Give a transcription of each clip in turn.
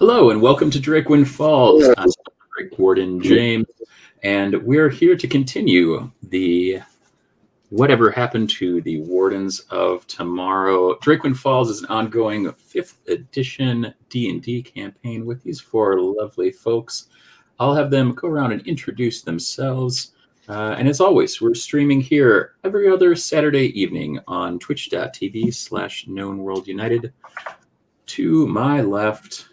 Hello and welcome to Drakewind Falls. I'm Drakewarden James, and we're here to continue the Whatever Happened to the Wardens of Tomorrow. Drakewind Falls is an ongoing 5th edition D&D campaign with these four lovely folks. I'll have them go around and introduce themselves. And as always, we're streaming here every other Saturday evening on twitch.tv/knownworldunited. To my left,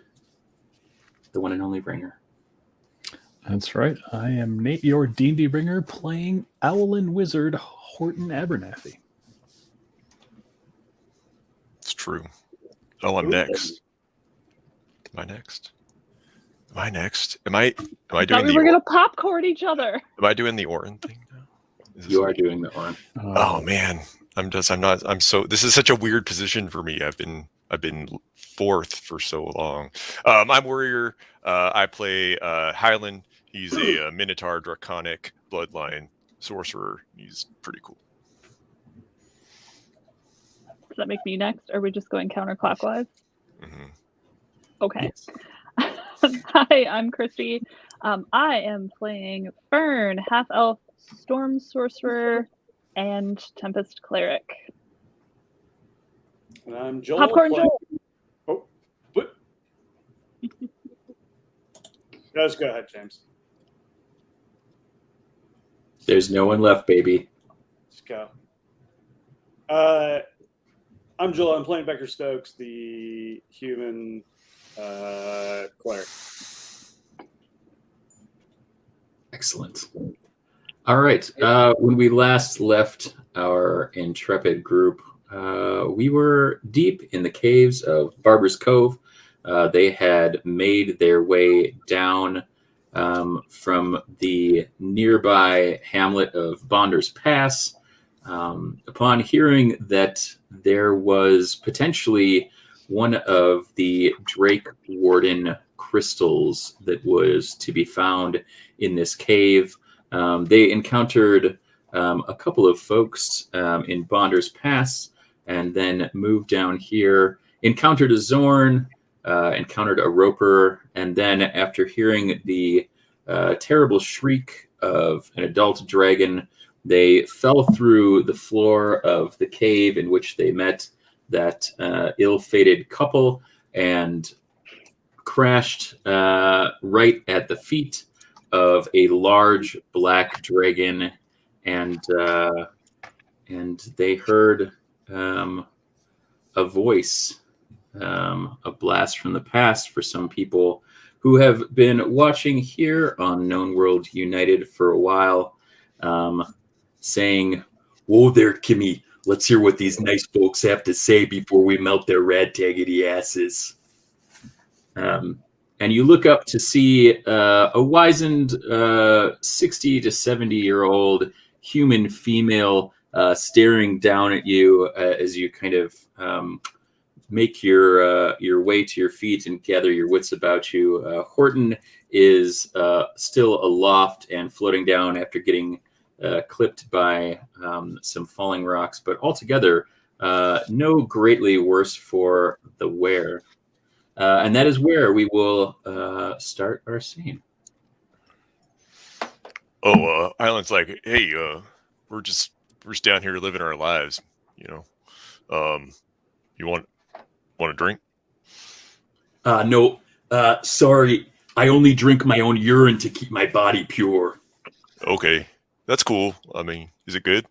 the one and only bringer. That's right. I am Nate, your D&D bringer, playing Owlin Wizard Horton Abernathy. It's true. Oh, I'm next. Am I next? Am I next? Am I doing we were gonna popcorn each other. Am I doing the Orin thing now? You are doing the Orin. Oh man. This is such a weird position for me. I've been fourth for so long. I'm Warrior. I play Highland. He's a Minotaur Draconic Bloodline Sorcerer. He's pretty cool. Does that make me next? Or are we just going counterclockwise? Mm-hmm. Okay. Yes. Hi, I'm Christy. I am playing Fern, half-elf Storm Sorcerer and Tempest Cleric. And I'm Joel. Popcorn Joel. Oh, what? Guys, go ahead, James. There's no one left, baby. Let's go. I'm Joel. I'm playing Becker Stokes, the human cleric. Excellent. All right. When we last left our intrepid group, we were deep in the caves of Barber's Cove. They had made their way down from the nearby hamlet of Bonders Pass. Upon hearing that there was potentially one of the Drakewarden crystals that was to be found in this cave, they encountered a couple of folks in Bonders Pass, and then moved down here, encountered a Zorn, encountered a Roper, and then after hearing the terrible shriek of an adult dragon, they fell through the floor of the cave in which they met that ill-fated couple and crashed right at the feet of a large black dragon, and they heard a voice, a blast from the past for some people who have been watching here on Known World United for a while, saying, "Whoa there, Kimmy, let's hear what these nice folks have to say before we melt their rad-taggedy asses." And you look up to see a wizened 60 to 70-year-old human female staring down at you as you kind of make your way to your feet and gather your wits about you. Horton is still aloft and floating down after getting clipped by some falling rocks, but altogether no greatly worse for the wear. And that is where we will start our scene. Island's like, hey, we're just down here living our lives, you know. You want a drink? No, sorry. I only drink my own urine to keep my body pure. Okay, that's cool. I mean, is it good?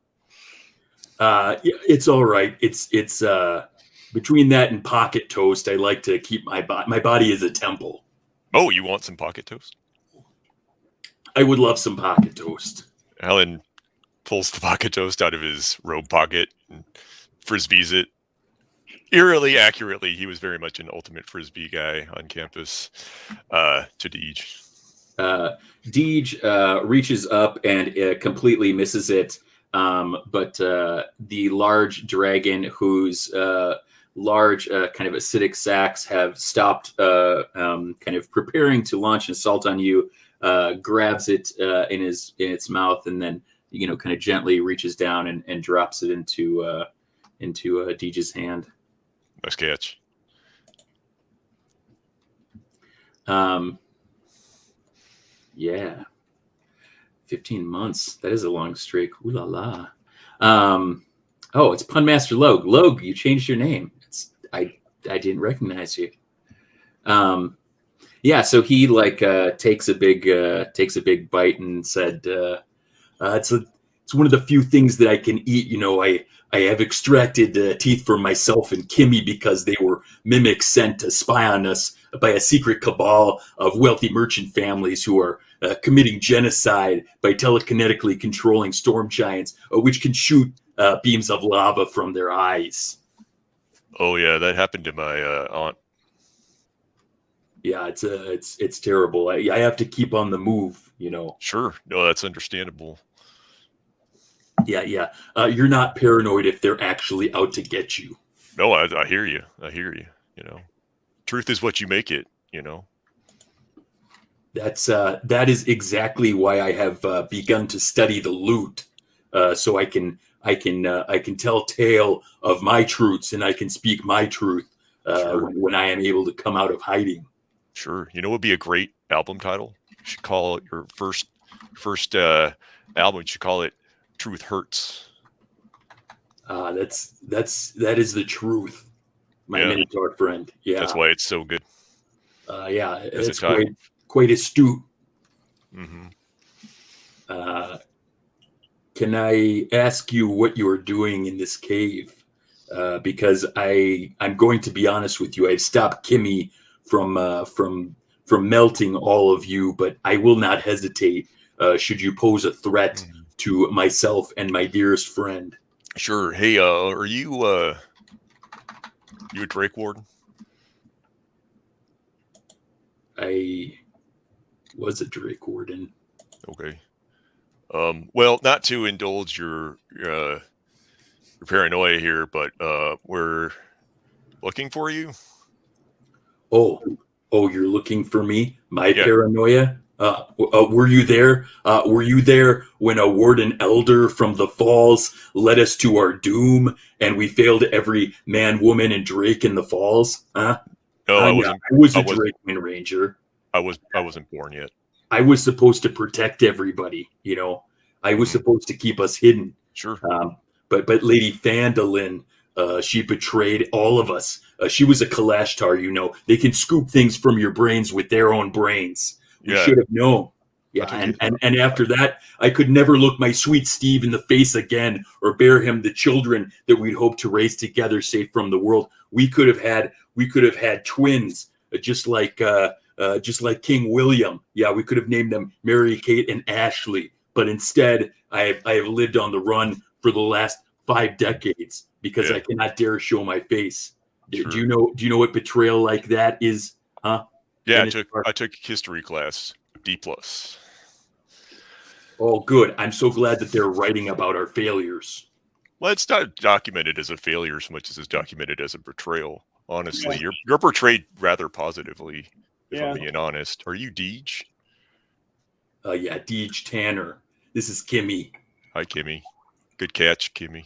It's all right. It's between that and pocket toast, I like to keep my body is a temple. Oh, you want some pocket toast? I would love some pocket toast. Alan pulls the pocket toast out of his robe pocket and frisbees it. Eerily accurately, he was very much an ultimate frisbee guy on campus. To Deej. Deej reaches up and completely misses it. But the large dragon, whose large kind of acidic sacs have stopped kind of preparing to launch an assault on you, grabs it in its mouth, and then kind of gently reaches down and drops it into Deej's hand. Nice catch. Yeah, 15 months. That is a long streak. Ooh la la. Oh, it's Pun Master Logue. Logue, you changed your name. I didn't recognize you. Yeah, so he takes a big bite and said, it's one of the few things that I can eat. You know, I have extracted teeth from myself and Kimmy because they were mimics sent to spy on us by a secret cabal of wealthy merchant families who are committing genocide by telekinetically controlling storm giants, which can shoot beams of lava from their eyes. Oh yeah, that happened to my aunt. Yeah, it's terrible. I have to keep on the move, you know. Sure, no, that's understandable. Yeah. You're not paranoid if they're actually out to get you. No, I hear you. I hear you. You know, truth is what you make it. You know. That is exactly why I have begun to study the loot, so I can tell tale of my truths and I can speak my truth Sure. when I am able to come out of hiding. Sure. You know, what would be a great album title? You should call it your first album. You should call it "Truth Hurts." That is the truth, my Minotaur friend. Yeah, that's why it's so good. Yeah, As it's quite astute. Mm-hmm. Can I ask you what you are doing in this cave? Because I'm going to be honest with you. I've stopped Kimmy from melting all of you, but I will not hesitate should you pose a threat to myself and my dearest friend. Sure. Hey, are you a Drakewarden? I was a Drakewarden. Okay. Well, not to indulge your paranoia here, but we're looking for you. Oh, you're looking for me? My Yeah. paranoia? Were you there? Were you there when a warden elder from the falls led us to our doom and we failed every man, woman, and drake in the falls? Huh? No, I wasn't. I was a Drakewind Ranger. I wasn't born yet. I was supposed to protect everybody, you know. I was supposed to keep us hidden. Sure. But Lady Fandolin, she betrayed all of us. She was a Kalashtar, you know. They can scoop things from your brains with their own brains. We should have known. Yeah, and after that, I could never look my sweet Steve in the face again or bear him the children that we'd hoped to raise together, safe from the world. We could have had twins, just like King William. Yeah, we could have named them Mary Kate and Ashley. But instead, I have lived on the run for the last 5 decades because I cannot dare show my face. Sure. Do you know what betrayal like that is? Huh? Yeah, I took history class, D+. Oh, good. I'm so glad that they're writing about our failures. Well, it's not documented as a failure so much as it's documented as a betrayal. Honestly, you're portrayed rather positively, if I'm being honest. Are you Deej? Yeah, Deej Tanner. This is Kimmy. Hi, Kimmy. Good catch, Kimmy.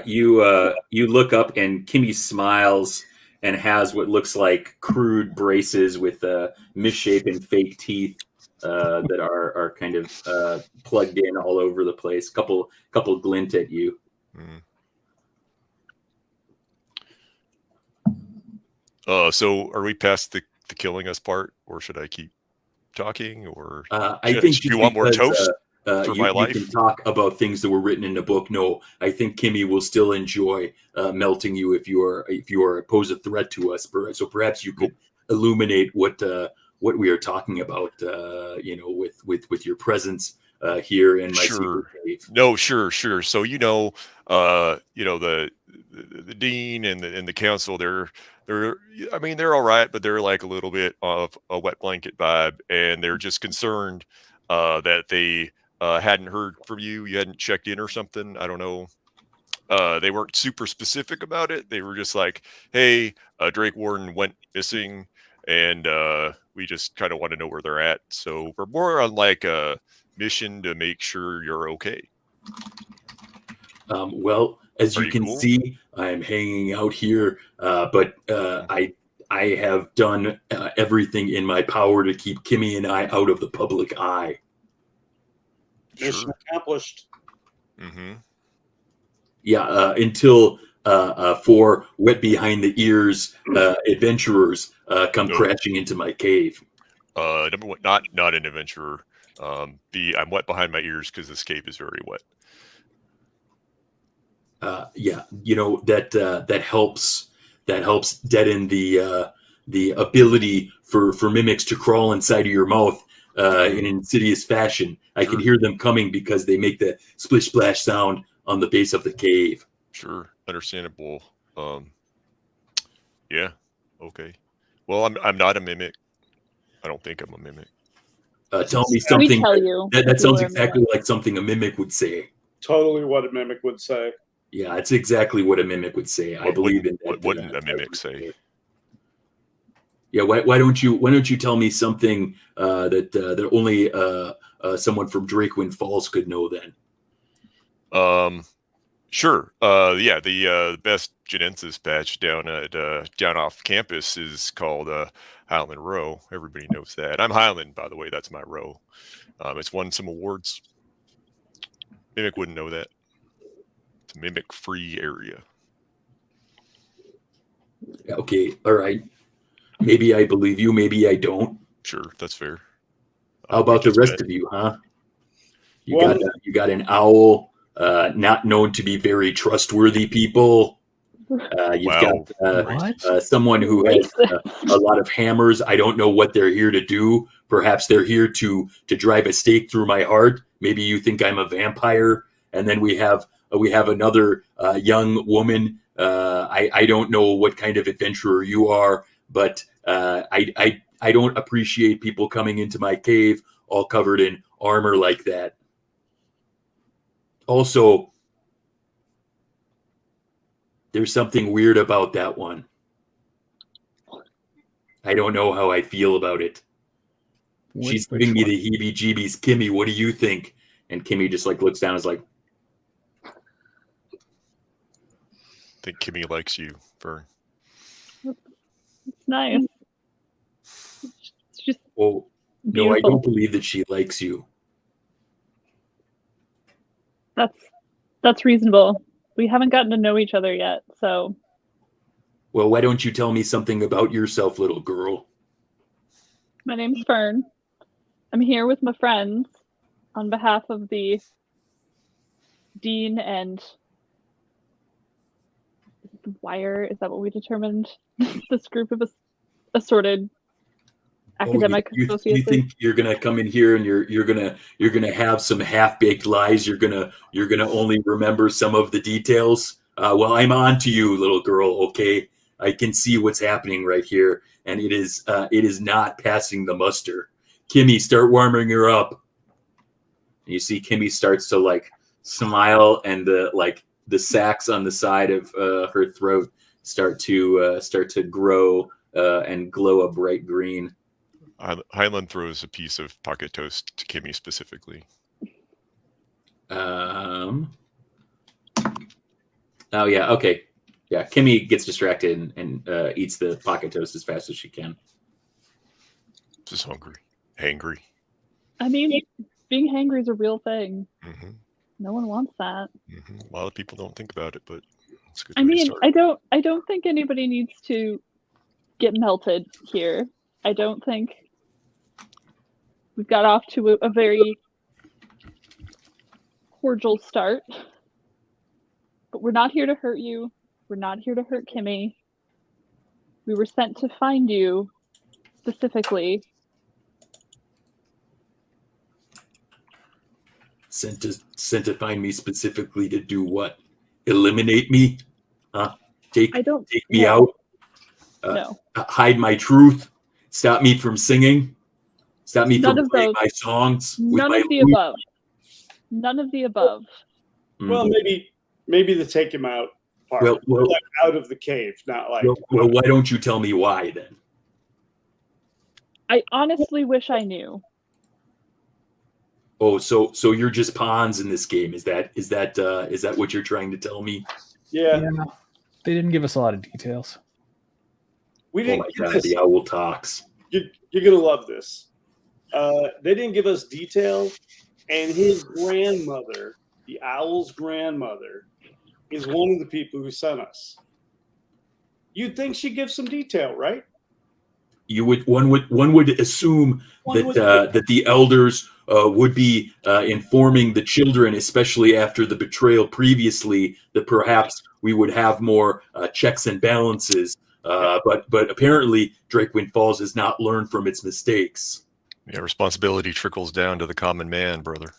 You look up and Kimmy smiles and has what looks like crude braces with misshapen fake teeth that are kind of plugged in all over the place. Couple glint at you. So are we past the killing us part, or should I keep talking? Or I think you want more toast for my life? You can talk about things that were written in the book. No, I think Kimmy will still enjoy melting you if you are pose a threat to us. So perhaps you could illuminate what we are talking about. With your presence here in my secret cave. No, sure. So the dean and the council, they're all right, but they're like a little bit of a wet blanket vibe, and they're just concerned that they hadn't heard from you. You hadn't checked in or something. I don't know. They weren't super specific about it. They were just like, hey, Drakewarden went missing, and we just kind of want to know where they're at. So we're more on like a mission to make sure you're okay. Well, as you can see, I'm hanging out here, but I I have done everything in my power to keep Kimmy and I out of the public eye. Mission Sure. accomplished. Mm-hmm. Yeah, until four wet behind the ears adventurers come No. crashing into my cave. Number one, not an adventurer. B, I'm wet behind my ears because this cave is very wet. Yeah, you know that helps. That helps deaden the ability for mimics to crawl inside of your mouth in an insidious fashion. I can Sure. hear them coming because they make the splish splash sound on the base of the cave. Sure, understandable. Yeah, okay. Well, I'm not a mimic. I don't think I'm a mimic. Tell me We something tell you. that if sounds you were a exactly mimic. like something a mimic would say. Totally what a mimic would say. Yeah, it's exactly what a mimic would say. I believe in that. What wouldn't a mimic say? Yeah, why don't you tell me something that only someone from Drakewind Falls could know then? Sure. Yeah, the best Genensis patch down off campus is called Highland Row. Everybody knows that. I'm Highland, by the way. That's my row. It's won some awards. Mimic wouldn't know that. It's a mimic-free area. Okay, all right. Maybe I believe you. Maybe I don't. Sure, that's fair. How about the rest of you, huh? You got an owl, not known to be very trustworthy people. You've Wow. got someone who has a lot of hammers. I don't know what they're here to do. Perhaps they're here to drive a stake through my heart. Maybe you think I'm a vampire. And then we have another young woman. I don't know what kind of adventurer you are, but I don't appreciate people coming into my cave all covered in armor like that. Also, there's something weird about that one. I don't know how I feel about it. She's giving me the heebie-jeebies. Kimmy, what do you think? And Kimmy just like looks down and is like, I think Kimmy likes you, Vern. It's nice. It's just oh, no, I beautiful. don't believe that she likes you. That's reasonable. We haven't gotten to know each other yet, so. Well, why don't you tell me something about yourself, little girl? My name's Fern. I'm here with my friends on behalf of the dean and the wire. Is that what we determined? This group of assorted academic you associates. think you're gonna come in here and you're gonna have some half-baked lies? You're gonna only remember some of the details? Well, I'm on to you, little girl. Okay, I can see what's happening right here, and it is not passing the muster. Kimmy, start warming her up. And you see Kimmy starts to like smile, and the sacs on the side of her throat start to grow and glow a bright green. Highland throws a piece of pocket toast to Kimmy specifically. Oh yeah, okay. Yeah, Kimmy gets distracted and eats the pocket toast as fast as she can. Just hangry. I mean, being hangry is a real thing. Mm-hmm. No one wants that. Mm-hmm. A lot of people don't think about it, but it's a good. I way to mean, start. I don't think anybody needs to get melted here. I don't think we've got off to a very cordial start. But we're not here to hurt you. We're not here to hurt Kimmy. We were sent to find you specifically. Sent to find me specifically to do what? Eliminate me? Huh? Take me out? No. Hide my truth? Stop me from singing? Stop me None from of playing those. my songs? None of the above. None of the above. Well, maybe the take him out part. Well, like out of the cave, not like. Well, why don't you tell me why then? I honestly wish I knew. Oh, so you're just pawns in this game? Is that what you're trying to tell me? Yeah. They didn't give us a lot of details. We Oh didn't my get god, this. the owl talks. You're gonna love this. They didn't give us detail, and his grandmother, the owl's grandmother, is one of the people who sent us. You'd think she'd give some detail, right? One would assume that the elders would be informing the children, especially after the betrayal previously, that perhaps we would have more checks and balances. But apparently, Drakewind Falls has not learned from its mistakes. Yeah, responsibility trickles down to the common man, brother.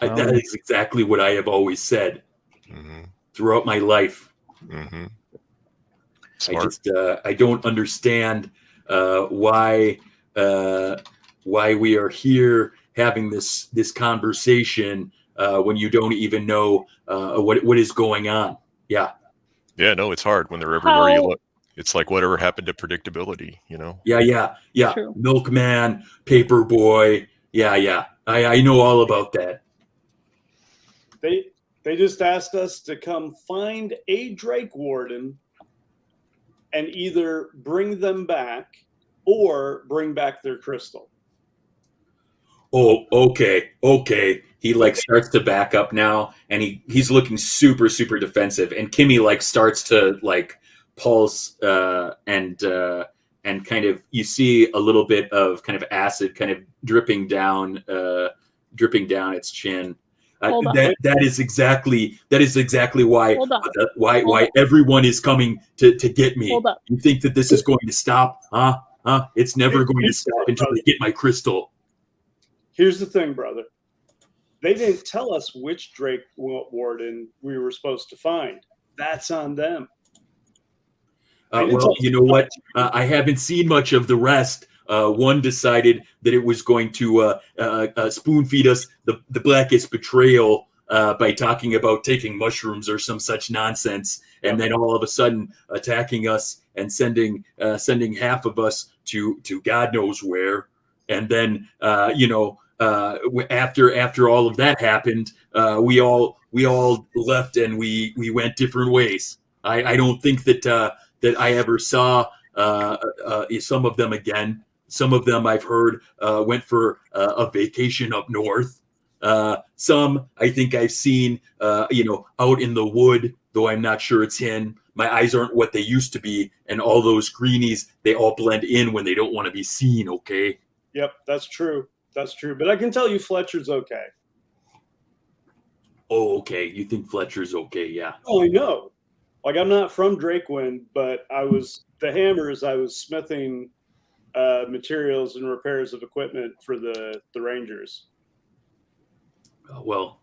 That is exactly what I have always said throughout my life. Smart. I don't understand why we are here having this conversation when you don't even know what is going on. Yeah. Yeah, no, it's hard when they're everywhere you look. It's like whatever happened to predictability, you know? Yeah. True. Milkman, Paperboy. Yeah. I know all about that. They just asked us to come find a Drakewarden and either bring them back or bring back their crystal. Oh, okay. He like starts to back up now, and he's looking super defensive. And Kimmy starts to pulse and kind of, you see a little bit of kind of acid kind of dripping down its chin. That is exactly why everyone is coming to get me. Hold up. You think that this is going to stop? Huh? It's never going to stop until they get my crystal. Here's the thing, brother. They didn't tell us which Drakewarden we were supposed to find. That's on them. Well, you know what? I haven't seen much of the rest. One decided that it was going to spoon feed us the blackest betrayal by talking about taking mushrooms or some such nonsense, and then all of a sudden attacking us and sending half of us to God knows where. And then after all of that happened, we all left and we went different ways. I don't think that I ever saw some of them again. Some of them I've heard went for a vacation up north. Some I think I've seen, out in the wood, though I'm not sure it's in. My eyes aren't what they used to be, and all those greenies, they all blend in when they don't want to be seen, okay? Yep, that's true. But I can tell you Fletcher's okay. Oh, okay. You think Fletcher's okay, yeah. Oh, I know. I'm not from Drakewind, but I was smithing materials and repairs of equipment for the Rangers. Well,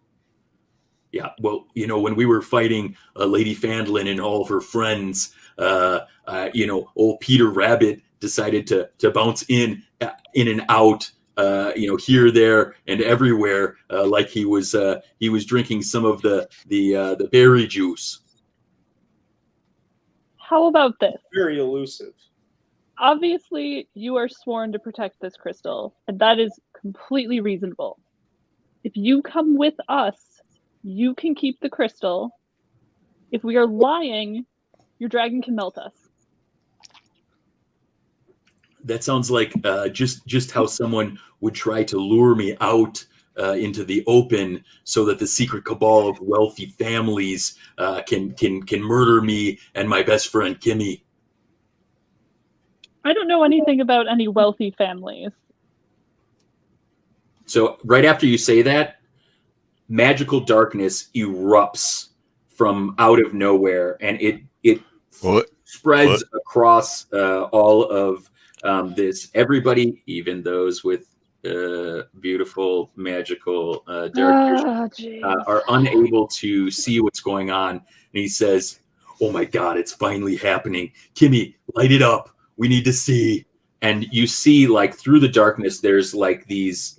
yeah. Well, when we were fighting Lady Fandlin and all of her friends, old Peter Rabbit decided to bounce in and out, here, there, and everywhere, like he was drinking some of the berry juice. How about this? Very elusive. Obviously, you are sworn to protect this crystal, and that is completely reasonable. If you come with us, you can keep the crystal. If we are lying, your dragon can melt us. That sounds like just how someone would try to lure me out into the open, so that the secret cabal of wealthy families can murder me and my best friend Kimmy. I don't know anything about any wealthy families. So right after you say that, magical darkness erupts from out of nowhere, and it spreads across all of this. Everybody, even those with beautiful magical dark vision, are unable to see what's going on. And he says, "Oh my God, it's finally happening! Kimmy, light it up. We need to see." And you see, through the darkness, there's these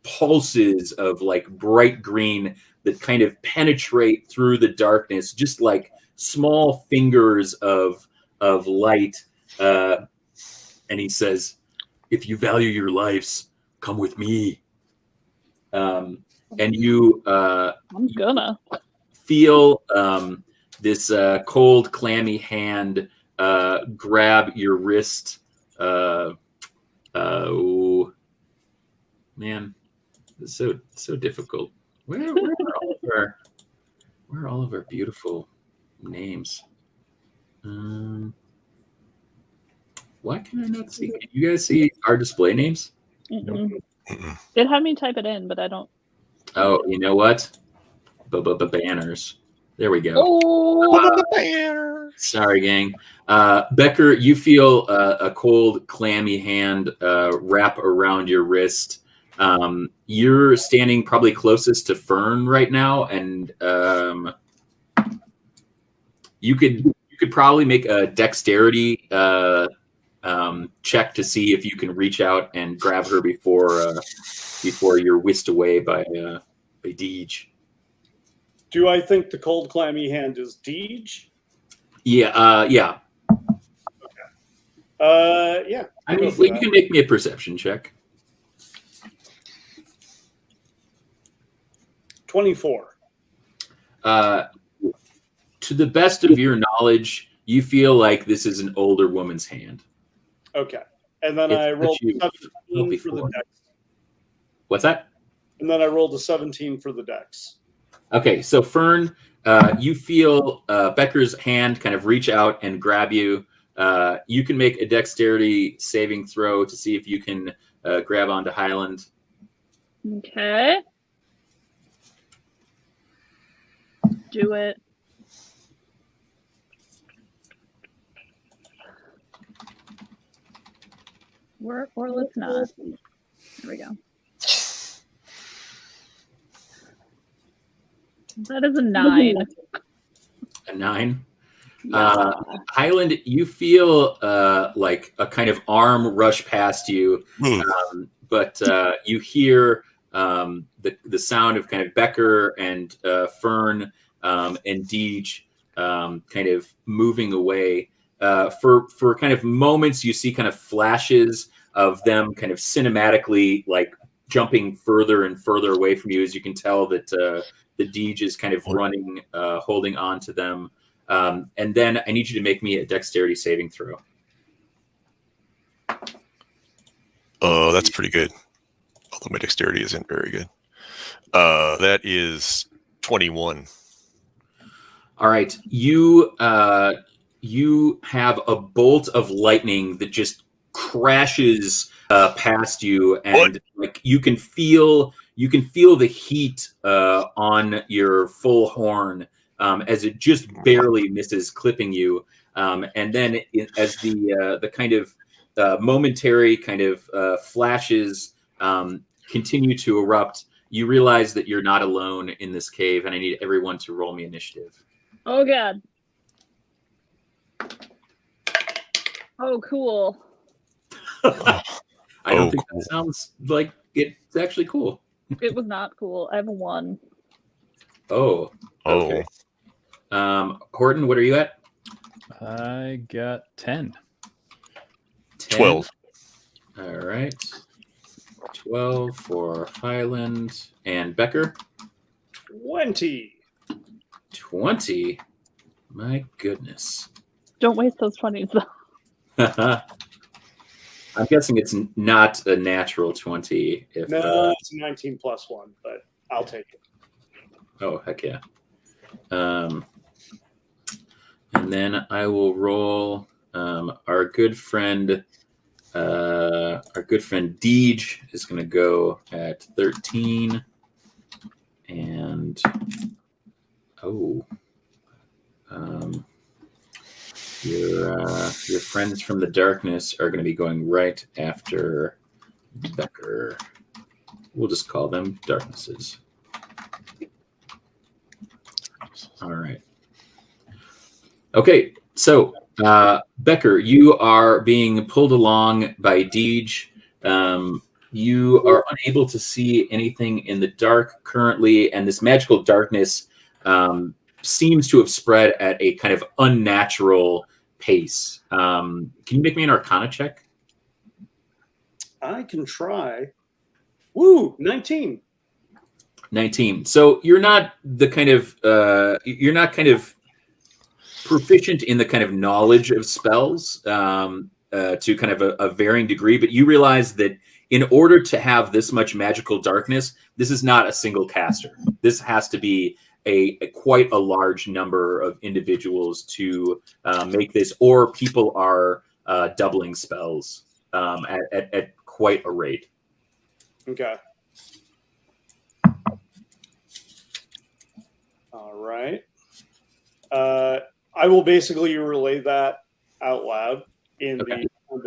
pulses of bright green that kind of penetrate through the darkness, just like small fingers of light. And he says, "If you value your lives, come with me." And you I'm gonna feel this cold, clammy hand grab your wrist. Oh man, it's so difficult. Where are all of our beautiful names? Why can I not see? Can you guys see our display names? Mm-mm. It had me type it in, but I don't. Oh, you know what? Banners. There we go. Oh, Sorry, gang. Becker, you feel a cold, clammy hand wrap around your wrist. You're standing probably closest to Fern right now, and you could probably make a dexterity check to see if you can reach out and grab her before you're whisked away by Deej. Do I think the cold, clammy hand is Deej? Yeah, yeah. Yeah. I mean, you can make me a perception check. 24. To the best of your knowledge, you feel like this is an older woman's hand. Okay. And then It's I rolled you 17 for the before. dex. What's that? And then I rolled a 17 for the dex. Okay, so Fern, you feel Becker's hand kind of reach out and grab you. You can make a dexterity saving throw to see if you can grab onto Highland. okay. Do it. Or let's not. There we go. That is a 9. A 9. Yeah. Highland, you feel like a kind of arm rush past you, but you hear the sound of kind of Becker and Fern and Deej kind of moving away. For kind of moments, you see kind of flashes of them kind of cinematically like jumping further and further away from you, as you can tell that the Deej is kind of running, holding on to them. And then I need you to make me a dexterity saving throw. Oh, that's pretty good. Although my dexterity isn't very good. That is 21. All right. You have a bolt of lightning that just crashes past you, and like you can feel the heat on your full horn as it just barely misses clipping you, and then as the kind of momentary kind of flashes continue to erupt, you realize that you're not alone in this cave, and I need everyone to roll me initiative. Oh god. Oh cool. I don't think that sounds like it's actually cool. It was not cool. I have a 1. Oh. Okay. Horton, what are you at? I got 10. 12. All right. 12 for Highland and Becker. 20. 20. My goodness. Don't waste those 20s though. I'm guessing it's not a natural 20. No, it's 19 plus 1, but I'll take it. Oh, heck yeah. And then I will roll our good friend Deej is going to go at 13. And your friends from the darkness are going to be going right after Becker. We'll just call them darknesses. All right. Okay, so Becker, you are being pulled along by Deej. You are unable to see anything in the dark currently, and this magical darkness seems to have spread at a kind of unnatural pace. Can you make me an Arcana check? I can try. Woo, 19. 19. So you're not the kind of proficient in the kind of knowledge of spells to kind of a varying degree, but you realize that in order to have this much magical darkness, this is not a single caster. This has to be a quite a large number of individuals to make this, or people are doubling spells at quite a rate. Okay. All right. I will basically relay that out loud in the kind of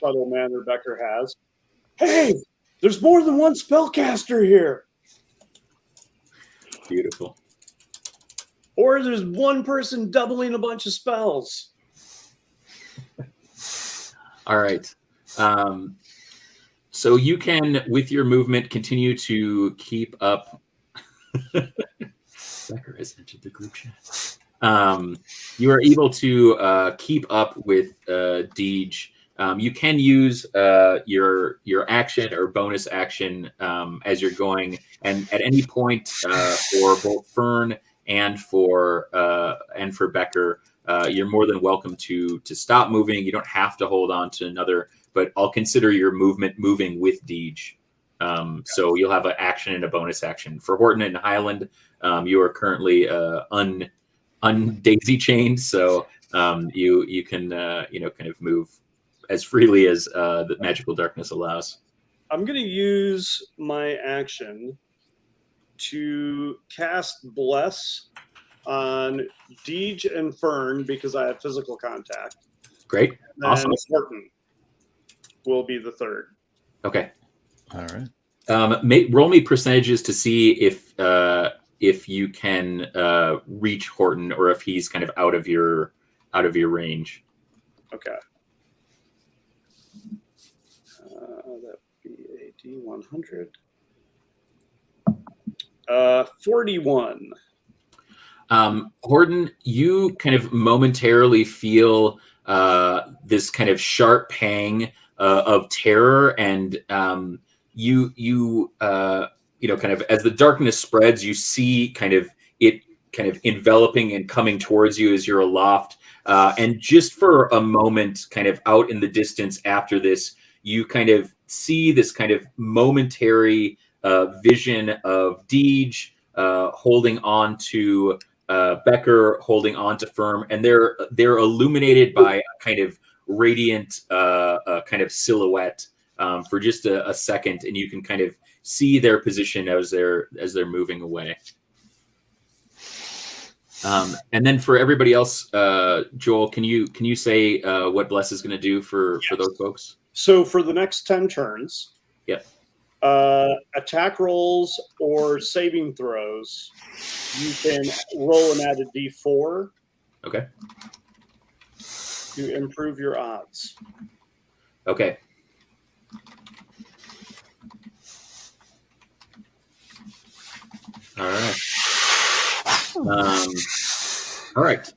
subtle manner Becker has. Hey, there's more than one spellcaster here. Beautiful. Or there's one person doubling a bunch of spells. All right. So you can, with your movement, continue to keep up. Becker has entered the group chat. You are able to keep up with Deej. You can use your action or bonus action as you're going, and at any point for both Fern and for Becker, you're more than welcome to stop moving. You don't have to hold on to another, but I'll consider your movement moving with Deej. So you'll have an action and a bonus action. For Horton and Highland, you are currently undaisy chained, so you can kind of move as freely as the magical darkness allows. I'm going to use my action to cast Bless on Deej and Fern because I have physical contact. Great. And Awesome. Horton will be the third. Okay. All right. Roll me percentages to see if you can reach Horton or if he's kind of out of your range. Okay. That would be a D100. 41. Horton, you kind of momentarily feel this kind of sharp pang of terror, and you kind of as the darkness spreads, you see kind of it kind of enveloping and coming towards you as you're aloft. And just for a moment, kind of out in the distance after this, you kind of see this kind of momentary vision of Deej holding on to Becker, holding on to Firm, and they're illuminated by a kind of radiant kind of silhouette for just a second, and you can kind of see their position as they're moving away. And then for everybody else, Joel, can you say what Bless is going to do for those folks? So for the next 10 turns, Yep. Attack rolls or saving throws, you can roll an added D4. Okay. To improve your odds. Okay. All right. All right.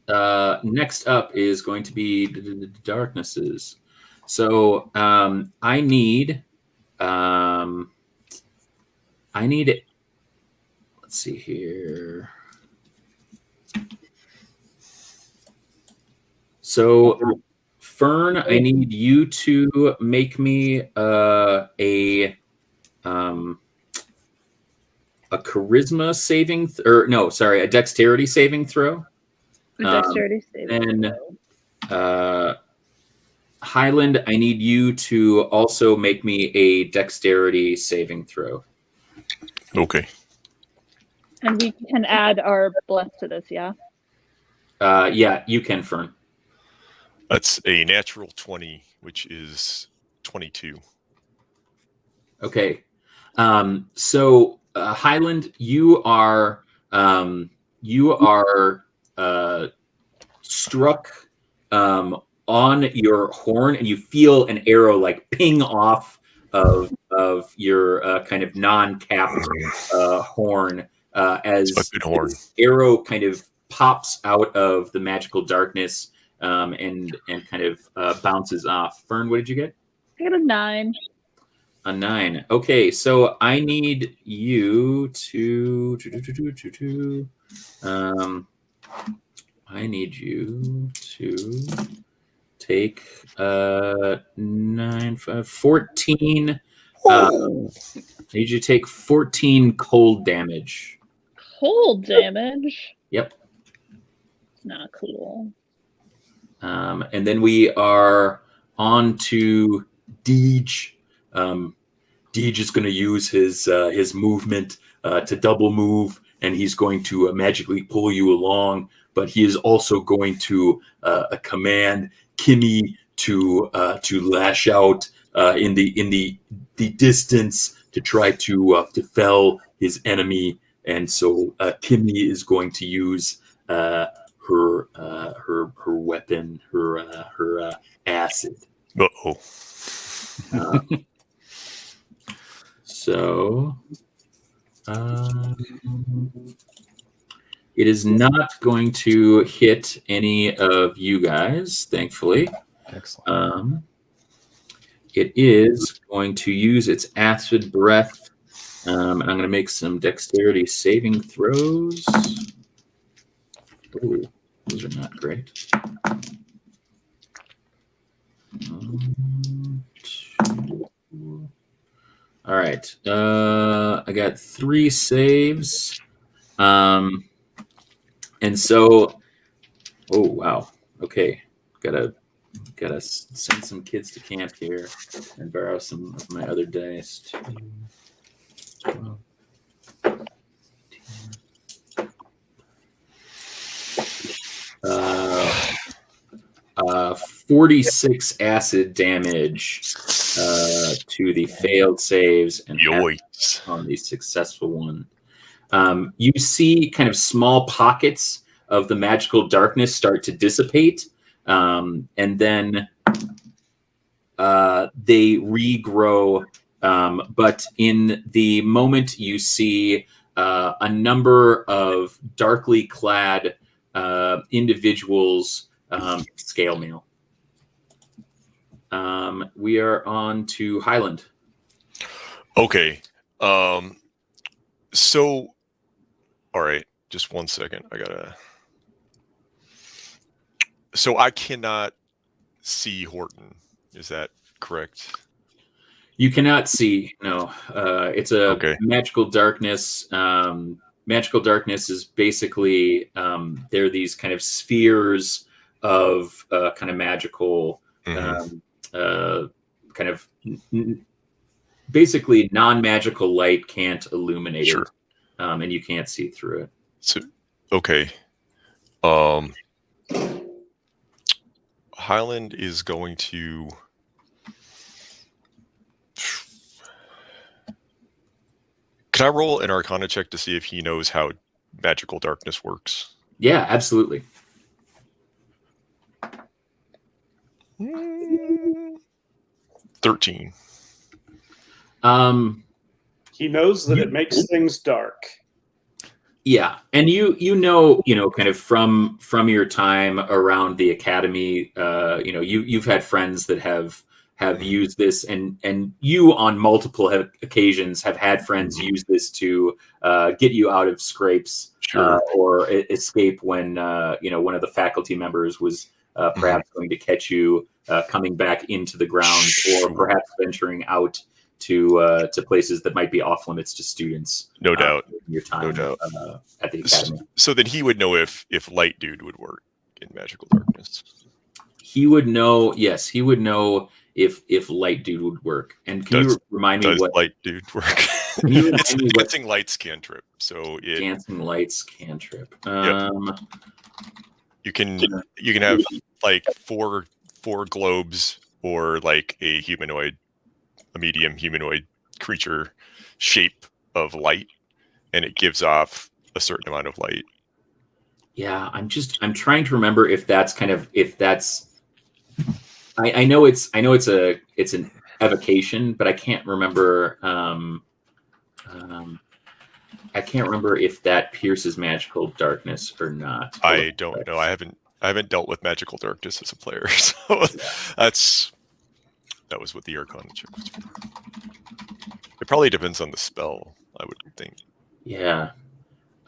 Next up is going to be the darknesses. So I need. Let's see here. So, Fern, I need you to make me a charisma saving, a dexterity saving throw. Dexterity saving throw. Highland, I need you to also make me a dexterity saving throw. Okay. And we can add our bless to this, yeah? Yeah, you can, Fern. That's a natural 20, which is 22. Okay. So Highland, you are struck on your horn, and you feel an arrow like ping off of your kind of non-capped horn as a good horn. Arrow kind of pops out of the magical darkness and kind of bounces off. Fern, what did you get? I got a 9. A 9. Okay, so I need you to I need you to take 9, 5, 14. I need you to take 14 cold damage. Cold damage? Yep. It's not cool. And then we are on to Deej. Deej is going to use his movement to double move, and he's going to magically pull you along. But he is also going to command Kimmy to lash out in the distance to try to fell his enemy. And so Kimmy is going to use her weapon, her acid. Uh-oh. So it is not going to hit any of you guys, thankfully. Excellent. It is going to use its acid breath. I'm going to make some dexterity saving throws. Ooh, those are not great. 2. All right. I got 3 saves. And so, oh, wow. Okay. Gotta send some kids to camp here and borrow some of my other dice. 2, 12. 46 acid damage to the failed saves and on the successful one. You see kind of small pockets of the magical darkness start to dissipate, and then they regrow. But in the moment, you see a number of darkly clad individuals scale mail. We are on to Highland. Okay. So, all right. Just 1 second. So I cannot see Horton. Is that correct? You cannot see. No. It's a magical darkness. Magical darkness is basically they're these kind of spheres of kind of magical. Kind of basically non-magical light can't illuminate it, and you can't see through it. So, okay. Highland is going to. Can I roll an Arcana check to see if he knows how magical darkness works? Yeah, absolutely. 13. He knows that it makes things dark. Yeah, and you know, kind of from your time around the academy, you've had friends that have used this, and you on multiple occasions have had friends use this to get you out of scrapes or escape when one of the faculty members was perhaps going to catch you coming back into the grounds, or perhaps venturing out to places that might be off limits to students. No doubt. Your time at the academy. So then he would know if Light Dude would work in magical darkness. He would know. Yes, he would know if Light Dude would work. And can you remind me what Light Dude work? It's the Dancing Lights cantrip. So Dancing Lights cantrip. You can have like four globes, or like a medium humanoid creature shape of light, and it gives off a certain amount of light. Yeah, I'm trying to remember if that's I know it's an evocation, but I can't remember I can't remember if that pierces magical darkness or not. I don't know. I haven't dealt with magical darkness as a player, so that was what the Arcana check was for. It probably depends on the spell, I would think. Yeah.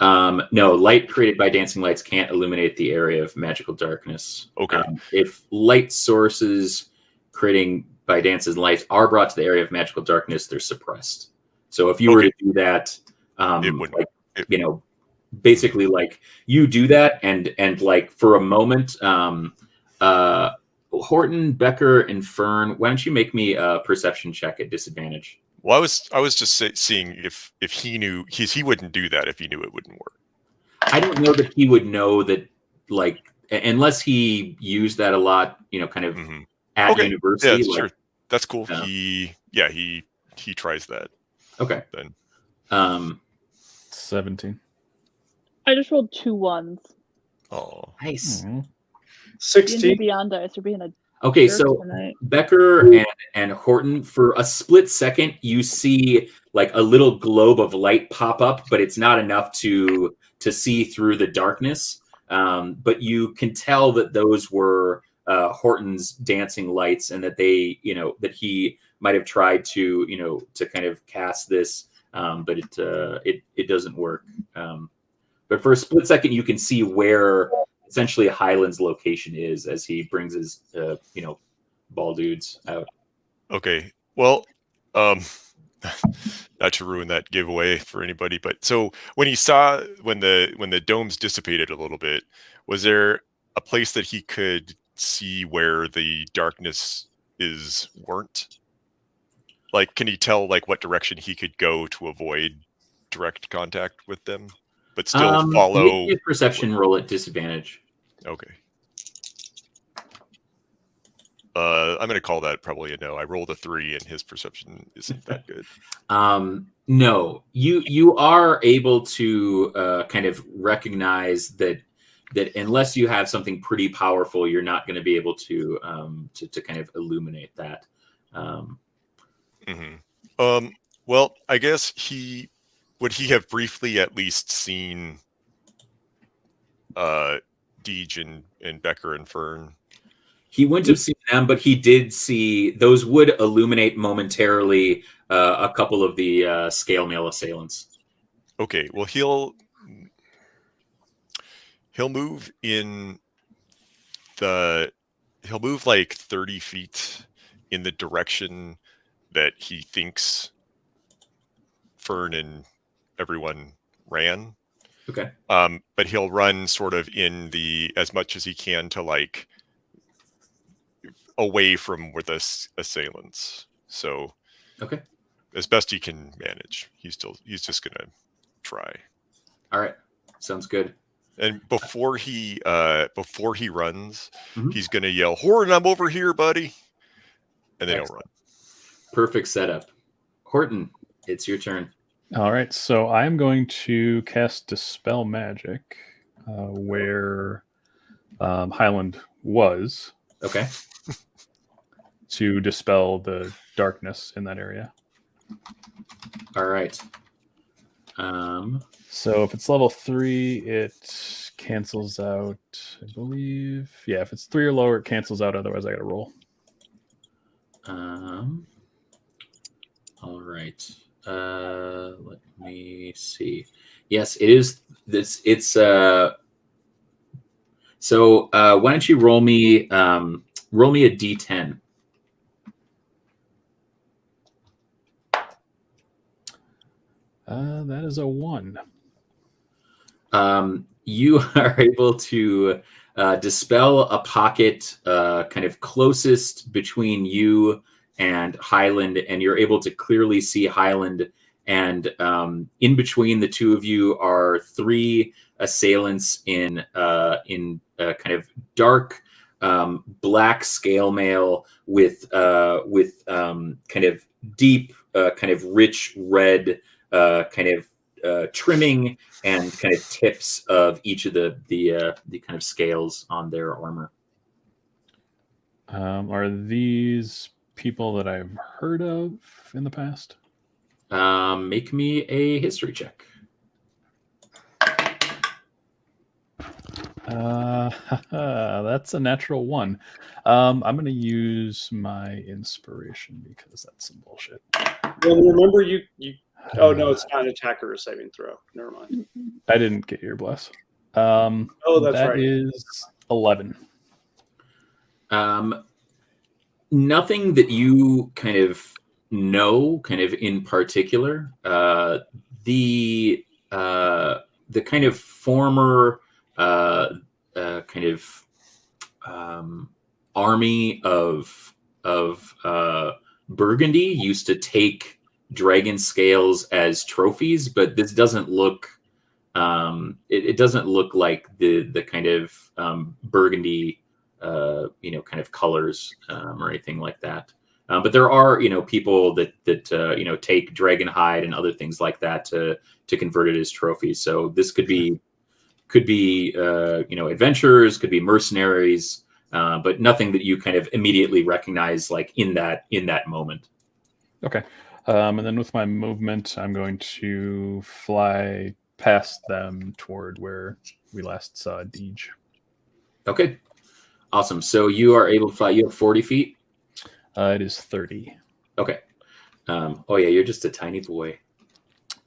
No, light created by dancing lights can't illuminate the area of magical darkness. Okay. If light sources creating by dancing lights are brought to the area of magical darkness, they're suppressed. So if you were to do that, It wouldn't. basically like you do that and like for a moment, Horton, Becker, and Fern, why don't you make me a perception check at disadvantage? Well, I was just seeing if he knew he wouldn't do that if he knew it wouldn't work. I don't know that he would know that, like, unless he used that a lot, kind of at university. Yeah, sure. That's cool. Yeah. He tries that. Okay. Then 17. I just rolled 2 ones. Oh, nice. 16. Beyond us are being a Okay, jerk so tonight. Becker and Horton, for a split second, you see like a little globe of light pop up, but it's not enough to see through the darkness. But you can tell that those were Horton's dancing lights, and that they, that he might have tried to, to kind of cast this, but it doesn't work. But for a split second, you can see where essentially Highland's location is as he brings his, ball dudes out. okay. Well, not to ruin that giveaway for anybody, but so when he saw when the domes dissipated a little bit, was there a place that he could see where the darkness weren't? Like, can he tell like what direction he could go to avoid direct contact with them, but still follow? Make me a perception roll at disadvantage. Okay. I'm going to call that probably a no. I rolled a 3, and his perception isn't that good. No, you are able to kind of recognize that unless you have something pretty powerful, you're not going to be able to kind of illuminate that. Well, I guess would he have briefly at least seen Deej and Becker and Fern? He wouldn't have seen them, but he did see those would illuminate momentarily a couple of the scale mail assailants. Okay, well he'll move he'll move like 30 feet in the direction that he thinks Fern and everyone ran. Okay. But he'll run sort of as much as he can to like away from where the assailants. So okay, as best he can manage. He's just gonna try. All right, sounds good. And before he runs, he's gonna yell, "Horton, I'm over here, buddy!" And then he'll run. Perfect setup. Horton, it's your turn. All right, so I'm going to cast Dispel Magic where Highland was. Okay. To dispel the darkness in that area. All right. So if it's level 3, it cancels out, I believe. Yeah, if it's 3 or lower, it cancels out. Otherwise, I got to roll. All right. Let me see. Yes, it is. It's so. Why don't you roll me a D10? That is a 1. You are able to dispel a pocket kind of closest between you and Highland, and you're able to clearly see Highland. And in between the two of you are 3 assailants in kind of dark black scale mail with kind of deep, kind of rich red kind of trimming and kind of tips of each of the kind of scales on their armor. Are these people that I've heard of in the past? Make me a history check. That's a natural 1. I'm going to use my inspiration because that's some bullshit. Well, remember you Oh no, it's not an attack or a saving throw. Never mind. I didn't get your bless. Oh, that's that right. is 11. Nothing that you kind of know, kind of in particular. The kind of former kind of army of Burgundy used to take dragon scales as trophies, but this doesn't look. It doesn't look like the kind of Burgundy, kind of colors or anything like that. But there are, people that take dragon hide and other things like that to convert it as trophies. So this could be adventurers, could be mercenaries, but nothing that you kind of immediately recognize like in that moment. Okay. And then with my movement, I'm going to fly past them toward where we last saw Deej. Okay. Awesome. So you are able to fly. You have 40 feet? It is 30. Okay. Oh, yeah, you're just a tiny boy.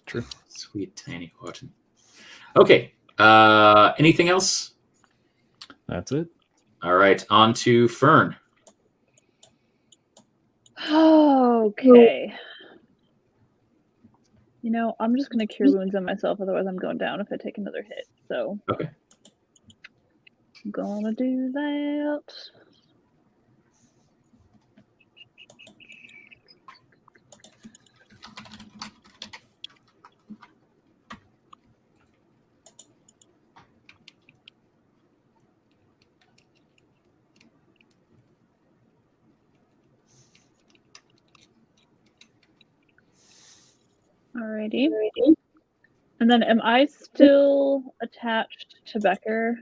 True. Sweet, tiny Wardens. Okay. Anything else? That's it. All right. On to Fern. Okay. I'm just going to cure wounds on myself, otherwise I'm going down if I take another hit. So Okay. I'm going to do that. Alrighty. And then am I still attached to Becker?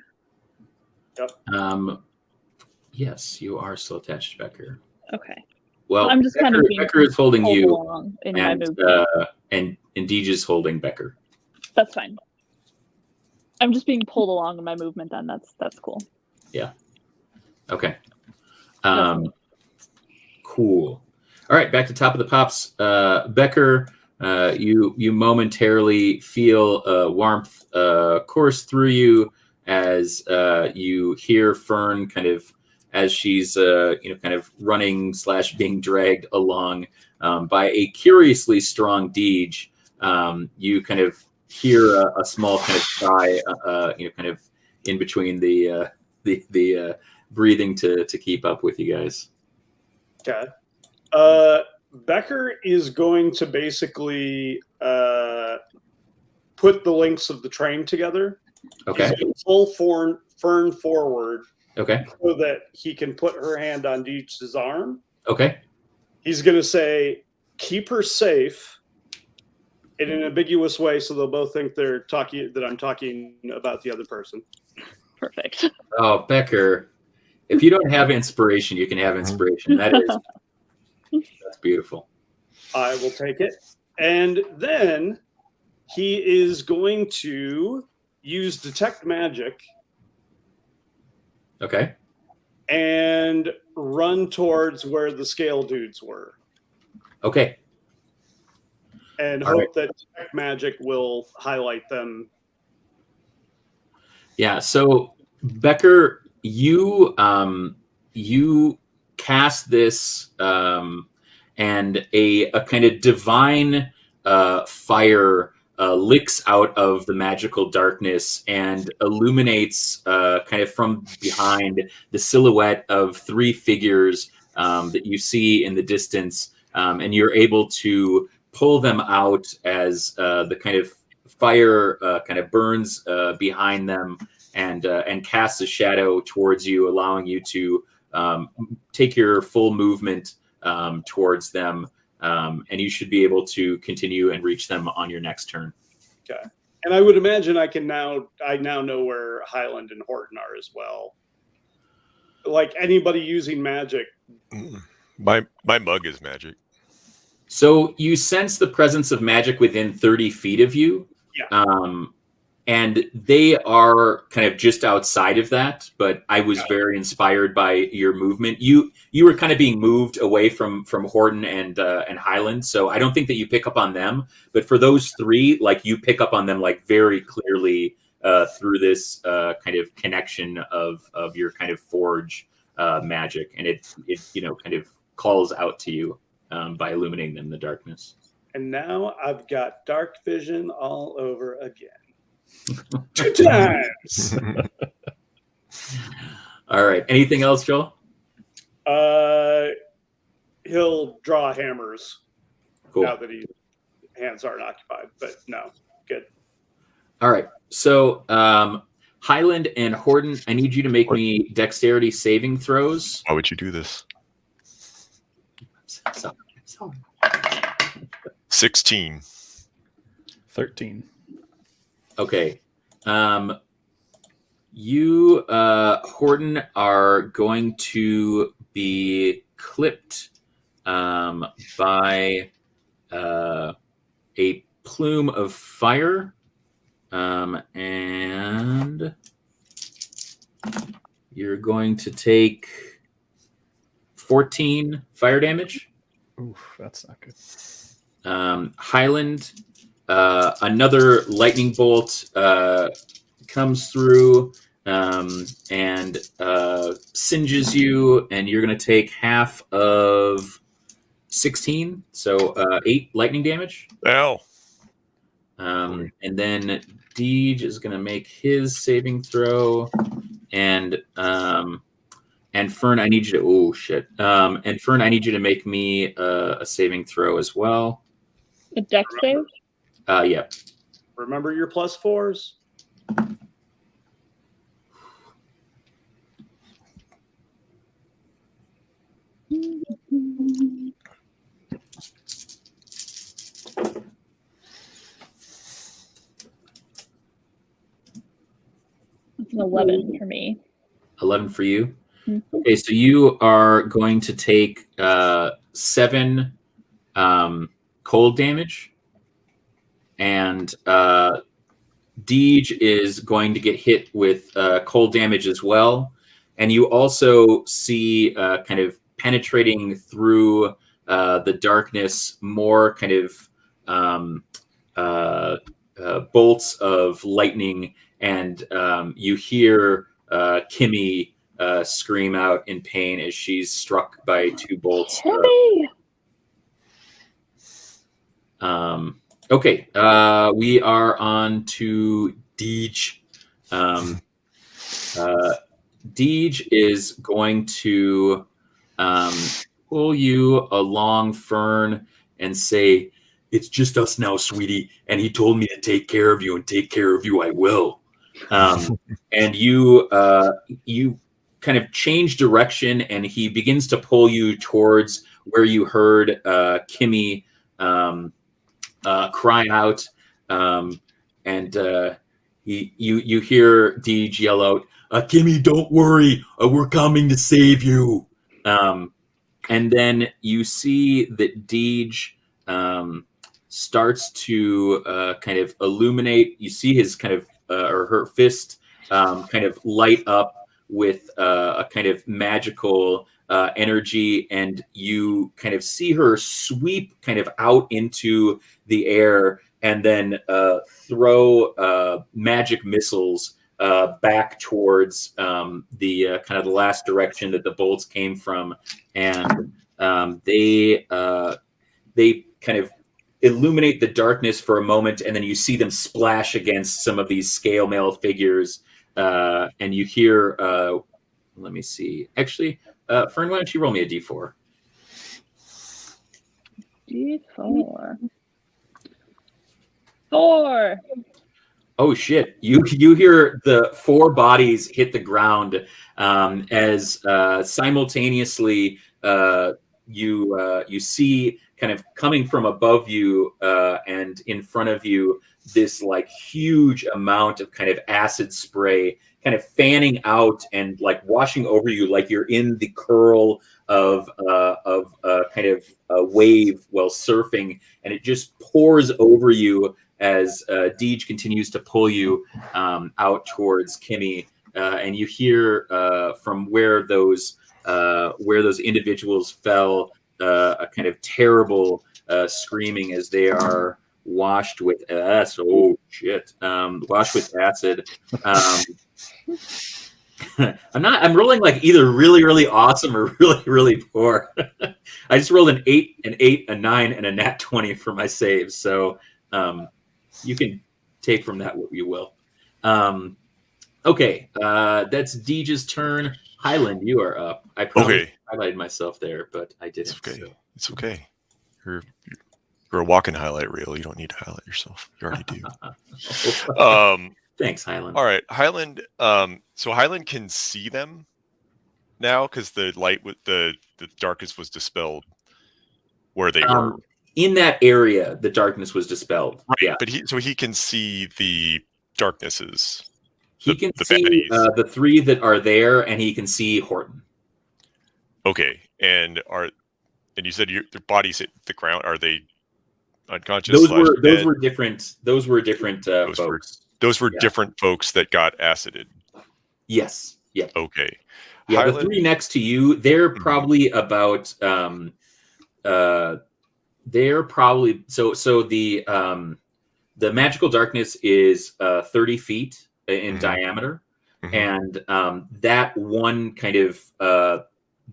Yes, you are still attached to Becker. Okay. Well, I'm just kind of being Becker is holding pulled you, along in my and movement. and Deej is holding Becker. That's fine. I'm just being pulled along in my movement then. That's cool. Yeah. Okay. Cool. All right, back to top of the pops. Becker, you momentarily feel warmth course through you as you hear Fern kind of as she's kind of running / being dragged along by a curiously strong Deej. You kind of hear a small kind of cry, kind of in between the breathing to keep up with you guys. Okay. Becker is going to basically put the links of the train together. Okay. He's going to pull Fern forward. Okay. So that he can put her hand on Deej's arm. Okay. He's going to say, "Keep her safe," in an ambiguous way, so they'll both think that I'm talking about the other person. Perfect. Oh, Becker, if you don't have inspiration, you can have inspiration. That's beautiful. I will take it. And then he is going to use Detect Magic. Okay. And run towards where the scale dudes were. Okay. And hope that Detect Magic will highlight them. Yeah. So Becker, you cast this and a kind of divine fire licks out of the magical darkness and illuminates kind of from behind the silhouette of 3 figures that you see in the distance, and you're able to pull them out as the kind of fire kind of burns behind them and casts a shadow towards you, allowing you to take your full movement towards them. And you should be able to continue and reach them on your next turn. Okay. And I would imagine I now know where Highland and Horton are as well. Like anybody using magic. My mug is magic. So you sense the presence of magic within 30 feet of you. Yeah. and they are kind of just outside of that. But I was very inspired by your movement. You were kind of being moved away from Horden and Highland, so I don't think that you pick up on them. But for those three, like you pick up on them like very clearly through this kind of connection of your kind of forge magic, and it kind of calls out to you by illuminating them in the darkness. And now I've got dark vision all over again. 2 times. All right. Anything else, Joel? He'll draw hammers Cool. now that his hands aren't occupied. But no, good. All right. So Highland and Horden, I need you to make me dexterity saving throws. Why would you do this? Sorry. 16. 13. Okay. You, Horden, are going to be clipped by a plume of fire. And you're going to take 14 fire damage. Oof, that's not good. Highland, another lightning bolt comes through and singes you, and you're going to take half of 16, so 8 lightning damage. Ow. And then Deej is going to make his saving throw, and Fern, I need you to. Oh shit! And Fern, I need you to make me a saving throw as well. A dex save? Yeah. Remember your +4s. It's an 11 for me. 11 for you. Mm-hmm. Okay, so you are going to take 7 cold damage, and Deej is going to get hit with cold damage as well. And you also see kind of penetrating through the darkness more kind of bolts of lightning, and you hear Kimmy scream out in pain as she's struck by 2 bolts. Kimmy! Okay, we are on to Deej. Deej is going to pull you along, Fern, and say, "It's just us now, sweetie, and he told me to take care of you, and take care of you I will." And you kind of change direction, and he begins to pull you towards where you heard Kimmy cry out, and you hear Deej yell out, "Kimmy, don't worry, we're coming to save you." And then you see that Deej starts to kind of illuminate. You see his kind of or her fist kind of light up with a kind of magical energy, and you kind of see her sweep kind of out into the air, and then throw magic missiles back towards the kind of the last direction that the bolts came from, and they kind of illuminate the darkness for a moment, and then you see them splash against some of these scale mail figures, and you hear. Let me see. Actually, Fern, why don't you roll me a d4? D4. 4. Oh shit! You hear the 4 bodies hit the ground as simultaneously you see kind of coming from above you and in front of you this like huge amount of kind of acid spray kind of fanning out and like washing over you like you're in the curl of kind of a wave while surfing, and it just pours over you as Deej continues to pull you out towards Kimmy, and you hear from where those individuals fell a kind of terrible screaming as they are washed with acid. Oh shit! Washed with acid. I'm rolling like either really, really awesome or really, really poor. I just rolled an 8, an 8, a 9, and a nat 20 for my saves. So you can take from that what you will. Okay, that's Deej's turn. Highland, you are up. I probably highlighted myself there, but I didn't. It's okay. So. It's okay. You're a walking highlight reel. You don't need to highlight yourself. You already do. Thanks, Highland. All right, Highland. So Highland can see them now because the light with the darkness was dispelled where they were. In that area, the darkness was dispelled. Right, yeah. But he can see the darknesses. He can see the 3 that are there, and he can see Horton. Okay, and you said their bodies hit the ground. Are they unconscious? Those were different. Those were different folks. Those were different folks that got acided. Yes. Yeah. Okay. Yeah, Highland, the 3 next to you, they're probably about. They're probably so the magical darkness is 30 feet in diameter, and that one kind of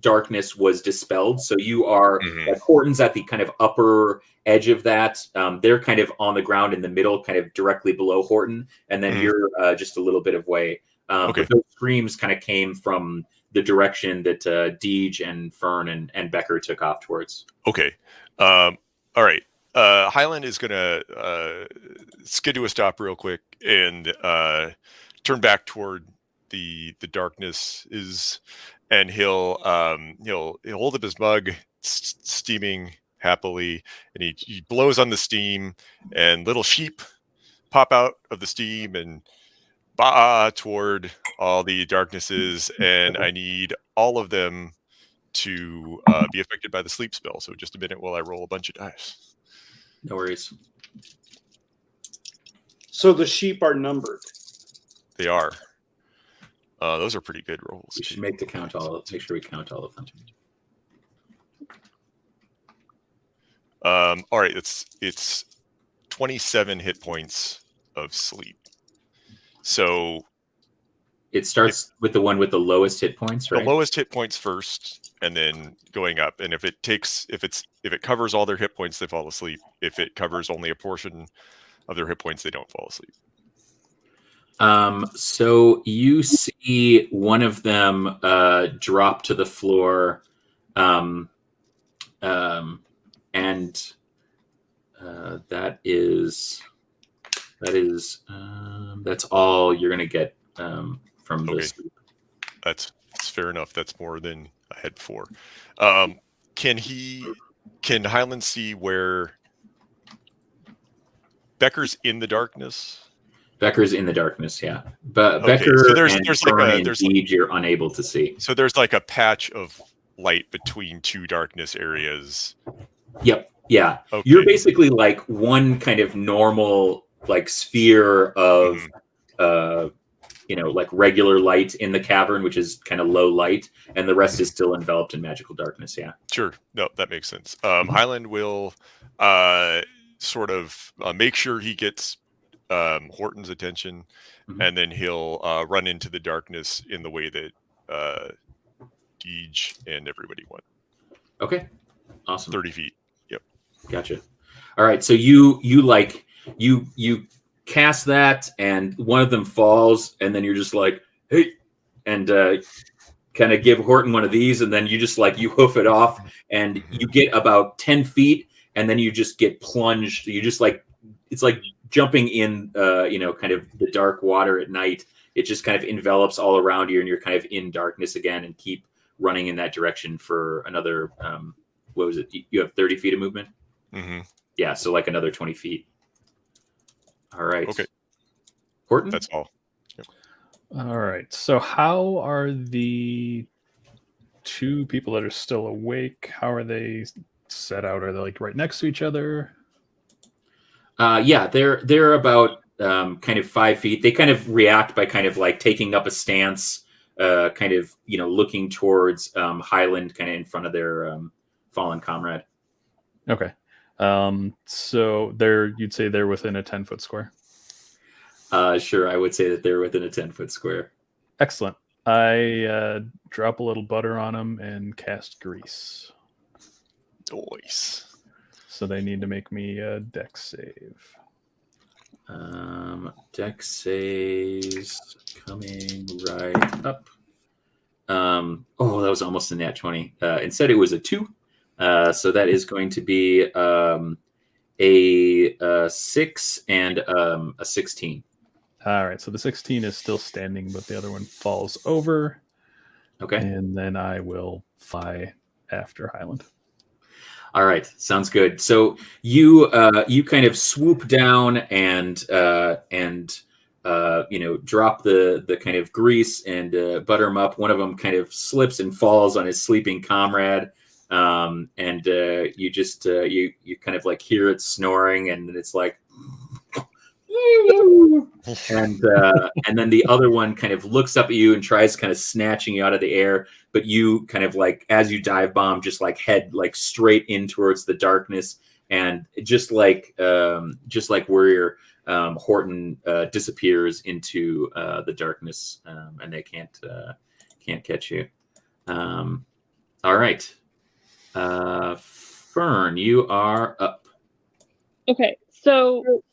darkness was dispelled. So you are like Horton's at the kind of upper edge of that. They're kind of on the ground in the middle, kind of directly below Horton, and then you're just a little bit of way. But those screams kind of came from the direction that Deej and Fern and Becker took off towards. Okay. All right. Highland is going to skid to a stop real quick and turn back toward the darkness and he'll hold up his mug, steaming happily, and he blows on the steam, and little sheep pop out of the steam and toward all the darknesses, and I need all of them to be affected by the sleep spell. So just a minute while I roll a bunch of dice. No worries. So the sheep are numbered. They are. Those are pretty good rolls. We should make sure we count all of them. All right, it's 27 hit points of sleep. So it starts with the one with the lowest hit points, right? The lowest hit points first, and then going up. And if it covers all their hit points, they fall asleep. If it covers only a portion of their hit points, they don't fall asleep. So you see one of them drop to the floor, and that's all you're gonna get from this. That's fair enough. That's more than I had before. Can Highland see where Becker's in the darkness? Becker's in the darkness, yeah. But Becker so there's Deej, you're unable to see. So there's like a patch of light between two darkness areas. Yep. Yeah. Okay. You're basically like one kind of normal like sphere of like regular light in the cavern, which is kind of low light, and the rest is still enveloped in magical darkness. Yeah. Sure. No, that makes sense. Highland will sort of make sure he gets Horton's attention, and then he'll run into the darkness in the way that Deej and everybody went. Okay. Awesome. 30 feet. Yep. Gotcha. All right. So you cast that, and one of them falls, and then you're just like, hey, and kind of give Horton one of these, and then you just like you hoof it off, and you get about 10 feet, and then you just get plunged. You just like it's like jumping in kind of the dark water at night. It just kind of envelops all around you, and you're kind of in darkness again, and keep running in that direction for another what was it, you have 30 feet of movement? Yeah, so like another 20 feet. All right. Okay. Horton? That's all. Yep. All right. So how are the two people that are still awake? How are they set out? Are they like right next to each other? Yeah, they're about kind of 5 feet. They kind of react by kind of like taking up a stance, kind of looking towards Highland, kind of in front of their fallen comrade. Okay. So you'd say they're within a 10-foot square. Sure, I would say that they're within a 10-foot square. Excellent. I drop a little butter on them and cast grease. Nice. So they need to make me a dex save. Dex saves coming right up. That was almost a nat 20. Instead, it was a 2. So that is going to be a 6 and a 16. All right. So the 16 is still standing, but the other one falls over. Okay. And then I will fly after Highland. All right, sounds good. So you kind of swoop down and drop the kind of grease and butter them up. One of them kind of slips and falls on his sleeping comrade, and you just you kind of like hear it snoring, and it's like. And then the other one kind of looks up at you and tries kind of snatching you out of the air, but you kind of like, as you dive bomb, just like head like straight in towards the darkness, and just like Warrior, Horton disappears into the darkness, and they can't catch you. All right, Fern, you are up. Okay, so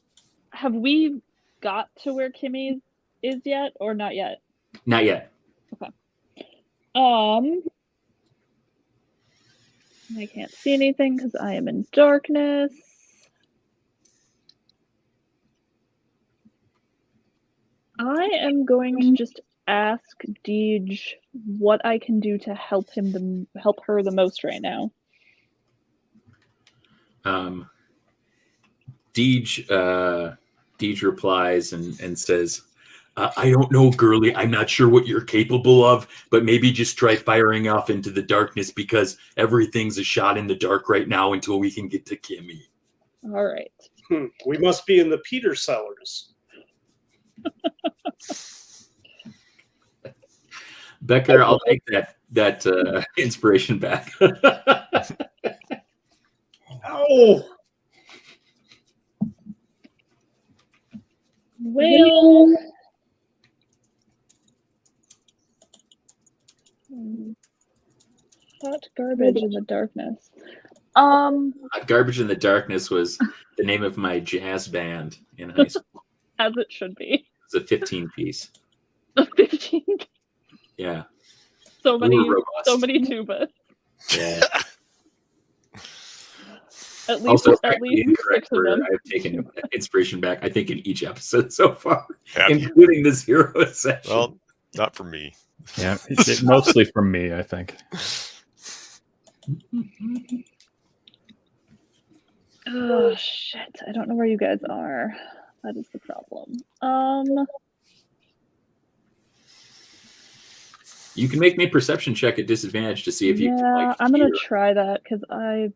have we got to where Kimmy is yet, or not yet? Not yet. Okay. I can't see anything because I am in darkness. I am going to just ask Deej what I can do to help her the most right now. Deej replies and says, I don't know, girly. I'm not sure what you're capable of, but maybe just try firing off into the darkness, because everything's a shot in the dark right now until we can get to Kimmy. All right. We must be in the Peter cellars. Becker, I'll take that inspiration back. Oh! Well, hot garbage in the darkness. Garbage in the Darkness was the name of my jazz band in high school. As it should be. It's a 15-piece. A 15. Yeah. So many robust. tubas. Yeah. At least Also, 6 incorrect of them. I've taken inspiration back, I think, in each episode so far, Yeah. including this hero session. Well, not for me. Yeah, it's mostly from me, I think. Oh shit! I don't know where you guys are. That is the problem. You can make me a perception check at disadvantage to see if you can. Like, I'm gonna hear. try that because I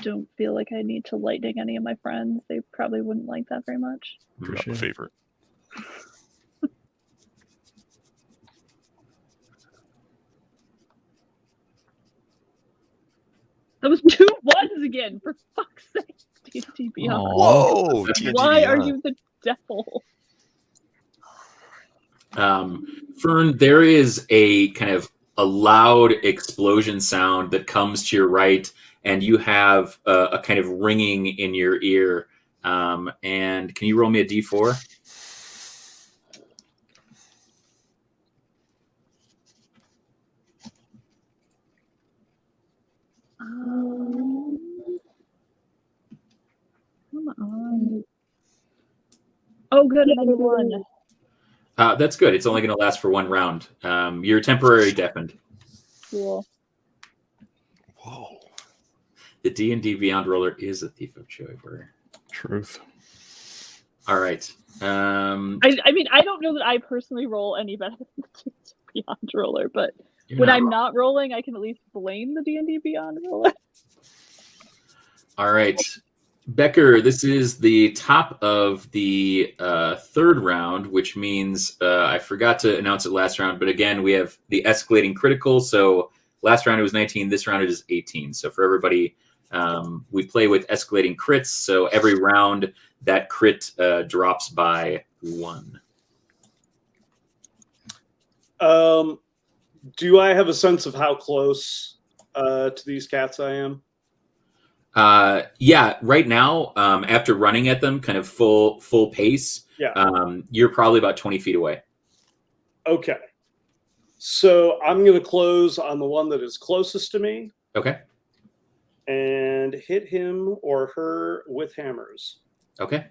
don't feel like I need to lightning any of my friends. They probably wouldn't like that very much. Not my Appreciate it. favorite. That was 2 1s again, for fuck's sake. D&D Beyond. Aw. Whoa! Why are TGDR. you the devil? Fern, there is a kind of a loud explosion sound that comes to your right, and you have a kind of ringing in your ear. And can you roll me a d4? Come on. Oh, good, another 1. That's good. It's only going to last for 1 round. You're temporarily deafened. Cool. Whoa. The D&D Beyond roller is a thief of joy. Truth. All right. I mean, I don't know that I personally roll any better than the D&D Beyond roller, but when I'm not rolling, I can at least blame the D&D Beyond roller. All right. Becker, this is the top of the third round, which means I forgot to announce it last round. But again, we have the escalating critical. So last round it was 19. This round it is 18. So for everybody, we play with escalating crits. So every round that crit drops by 1. Do I have a sense of how close to these cats I am? Yeah, right now, after running at them kind of full pace, you're probably about 20 feet away. Okay. So I'm going to close on the one that is closest to me. Okay. And hit him or her with hammers. Okay.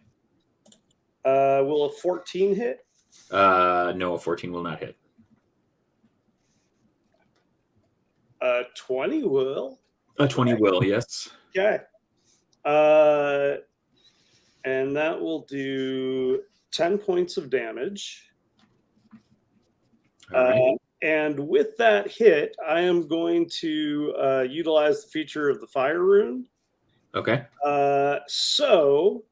Will a 14 hit? No, a 14 will not hit. 20 will. A 20 will, yes. Okay. And that will do 10 points of damage. All right. And with that hit, I am going to utilize the feature of the fire rune. Okay. So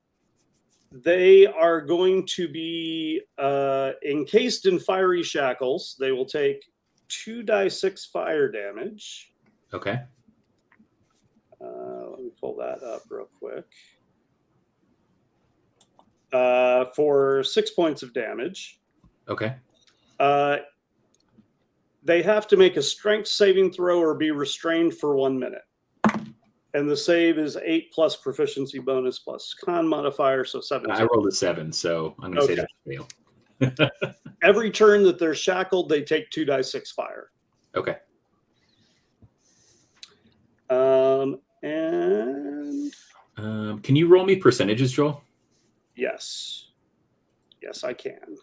they are going to be encased in fiery shackles. They will take 2d6 fire damage. Okay. Let me pull that up real quick. For 6 points of damage. Okay. They have to make a strength saving throw or be restrained for 1 minute. And the save is 8 plus proficiency bonus plus con modifier, so 7. I rolled a 7, so I'm going to say that's a fail. Every turn that they're shackled, they take 2d6 fire. Okay. And can you roll me percentages, Joel? yes. Yes, I can.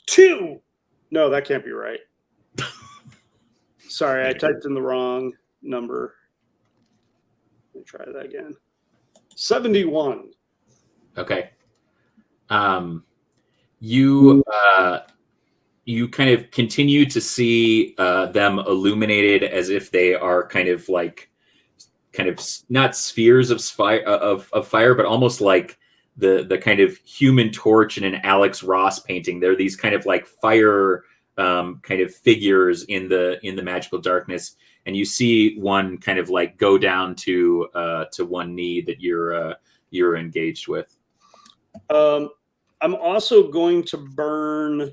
Two. No, that can't be right. Sorry, I typed in the wrong number. Let me try that again. 71. Okay. You kind of continue to see them illuminated as if they are kind of not spheres of fire, but almost like the kind of Human Torch in an Alex Ross painting. They're these kind of like fire kind of figures in the magical darkness, and you see one kind of like go down to one knee that you're engaged with. I'm also going to burn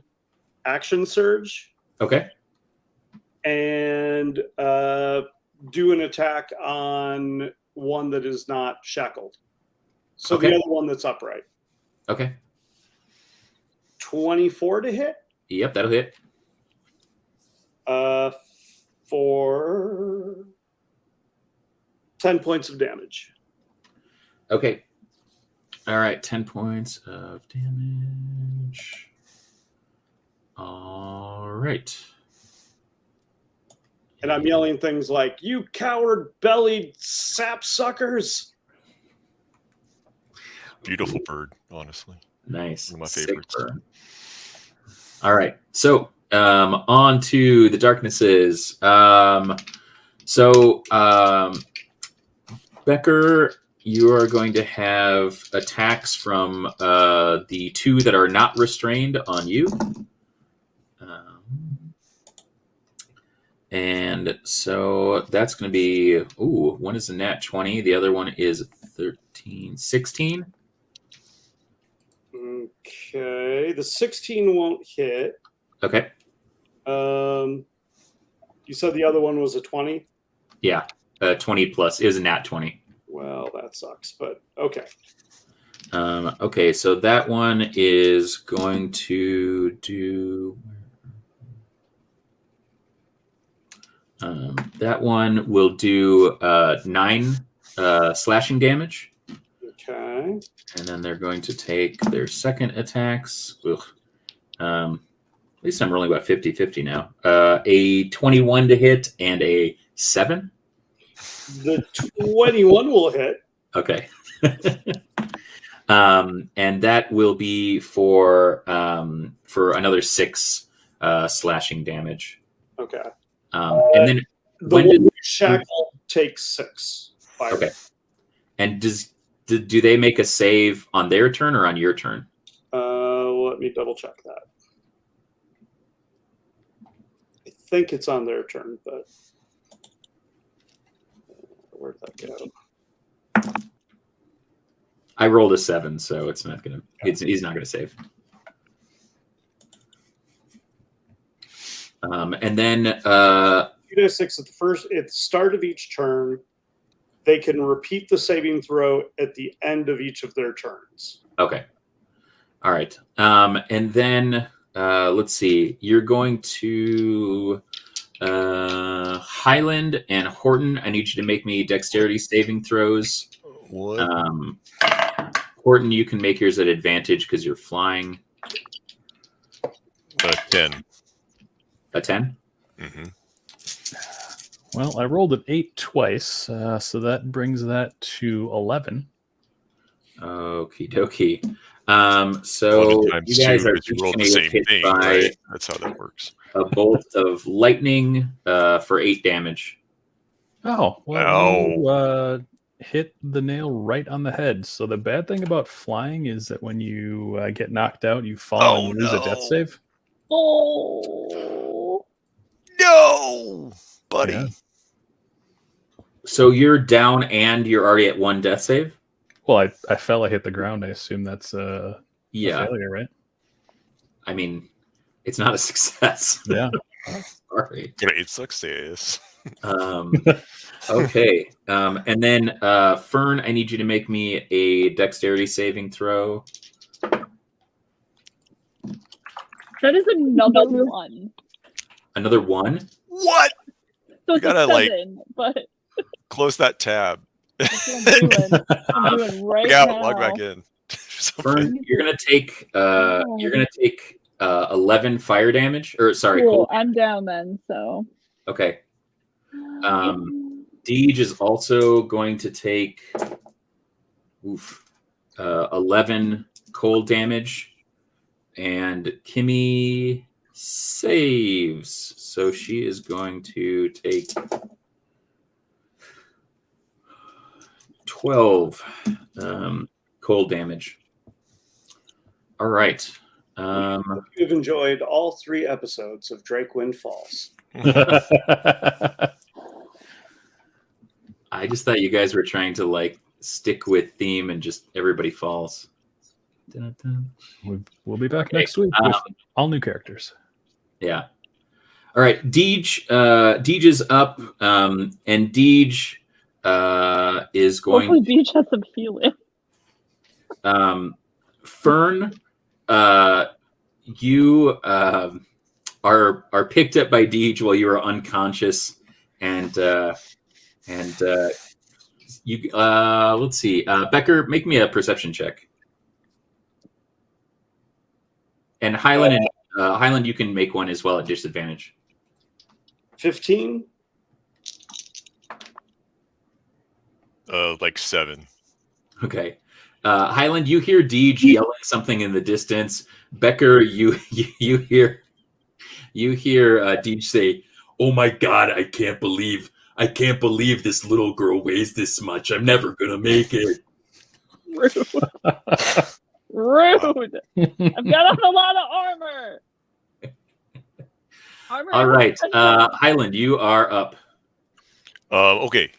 Action Surge. Okay. And do an attack on one that is not shackled. So Okay. the other one that's upright. Okay. 24 to hit. Yep, that'll hit. For 10 points of damage. Okay. All right, 10 points of damage. All right. And I'm yelling things like, "You coward-bellied sapsuckers!" Beautiful bird, honestly. Nice. One of my Sick favorites. burn. All right. So on to the darknesses. Becker, you are going to have attacks from the 2 that are not restrained on you. And so that's going to be, one is a nat 20. The other one is 13, 16. Okay, the 16 won't hit. Okay. You said the other one was a 20? Yeah, 20 plus. It was a nat 20. Well, that sucks, but okay. Okay, so that one is going to do... that one will do 9 slashing damage. Okay. And then they're going to take their second attacks. At least I'm rolling about 50-50 now. A 21 to hit and a 7. The 21 will hit. Okay. And that will be for another 6 slashing damage. Okay. And then The When one did- shackle takes 6 fire. Okay. And do they make a save on their turn or on your turn? Let me double check that. I think it's on their turn, but where'd that go? I rolled a 7, so it's not gonna. He's not gonna save. And then 2d6 at the start of each turn. They can repeat the saving throw at the end of each of their turns. okay, all right. And then let's see. You're going to Highland and Horton. I need you to make me dexterity saving throws. What? Horton, you can make yours at advantage because you're flying. 10. A 10? Mm-hmm. Well, I rolled an 8 twice, so that brings that to 11. Okie dokie. So 11 times you guys 2, are because you each rolled gonna the get same hit thing, by right? That's how that works. a bolt of lightning for 8 damage. Oh, well, you hit the nail right on the head. So the bad thing about flying is that when you get knocked out, you fall and lose a death save. Oh. No, buddy. Yeah. So you're down and you're already at 1 death save? Well, I fell, I hit the ground. I assume that's a Yeah. failure, right? I mean, it's not a success. Yeah. Sorry. Great success. Okay. And then Fern, I need you to make me a dexterity saving throw. That is another one. Another 1? What? So it's gotta, a 7, but Close that tab. that's what I'm doing. I'm doing right Log out, now. log back in. Fern, you're gonna take 11 fire damage. Or sorry, Cool. cold. I'm down then, so. Okay. Deej is also going to take 11 cold damage, and Kimmy saves, so she is going to take 12 cold damage. All right. You've enjoyed all 3 episodes of Drakewind Falls. I just thought you guys were trying to like stick with theme and just everybody falls. Dun-dun. We'll be back Okay, next week with all new characters. Yeah. All right. Deej is up, and Deej is going. Hopefully, Beach has some healing. Fern, you are picked up by Deej while you are unconscious, and you let's see. Becker, make me a perception check. And Highland, Highland, you can make one as well at disadvantage. 15. Like 7. Okay. Highland, you hear Deej yelling something in the distance. Becker, you hear Deej say, "Oh my God, I can't believe this little girl weighs this much. I'm never gonna make it." Rude. Rude. I've got on a lot of armor. All right, Highland, you are up. Okay.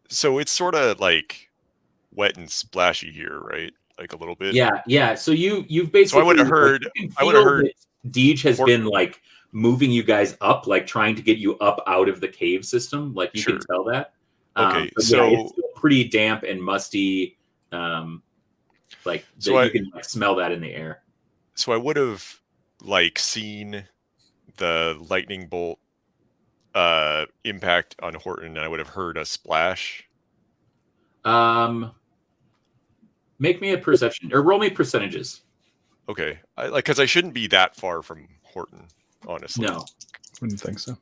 So it's sort of like wet and splashy here, right? Like a little bit. Yeah. So you've basically. So I would have heard. I would have heard. Deej has been like moving you guys up, like trying to get you up out of the cave system. Like you can tell that. Okay, but so yeah, it's still pretty damp and musty. You can like, smell that in the air. So I would have like seen the lightning bolt impact on Horton, and I would have heard a splash. Make me a perception or roll me percentages. Okay, because I shouldn't be that far from Horton, honestly. No, Wouldn't think so.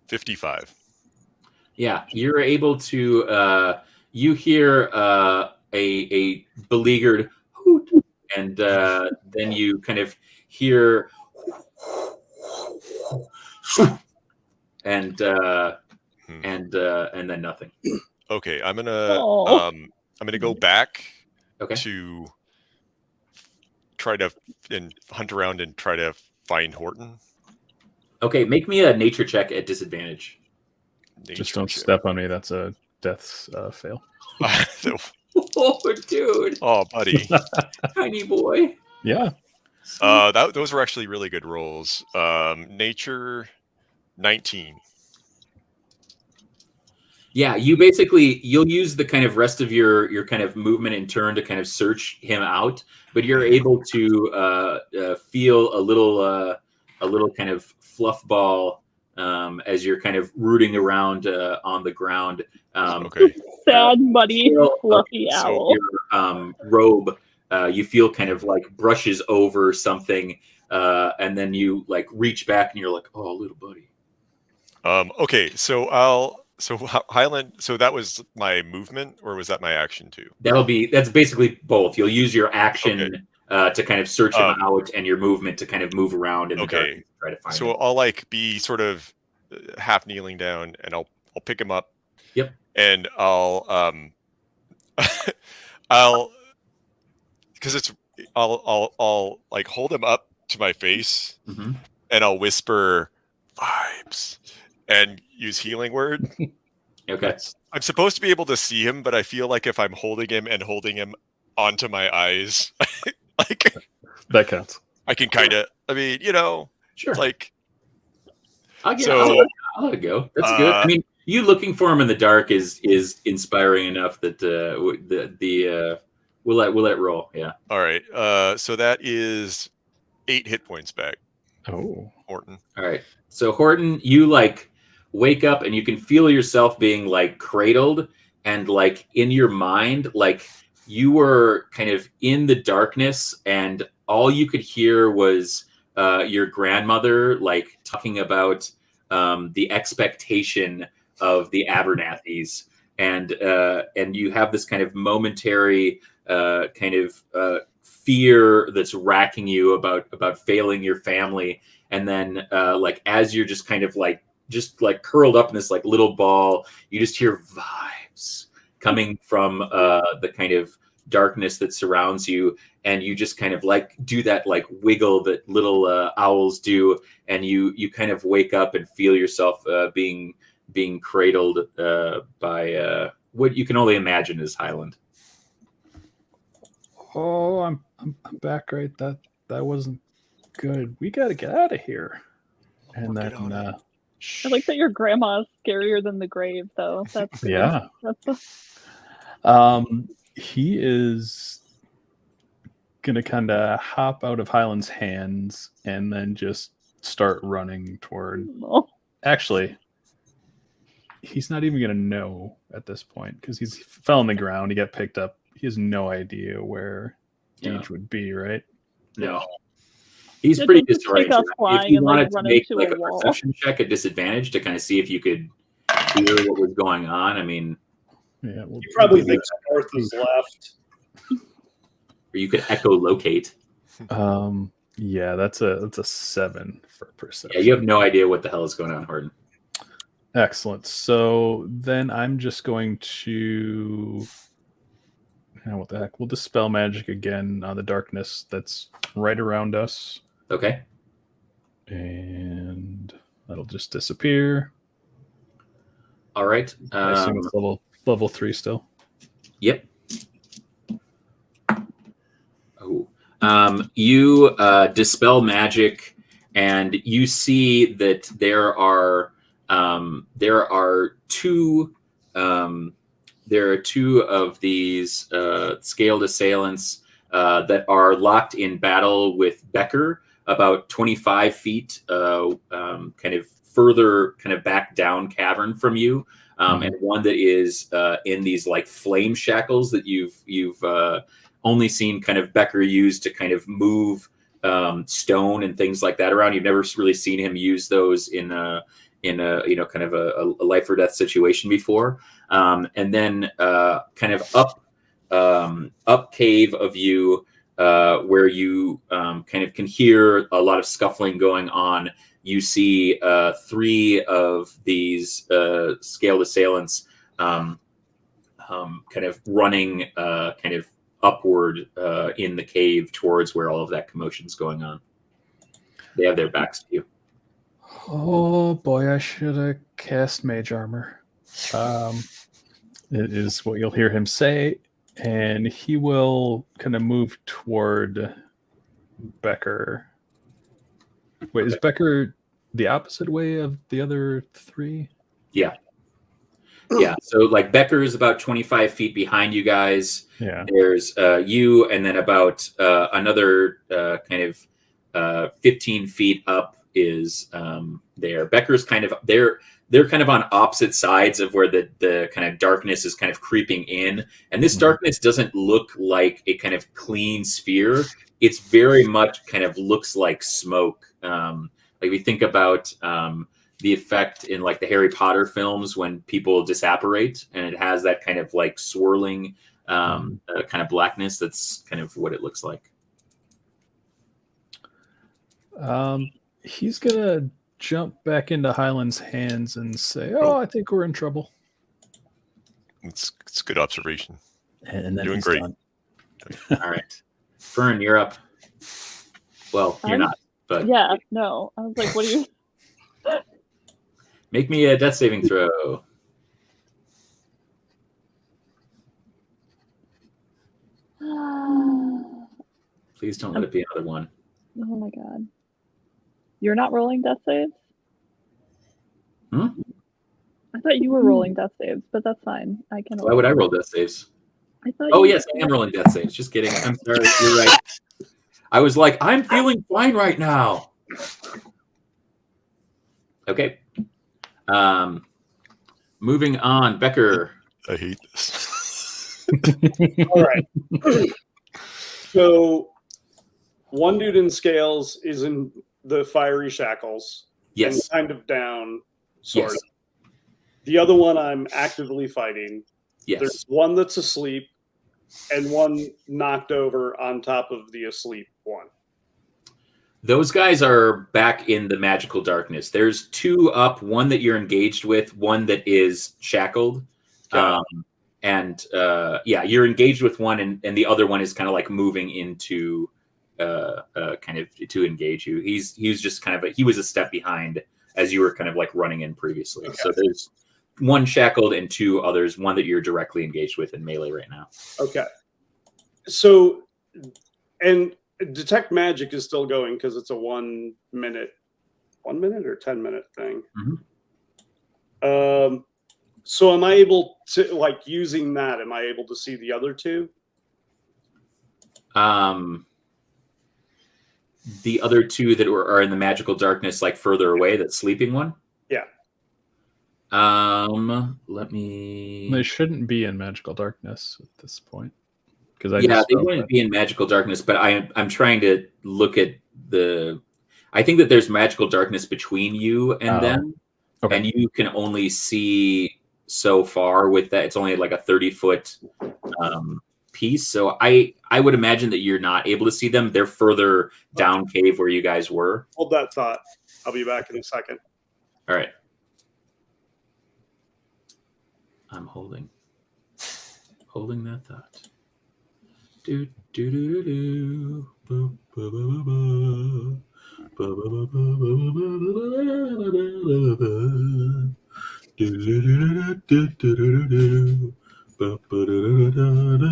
55. Yeah, you're able to. You hear a beleaguered hoot, and then you kind of hear and then nothing. Okay, I'm gonna go back Okay. to try to hunt around and try to find Horton. Okay, make me a nature check at disadvantage. Just don't step on me. That's a death fail. Oh, dude. Oh, buddy. Tiny boy. Yeah. Those were actually really good rolls. Nature 19. Yeah, you'll use the kind of rest of your kind of movement and turn to kind of search him out, but you're able to feel a little kind of fluff ball as you're kind of rooting around on the ground. Okay. Sad, muddy, fluffy owl. Your robe, you feel kind of like brushes over something, and then you like reach back and you're like, oh, little buddy. Okay, so Highland. So that was my movement, or was that my action too? That's basically both. You'll use your action to kind of search him out, and your movement to kind of move around in the darkness to try to find him. So I'll like be sort of half kneeling down, and I'll pick him up. Yep. And I'll like hold him up to my face, and I'll whisper vibes and use healing word. Okay. I'm supposed to be able to see him, but I feel like if I'm holding him onto my eyes, like that counts. I can kind of. I mean, sure. Like I'll let it go. That's good. I mean, you looking for him in the dark is inspiring enough that we'll let it roll. Yeah. All right. So that is 8 hit points back. Oh, Horton. All right. So Horton, you like wake up and you can feel yourself being like cradled, and like in your mind, like you were kind of in the darkness, and all you could hear was your grandmother like talking about the expectation of the Abernathys, and you have this kind of momentary kind of fear that's racking you about failing your family, and then like as you're just kind of like curled up in this like little ball, you just hear vibes coming from the kind of darkness that surrounds you, and you just kind of like do that like wiggle that little owls do, and you kind of wake up and feel yourself being cradled by what you can only imagine is Highland. Oh, I'm back. Right, that wasn't good. We got to get out of here. And then I like that your grandma's scarier than the grave, though. That's yeah. He is gonna kind of hop out of Highland's hands and then just start running toward. Oh. Actually, he's not even gonna know at this point because he's fell on the ground. He got picked up. He has no idea where Deej would be. Right? No. He's pretty disoriented. If you wanted to make like a wall. perception check at disadvantage to kind of see if you could hear what was going on, I mean, yeah, you probably think North is left, or you could echolocate. Yeah, that's a 7 for perception. Yeah, you have no idea what the hell is going on, Horton. Excellent. So then I'm just going to. What the heck? We'll dispel magic again on the darkness that's right around us. Okay. And that'll just disappear. All right. I assume it's level 3 still. Yep. Oh. You dispel magic, and you see that there are two of these scaled assailants that are locked in battle with Becker about 25 feet kind of further kind of back down cavern from you, and one that is in these like flame shackles that you've only seen kind of Becker use to kind of move stone and things like that around. You've never really seen him use those in a kind of a life or death situation before. And then kind of up cave of you where you kind of can hear a lot of scuffling going on. you see 3 of these scaled assailants kind of running kind of upward in the cave towards where all of that commotion's going on. They have their backs to you. Oh boy, I should have cast mage armor. It is what you'll hear him say, and he will kind of move toward Becker. Wait, is Becker the opposite way of the other 3? Yeah. Yeah. So like Becker is about 25 feet behind you guys. Yeah. There's you, and then about another kind of 15 feet up is there. Becker's kind of they're kind of on opposite sides of where the kind of darkness is kind of creeping in. And this darkness doesn't look like a kind of clean sphere. It's very much kind of looks like smoke. Like we think about the effect in like the Harry Potter films when people disapparate, and it has that kind of like swirling kind of blackness. That's kind of what it looks like. He's gonna jump back into Highland's hands and say, "Oh, I think we're in trouble." It's a good observation. And then Doing he's great. done. All right, Fern, you're up. Well, you're not, but Yeah, no. I was like, what are you? make me a death saving throw. Oh Please don't let it be another one. my god. You're not rolling death saves? Hmm? I thought you were rolling death saves, but that's fine. I can. Why would I roll death saves? I thought. Oh, you- yes, I am rolling death saves. Just kidding. I'm sorry. You're right. I was like, I'm feeling fine right now. Okay. Moving on. Becker. I hate this. All right. So one dude in scales is in the fiery shackles. Yes. And kind of down, sort Yes. of. The other one I'm actively fighting. Yes. There's one that's asleep and one knocked over on top of the asleep one. Those guys are back in the magical darkness. There's 2 up, one that you're engaged with, one that is shackled. Yeah. You're engaged with one, and the other one is kind of like moving into kind of to engage you. He was just kind of he was a step behind as you were kind of like running in previously. Okay. So there's 1 shackled and 2 others, one that you're directly engaged with in melee right now. Okay. So, and detect magic is still going because it's a 1 minute or 10-minute thing. Mhm. So am I able to, like, using that, am I able to see the other 2? The other 2 that are in the magical darkness, like further away, that sleeping one. Yeah. Let me. They shouldn't be in magical darkness at this point. Because They wouldn't be in magical darkness, but I'm trying to look at the. I think that there's magical darkness between you and them, okay. and you can only see so far with that. It's only like a 30-foot piece, so I would imagine that you're not able to see them. They're further down cave where you guys were. Hold that thought. I'll be back in a second. All right, I'm holding that thought. Do do do do do. Ba, ba, ba, ba, ba. Ba, ba, ba, ba, ba, ba, ba, ba. Do do do do do do do. Ba, ba, da, da, da,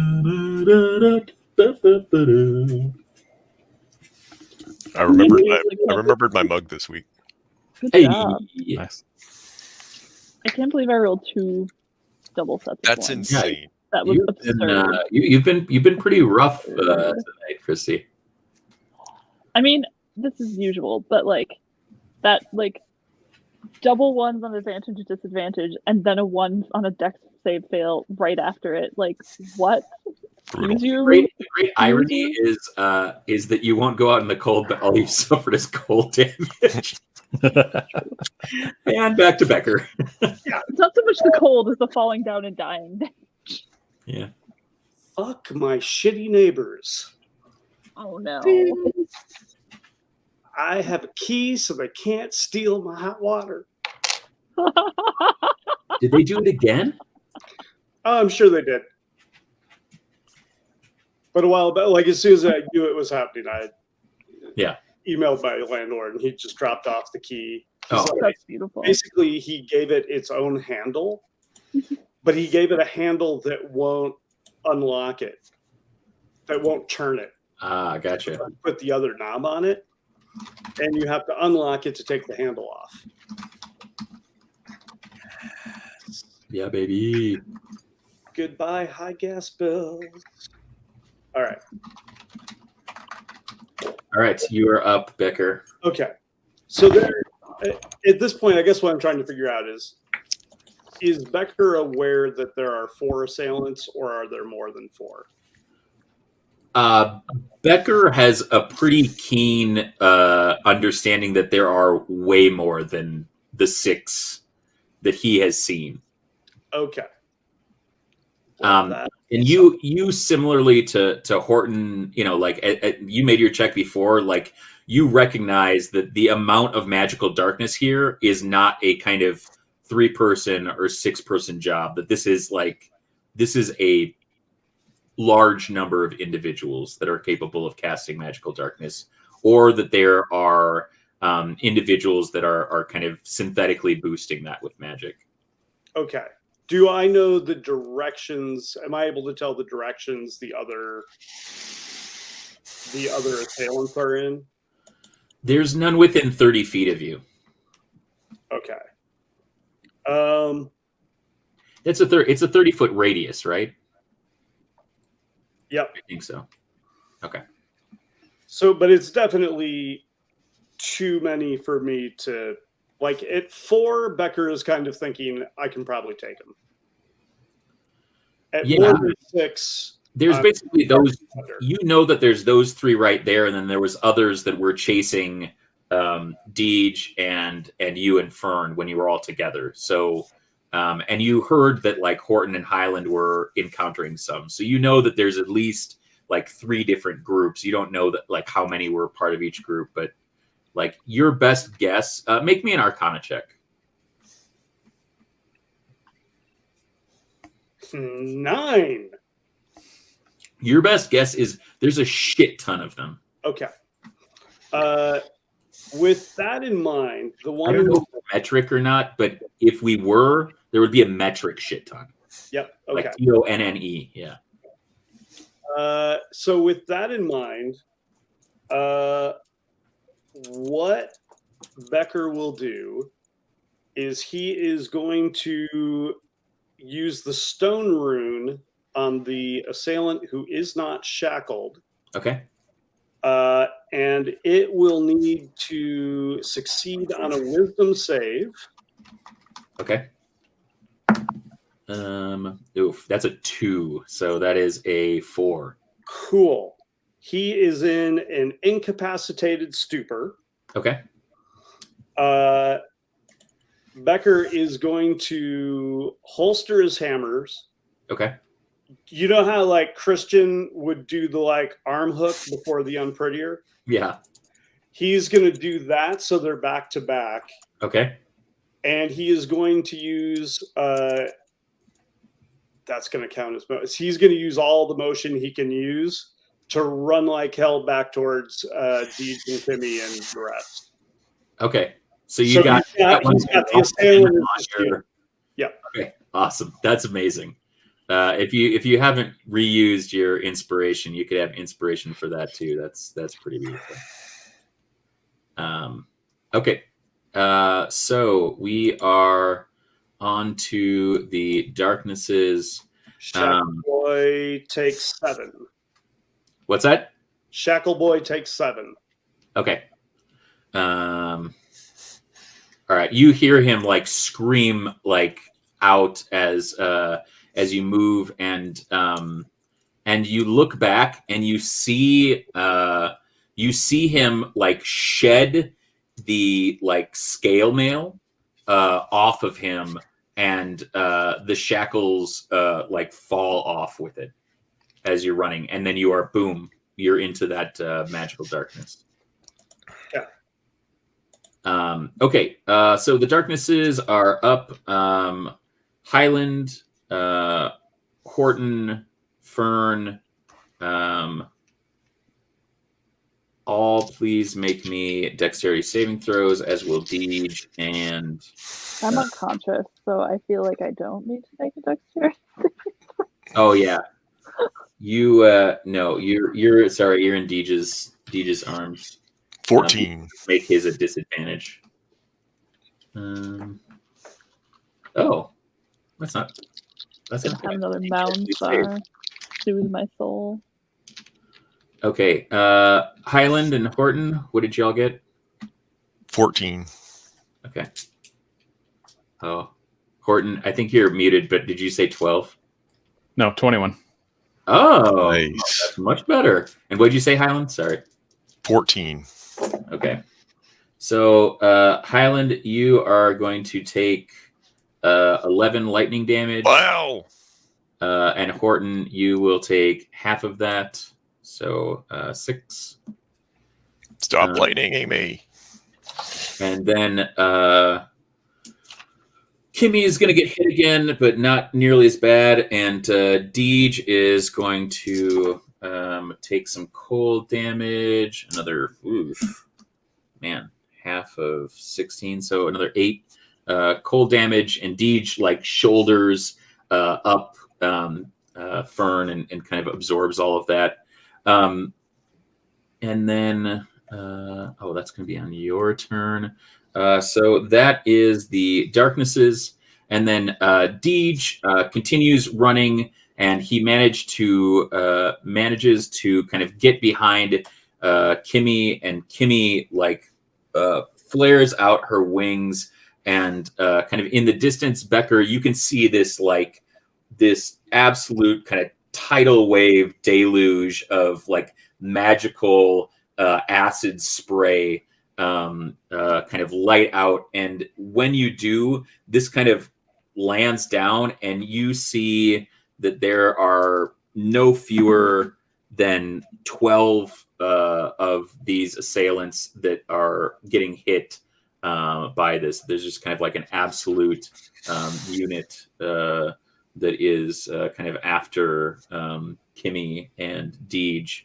da, da, da, da, da. I remembered my mug this week. Good Hey, job. Nice. I can't believe I rolled 2 double sets. of That's ones. insane. That was absurd. You've been pretty rough tonight, Christy. I mean, this is usual, but like that, like double ones on advantage and disadvantage, and then a 1 on a dex save fail right after it. Like what? Brutal. The great irony is that you won't go out in the cold, but all you've suffered is cold damage. And back to Becker. It's not so much the cold as the falling down and dying. Yeah. Fuck my shitty neighbors. Oh no. I have a key, so they can't steal my hot water. Did they do it again? Oh, I'm sure they did. But a while back, like as soon as I knew it was happening, I emailed my landlord, and he just dropped off the key. Oh, That's beautiful. Basically, he gave it its own handle, but he gave it a handle that won't unlock it, that won't turn it. Ah, gotcha. Put the other knob on it, and you have to unlock it to take the handle off. Yeah, baby. Goodbye, high gas bills. All right. All right, you are up, Becker. Okay. So there, at this point, I guess what I'm trying to figure out is Becker aware that there are 4 assailants, or are there more than 4? Becker has a pretty keen understanding that there are way more than the 6 that he has seen. Okay. And you similarly to Horton, you know, like you made your check before, like you recognize that the amount of magical darkness here is not a kind of 3-person or 6-person job, that this is a large number of individuals that are capable of casting magical darkness, or that there are individuals that are kind of synthetically boosting that with magic. Okay. Do I know the directions? Am I able to tell the directions the other assailants are in? There's none within 30 feet of you. Okay. It's a 30-foot radius, right? Yep. I think so. Okay. So, but it's definitely too many for me to, like, at 4, Becker is kind of thinking I can probably take him. At more than 6, there's basically those. You know that there's those 3 right there, and then there was others that were chasing Deej and you and Fern when you were all together. So, and you heard that like Horton and Highland were encountering some. So you know that there's at least like 3 different groups. You don't know that like how many were part of each group, but like your best guess. Make me an Arcana check. 9. Your best guess is there's a shit ton of them. Okay. With that in mind, the one I don't know if it's metric or not, but if we were, there would be a metric shit ton. Yep. Okay. Like TONNE. Yeah. So with that in mind, what Becker will do is he is going to use the stone rune on the assailant who is not shackled. Okay. And it will need to succeed on a wisdom save. Okay. Oof, that's a 2. So that is a 4. Cool. He is in an incapacitated stupor. Okay. Becker is going to holster his hammers. Okay. You know how like Christian would do the like arm hook before the unprettier? Yeah. He's going to do that so they're back to back. Okay. And he is going to use that's going to count as he's going to use all the motion he can use to run like hell back towards Deej and Kimmy and the rest. Okay. So he's got the assailant. Yeah. Okay. Awesome. That's amazing. If you haven't reused your inspiration, you could have inspiration for that too. That's pretty beautiful. Okay. So we are on to the darknesses. Shackle Boy takes 7. What's that? Shackle Boy takes 7. Okay. All right. You hear him like scream like out as you move, and you look back and you see him like shed the like scale mail off of him, and the shackles like fall off with it as you're running, and then you're into that magical darkness. Yeah. Okay, so the darknesses are up. Highland, Horton, Fern, all please make me dexterity saving throws, as will Deej and. I'm unconscious, so I feel like I don't need to make a dexterity. Oh yeah, you no, you're sorry, you're in Deej's arms. 14. Make his a disadvantage. Oh, that's not. That's I not have another mound star. Soothe my soul. Okay, Highland and Horton, what did y'all get? 14. Okay. Oh, Horton, I think you're muted, but did you say 12? No, 21. Oh, Nice. that's much better. And what did you say, Highland? Sorry. 14. Okay. So, Highland, you are going to take 11 lightning damage. Wow. And Horton, you will take half of that. So, 6. Stop lightning, me. And then Kimmy is going to get hit again, but not nearly as bad. And Deej is going to take some cold damage. Another, half of 16. So another 8 cold damage. And Deej shoulders up Fern and kind of absorbs all of that. And then, that's going to be on your turn. So that is the darknesses. And then Deej continues running, and he manages to kind of get behind Kimmy, and Kimmy flares out her wings, and kind of in the distance, Becker, you can see this this absolute kind of tidal wave deluge of magical acid spray kind of light out. And when you do, this kind of lands down, and you see that there are no fewer than 12 of these assailants that are getting hit by this. There's just kind of an absolute unit that is kind of after Kimmy and Deej.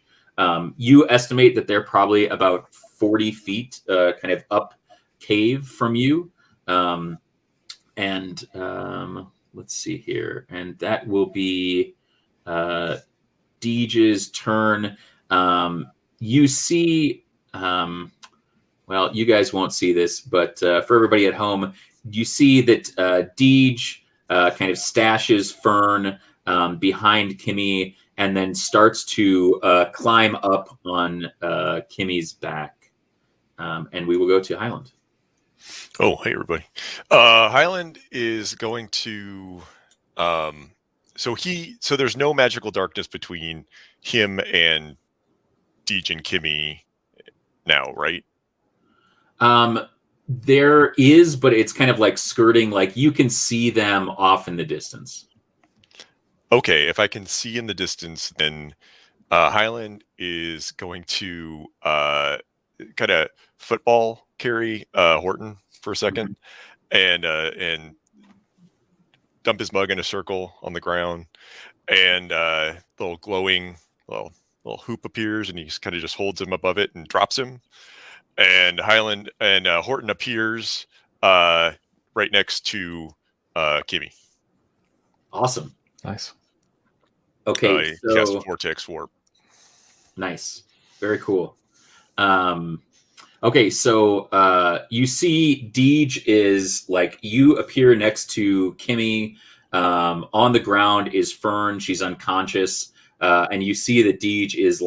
You estimate that they're probably about 40 feet kind of up cave from you. And let's see here. And that will be Deej's turn. You see, you guys won't see this, but for everybody at home, you see that Deej kind of stashes Fern behind Kimmy, and then starts to climb up on Kimmy's back. And we will go to Highland. Oh, hey, everybody. Highland is going to... So there's no magical darkness between him and Deej and Kimmy now, right? There is, but it's kind of skirting, you can see them off in the distance. Okay, if I can see in the distance, then Highland is going to kind of football carry Horton for a second, and dump his mug in a circle on the ground, and little glowing little hoop appears, and he kind of just holds him above it and drops him. And Highland and Horton appears right next to Kimmy. Awesome. Nice. Okay, He cast Vortex Warp. Nice. Very cool. Okay, so you see Deej is you appear next to Kimmy. On the ground is Fern. She's unconscious. And you see that Deej is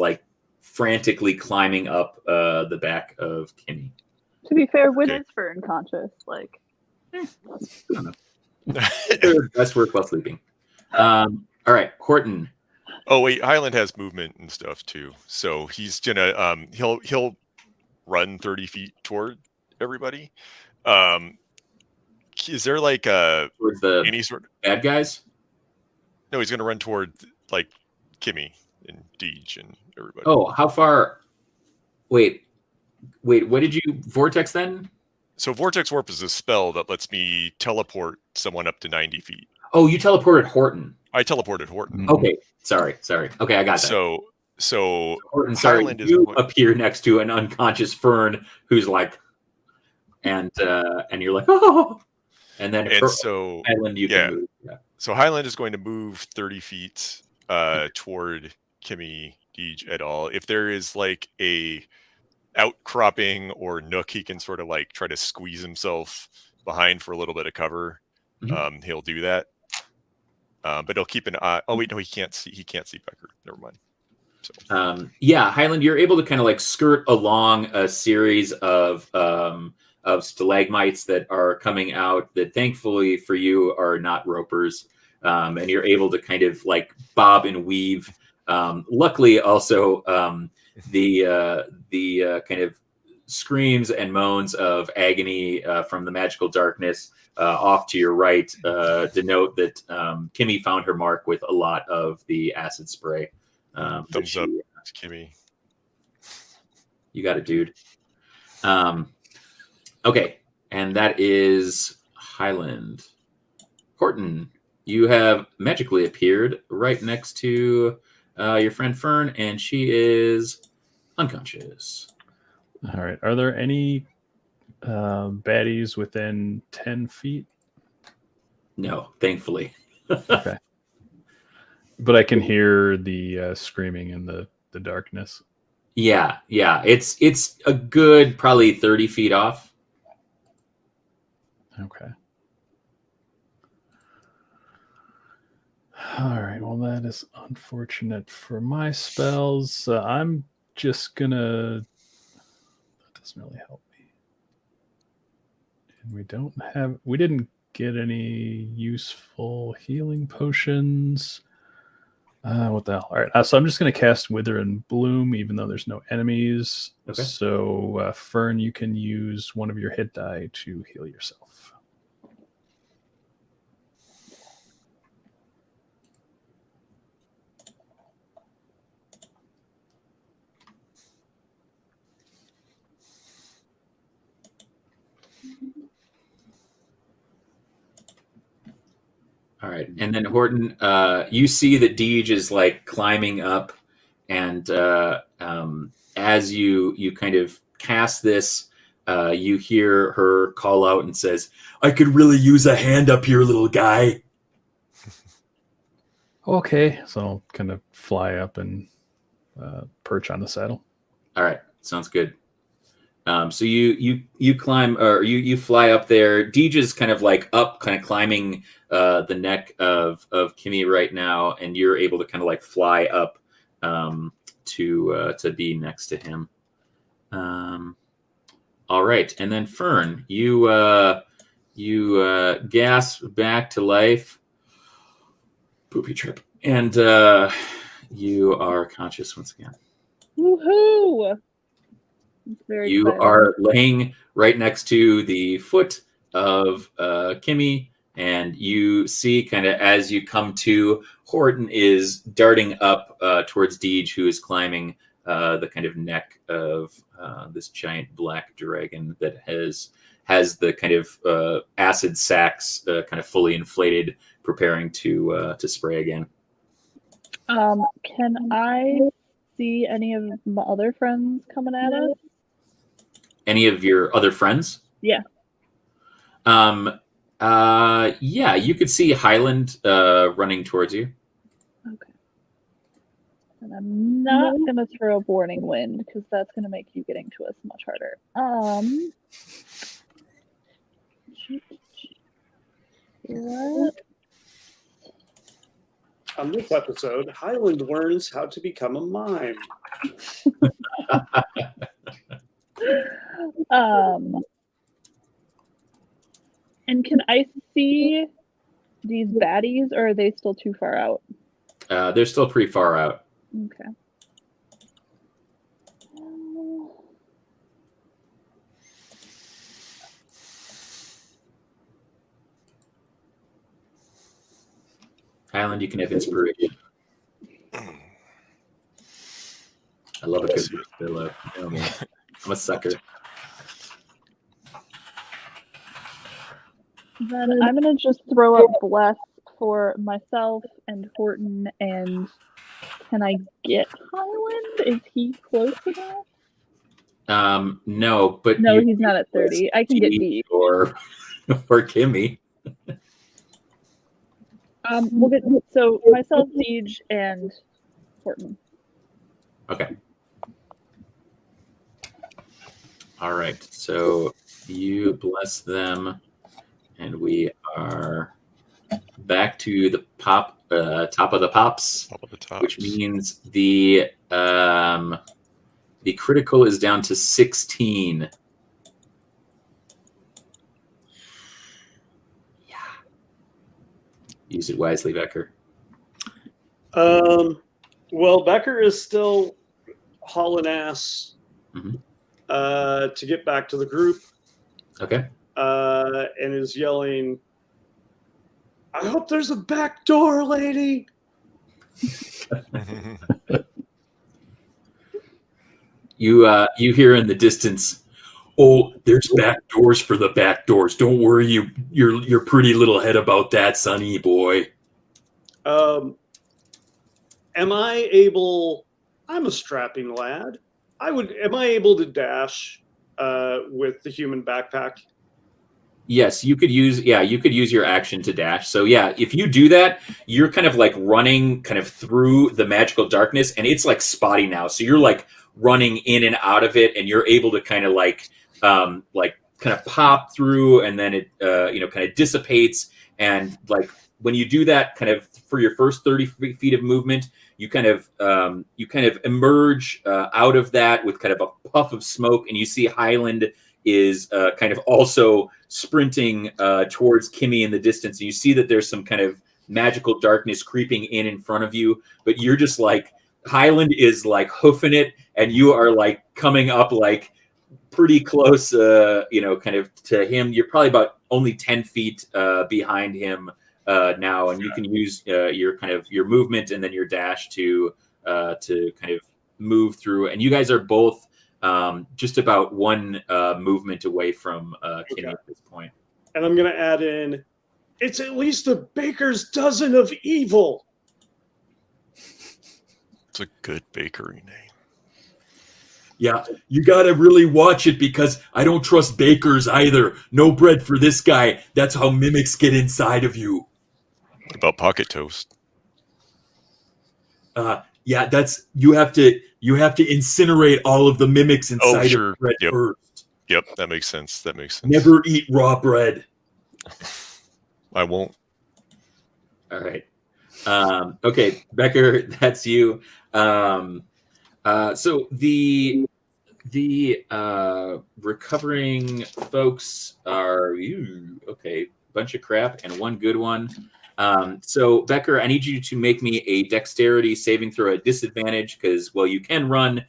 frantically climbing up the back of Kimmy. To be fair, when is Fern conscious? I don't know. Best work while sleeping. All right, Horton. Oh wait, Highland has movement and stuff too, so he's gonna he'll run 30 feet toward everybody. Is there Towards the any sort of bad guys? No, he's gonna run toward Kimmy and Deej and everybody. Oh, how far? Wait. What did you vortex then? So Vortex Warp is a spell that lets me teleport someone up to 90 feet. Oh, you teleported Horton. I teleported Horton. Okay, sorry. Okay, I got that. So Horton, sorry, Highland you is appear next to an unconscious Fern who's like, and you're like, oh, and then so Highland, you can move. Yeah. So Highland is going to move 30 feet toward Kimmy, Deej, et al. If there is like a outcropping or nook, he can sort of like try to squeeze himself behind for a little bit of cover. He'll do that. But he'll keep an eye. Oh wait, no, he can't see Becker. Never mind. So. Yeah, Highland, you're able to kind of like skirt along a series of stalagmites that are coming out that thankfully for you are not ropers. And you're able to kind of like bob and weave. Luckily also the kind of screams and moans of agony from the magical darkness off to your right denote that Kimmy found her mark with a lot of the acid spray. Thumbs up to Kimmy. You got it, dude. Okay, and that is Highland. Horton, you have magically appeared right next to your friend Fern, and she is unconscious. All right. Are there any baddies within 10 feet? No, thankfully. Okay. But I can hear the screaming in the darkness. Yeah. It's a good probably 30 feet off. Okay. All right. Well, that is unfortunate for my spells. I'm just gonna. That doesn't really help me. And we didn't get any useful healing potions. What the hell? All right. So I'm just going to cast Wither and Bloom, even though there's no enemies. Okay. So, Fern, you can use one of your hit die to heal yourself. All right, and then Horton, you see that Deej is like climbing up, and as you kind of cast this, you hear her call out and says, "I could really use a hand up here, little guy." Okay, so I'll kind of fly up and perch on the saddle. All right, sounds good. So you climb, or you fly up there. Deej is kind of like up, kind of climbing the neck of Kimmy right now, and you're able to kind of like fly up to be next to him. All right, and then Fern, you gasp back to life. Poopy trip, and you are conscious once again. Woohoo! You are laying right next to the foot of Kimmy, and you see kind of as you come to, Horton is darting up towards Deej, who is climbing the kind of neck of this giant black dragon that has the kind of acid sacs kind of fully inflated, preparing to spray again. Can I see any of my other friends coming at us? Any of your other friends? Yeah. Yeah, you could see Highland running towards you. Okay. And I'm not gonna throw a warning wind because that's gonna make you getting to us much harder. What? On this episode, Highland learns how to become a mime. And can I see these baddies, or are they still too far out? They're still pretty far out. Okay. Highland, you can have inspiration. I love a good fill up. You know me. I'm a sucker. Then I'm gonna just throw up bless for myself and Horton, and can I get Highland? Is he close enough? No, but No, you he's not at 30. I can get Deej D. or Kimmy. We'll get so myself, Deej, and Horton. Okay. All right. So you bless them, and we are back to the top of the pops, Top of the tops. which means the critical is down to 16. Yeah. Use it wisely, Becker. Well, Becker is still hauling ass Mhm. to get back to the group, Okay. and is yelling, "I hope there's a back door, lady." You hear in the distance, "Oh, there's back doors for the back doors. Don't worry your pretty little head about that, sonny boy." Am I able? I'm a strapping lad. Am I able to dash with the human backpack? Yes, you could use your action to dash. So yeah, if you do that, you're kind of like running kind of through the magical darkness, and it's like spotty now. So you're like running in and out of it, and you're able to kind of like kind of pop through, and then it kind of dissipates. And like when you do that, kind of for your first 30 feet of movement, you kind of emerge out of that with kind of a puff of smoke, and you see Highland is kind of also sprinting towards Kimmy in the distance. And you see that there's some kind of magical darkness creeping in front of you, but you're just like, Highland is like hoofing it, and you are like coming up like pretty close, kind of to him. You're probably about only 10 feet behind him now, and you can use your movement and then your dash to kind of move through. And you guys are both just about one movement away from Kimmy at this point. And I'm going to add in, it's at least a baker's dozen of evil. It's a good bakery name. Yeah, you got to really watch it because I don't trust bakers either. No bread for this guy. That's how mimics get inside of you. What about pocket toast? Yeah, that's you have to incinerate all of the mimics inside sure. of bread Yep. first. Yep, that makes sense. That makes sense. Never eat raw bread. I won't. All right. Okay, Becker, that's you. So the recovering folks are okay, bunch of crap and one good one. So Becker, I need you to make me a dexterity saving throw at disadvantage because, well, you can run.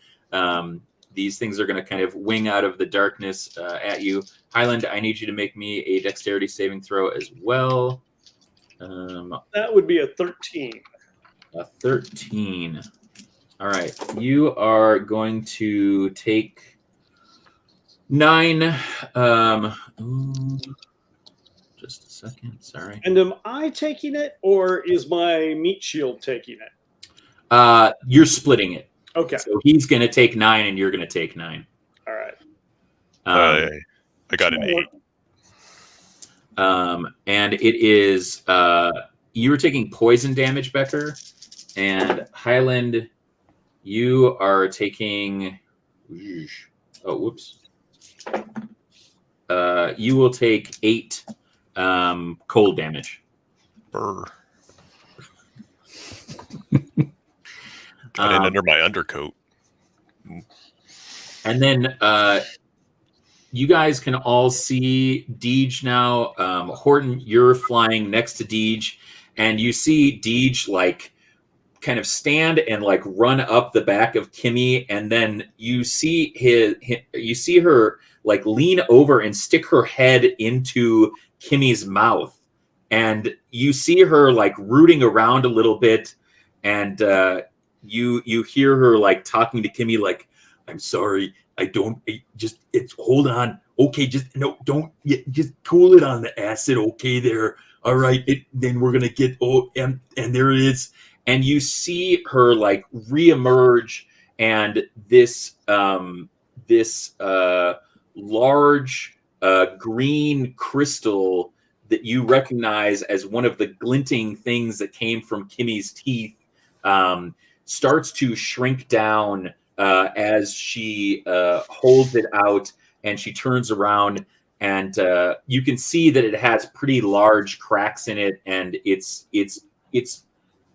These things are going to kind of wing out of the darkness at you. Highland, I need you to make me a dexterity saving throw as well. That would be a 13. A 13. All right. You are going to take 9. Just a second. Sorry. And am I taking it, or is my meat shield taking it? You're splitting it. Okay. So he's going to take 9, and you're going to take 9. All right. I got an 8. And it is you were taking poison damage, Becker, and Highland, you are taking. Oh, whoops. You will take 8 cold damage. Brr. Got in under my undercoat. And then you guys can all see Deej now. Horton, you're flying next to Deej, and you see Deej like kind of stand and like run up the back of Kimmy, and then you see you see her like lean over and stick her head into Kimmy's mouth, and you see her like rooting around a little bit, and you hear her like talking to Kimmy like, I'm sorry. It's hold on. Okay, just cool it on the acid. Okay, there. All right. Then we're going to get, and there it is. And you see her like reemerge, and this large green crystal that you recognize as one of the glinting things that came from Kimmy's teeth starts to shrink down as she holds it out, and she turns around, and you can see that it has pretty large cracks in it, and it's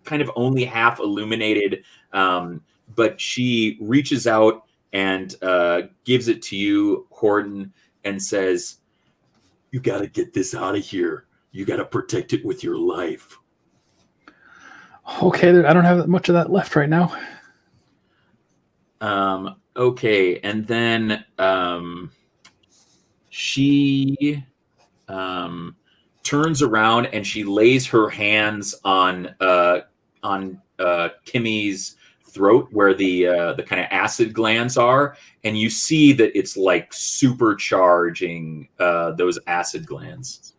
kind of only half illuminated, but she reaches out and gives it to you, Horton, and says, "You got to get this out of here. You got to protect it with your life." Okay, I don't have much of that left right now. Okay, and then she turns around and she lays her hands on Kimmy's throat, where the kind of acid glands are, and you see that it's like supercharging those acid glands.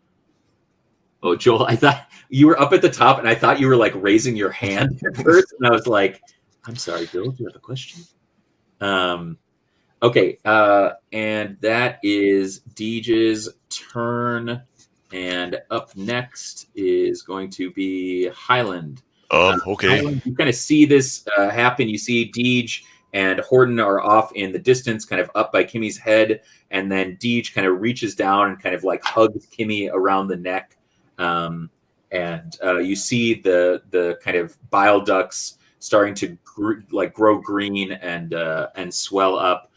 Oh, Joel, I thought you were up at the top, and I thought you were like raising your hand at first, and I was like, "I'm sorry, Joel, do you have a question?" Okay, and that is Deej's turn, and up next is going to be Highland. Okay. Highland, you kind of see this happen. You see Deej and Horton are off in the distance, kind of up by Kimmy's head, and then Deej kind of reaches down and kind of like hugs Kimmy around the neck, and you see the kind of bile ducts starting to grow green and swell up.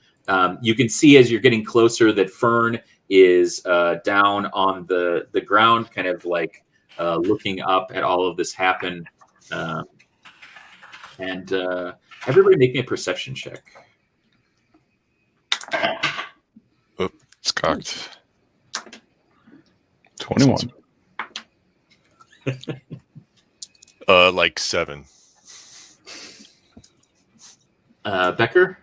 You can see as you're getting closer that Fern is down on the ground, kind of like looking up at all of this happen. And everybody making a perception check. Oh, it's cocked. 21. Like 7. Becker?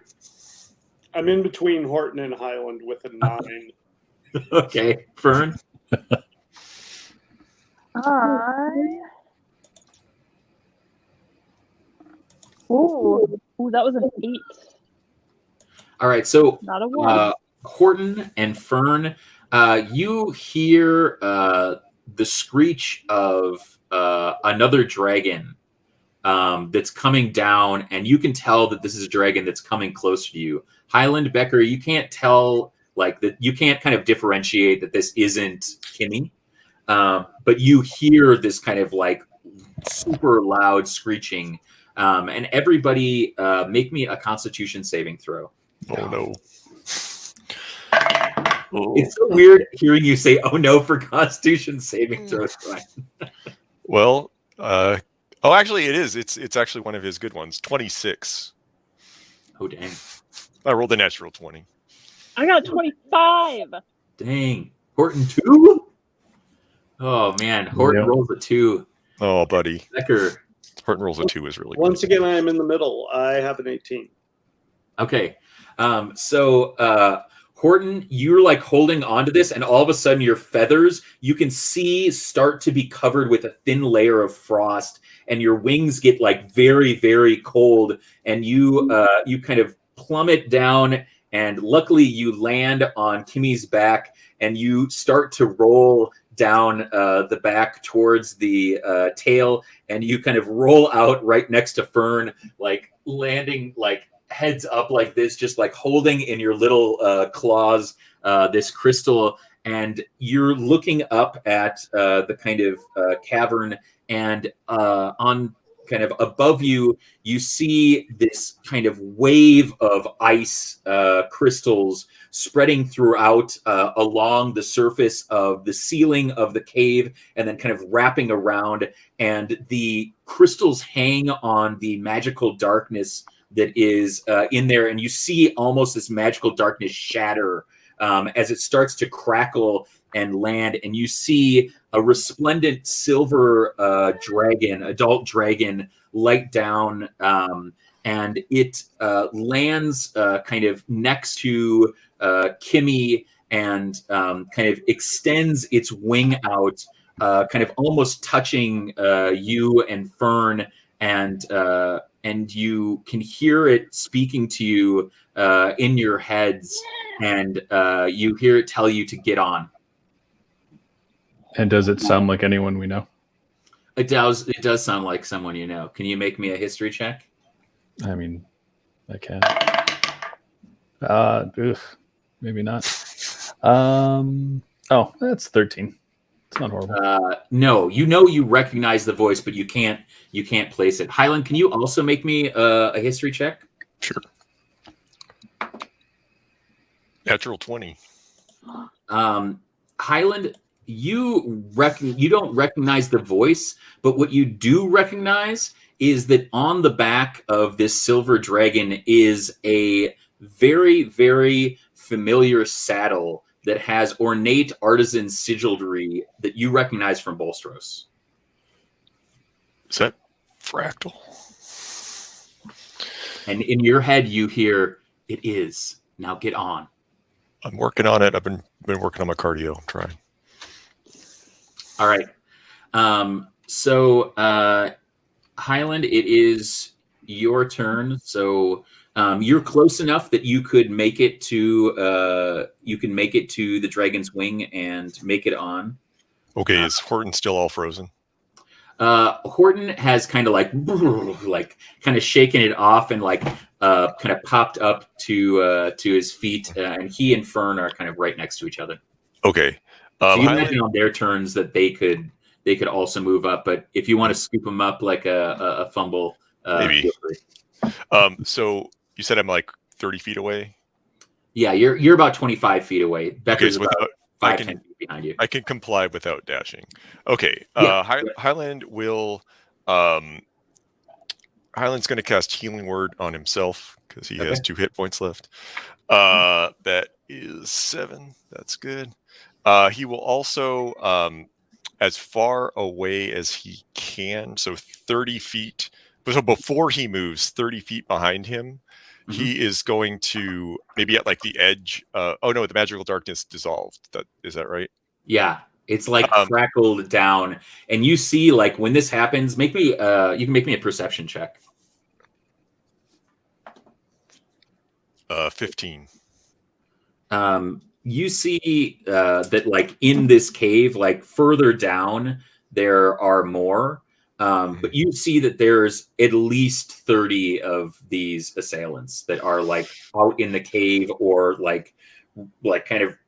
I'm in between Horton and Highland with a 9. Okay. Fern? Ooh, that was an 8. All right. So Not a 1. Horton and Fern, you hear the screech of another dragon that's coming down, and you can tell that this is a dragon that's coming closer to you. Highland, Becker, you can't tell, like, that. You can't kind of differentiate that this isn't Kimmy, but you hear this kind of like super loud screeching, and everybody make me a Constitution saving throw. Oh no. It's so weird hearing you say "oh no" for Constitution saving throws. Well, actually, it is. It's actually one of his good ones. 26. Oh dang! I rolled a natural 20. I got 25. Dang, Horton 2. Oh man, Horton rolls a 2. Oh, buddy. Becker. Horton rolls a 2 is really good. Once again, I am in the middle. I have an 18. Okay, so Horton, you're like holding onto this, and all of a sudden your feathers, you can see, start to be covered with a thin layer of frost, and your wings get like very, very cold, and you kind of plummet down, and luckily you land on Kimmy's back, and you start to roll down the back towards the tail, and you kind of roll out right next to Fern, like landing like heads up like this, just like holding in your little claws this crystal, and you're looking up at the kind of cavern, and on kind of above you, you see this kind of wave of ice crystals spreading throughout along the surface of the ceiling of the cave, and then kind of wrapping around, and the crystals hang on the magical darkness that is in there, and you see almost this magical darkness shatter as it starts to crackle and land, and you see a resplendent silver dragon, adult dragon, light down and it lands kind of next to Kimmy and kind of extends its wing out, kind of almost touching you and Fern, and you can hear it speaking to you in your heads, and you hear it tell you to get on. And does it sound like anyone we know? It does. It does sound like someone you know. Can you make me a history check? I mean, I can. Maybe not. Oh, that's 13. It's not horrible. No, you recognize the voice, but you can't place it. Highland, can you also make me a history check? Sure. Natural 20. Highland, you don't recognize the voice, but what you do recognize is that on the back of this silver dragon is a very, very familiar saddle that has ornate artisan sigildry that you recognize from Bolstros. Is that fractal? And in your head, you hear, "It is. Now get on." I'm working on it. I've been working on my cardio. I'm trying. All right. So Highland, it is your turn. So you're close enough that you could make it to the dragon's wing and make it on. Okay, is Horton still all frozen? Horton has kind of like kind of shaken it off and like kind of popped up to his feet, and he and Fern are kind of right next to each other. Okay. So you Highland, imagine on their turns that they could also move up, but if you want to scoop them up like a fumble, maybe. feel free. So you said I'm like 30 feet away? Yeah, you're about 25 feet away. Becker's Okay, so about 10 feet behind you. I can comply without dashing. Okay. Yeah. Highland will Highland's going to cast Healing Word on himself because he has 2 hit points left. That is 7. That's good. He will also, as far away as he can, so 30 feet. So before he moves, 30 feet behind him, he is going to maybe at like the edge. Oh no, the magical darkness dissolved. Is that right? Yeah, it's like crackled down, and you see like when this happens. You can make me a perception check. 15. You see that like in this cave, like further down, there are more. But you see that there's at least 30 of these assailants that are like out in the cave or like kind of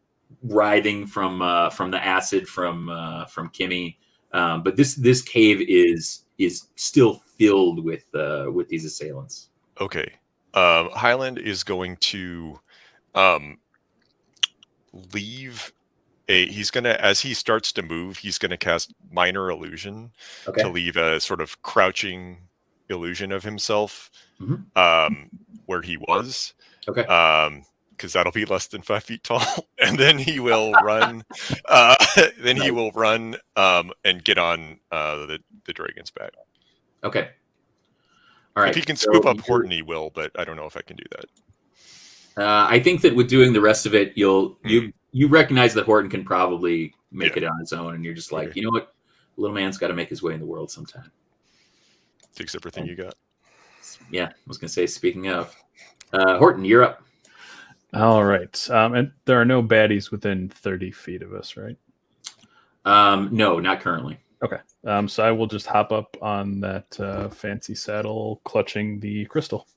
writhing from the acid from Kimmy. But this cave is still filled with these assailants. Okay. Highland is going to leave he's gonna, as he starts to move, he's gonna cast Minor Illusion to leave a sort of crouching illusion of himself where he was. Okay. Because that'll be less than 5 feet tall, and then he will run. He will run and get on the dragon's back. Okay. All right. If he can scoop up Horton, he will, but I don't know if I can do that. I think that with doing the rest of it, you recognize that Horton can probably make it on his own, and you're just like, you know what, little man's got to make his way in the world sometime. Takes everything you got. Yeah, I was gonna say. Speaking of, Horton, you're up. All right, and there are no baddies within 30 feet of us, right? No, not currently. Okay, so I will just hop up on that fancy saddle, clutching the crystal.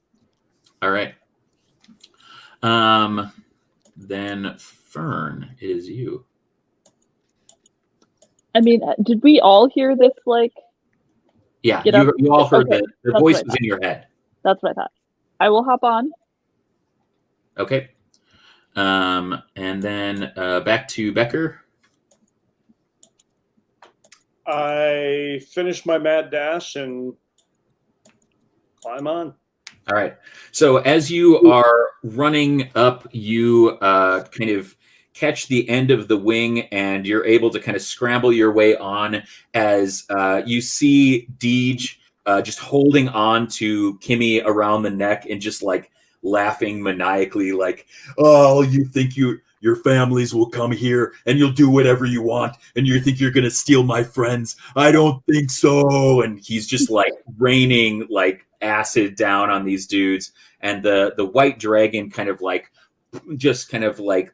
All right. Then Fern, it is you. I mean, did we all hear this? Like, yeah, you all heard the voice was in your head. That's what I thought. I will hop on. Okay. And then back to Becker. I finish my mad dash and climb on. All right. So as you are running up, you kind of catch the end of the wing, and you're able to kind of scramble your way on as you see Deej just holding on to Kimmy around the neck and just like laughing maniacally, like, oh, you think your families will come here and you'll do whatever you want and you think you're going to steal my friends? I don't think so. And he's just like raining like acid down on these dudes. And the white dragon kind of like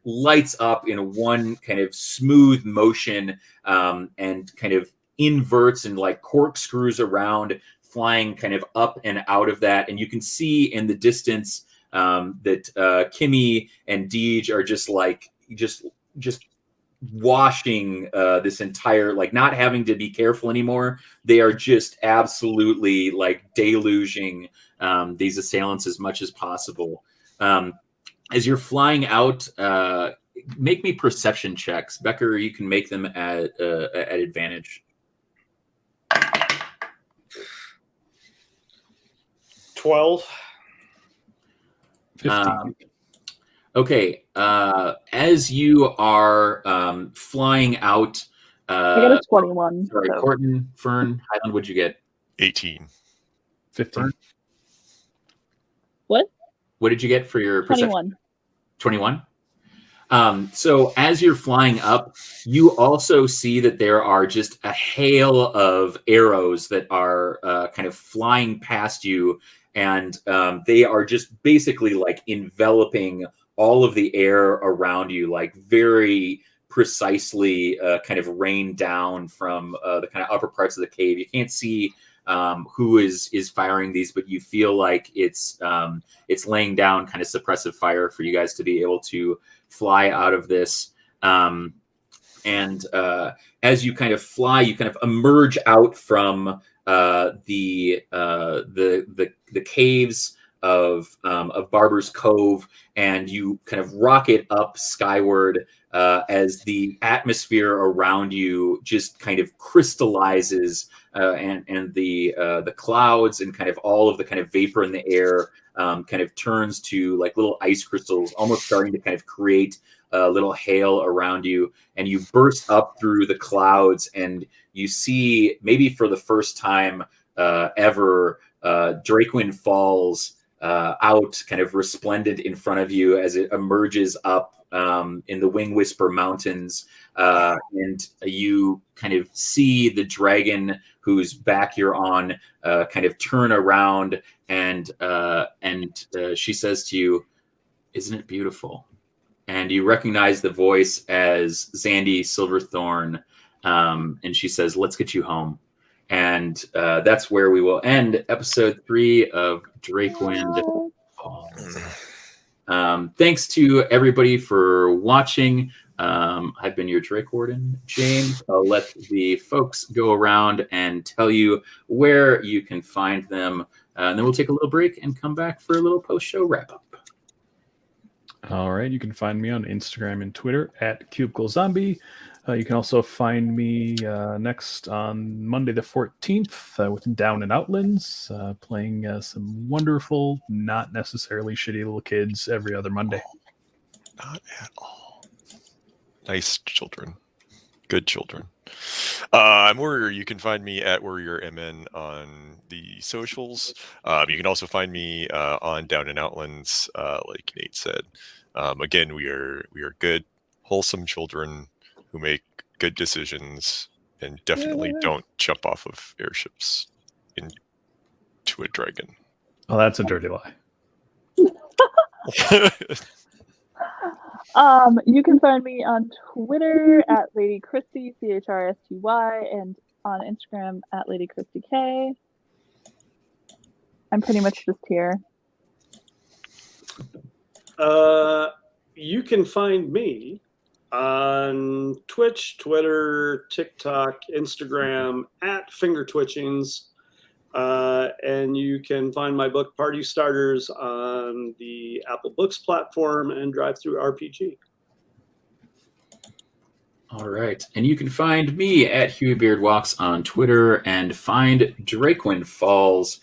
lights up in one kind of smooth motion, and kind of inverts and like corkscrews around, flying kind of up and out of that. And you can see in the distance that Kimmy and Deej are just washing this entire, like, not having to be careful anymore. They are just absolutely like deluging these assailants as much as possible. As you're flying out, make me perception checks. Becker, you can make them at advantage. 12. 15. Okay. As you are flying out, I got a 21. sorry, So. Corton, Fern, Highland, what'd you get? 18. 15. What? What did you get for your perception? 21. 21. So as you're flying up, you also see that there are just a hail of arrows that are kind of flying past you, and they are just basically like enveloping all of the air around you, like very precisely kind of rained down from the kind of upper parts of the cave. You can't see who is firing these, but you feel like it's laying down kind of suppressive fire for you guys to be able to fly out of this. And as you kind of fly, you kind of emerge out from the caves of Barber's Cove, and you kind of rocket up skyward as the atmosphere around you just kind of crystallizes, and the clouds and kind of all of the kind of vapor in the air kind of turns to like little ice crystals, almost starting to kind of create a little hail around you. And you burst up through the clouds, and you see, maybe for the first time ever, Drakewind Falls out kind of resplendent in front of you as it emerges up in the Wing Whisper Mountains, and you kind of see the dragon whose back you're on kind of turn around, and she says to you, "Isn't it beautiful?" And you recognize the voice as Zandy Silverthorn, and she says, "Let's get you home." And that's where we will end episode 3 of Drakewind Falls. Thanks to everybody for watching. I've been your Drakewarden, James. I'll let the folks go around and tell you where you can find them. And then we'll take a little break and come back for a little post-show wrap-up. All right. You can find me on Instagram and Twitter at CubicleZombie. You can also find me next on Monday the 14th with Down and Outlands, playing some wonderful, not necessarily shitty little kids every other Monday. Not at all. Nice children. Good children. I'm Warrior. You can find me at WarriorMN on the socials. You can also find me on Down and Outlands, like Nate said. Again, we are good, wholesome children who make good decisions and definitely don't jump off of airships into a dragon. Oh, that's a dirty lie. You can find me on Twitter at Lady Christy, CHRSTY, and on Instagram at Lady Christy K. I'm pretty much just here. You can find me on Twitch, Twitter, TikTok, Instagram at Finger Twitchings. And you can find my book Party Starters on the Apple Books platform and Drive-Thru RPG. All right. And you can find me at Huey Beard Walks on Twitter, and find Drakewind Falls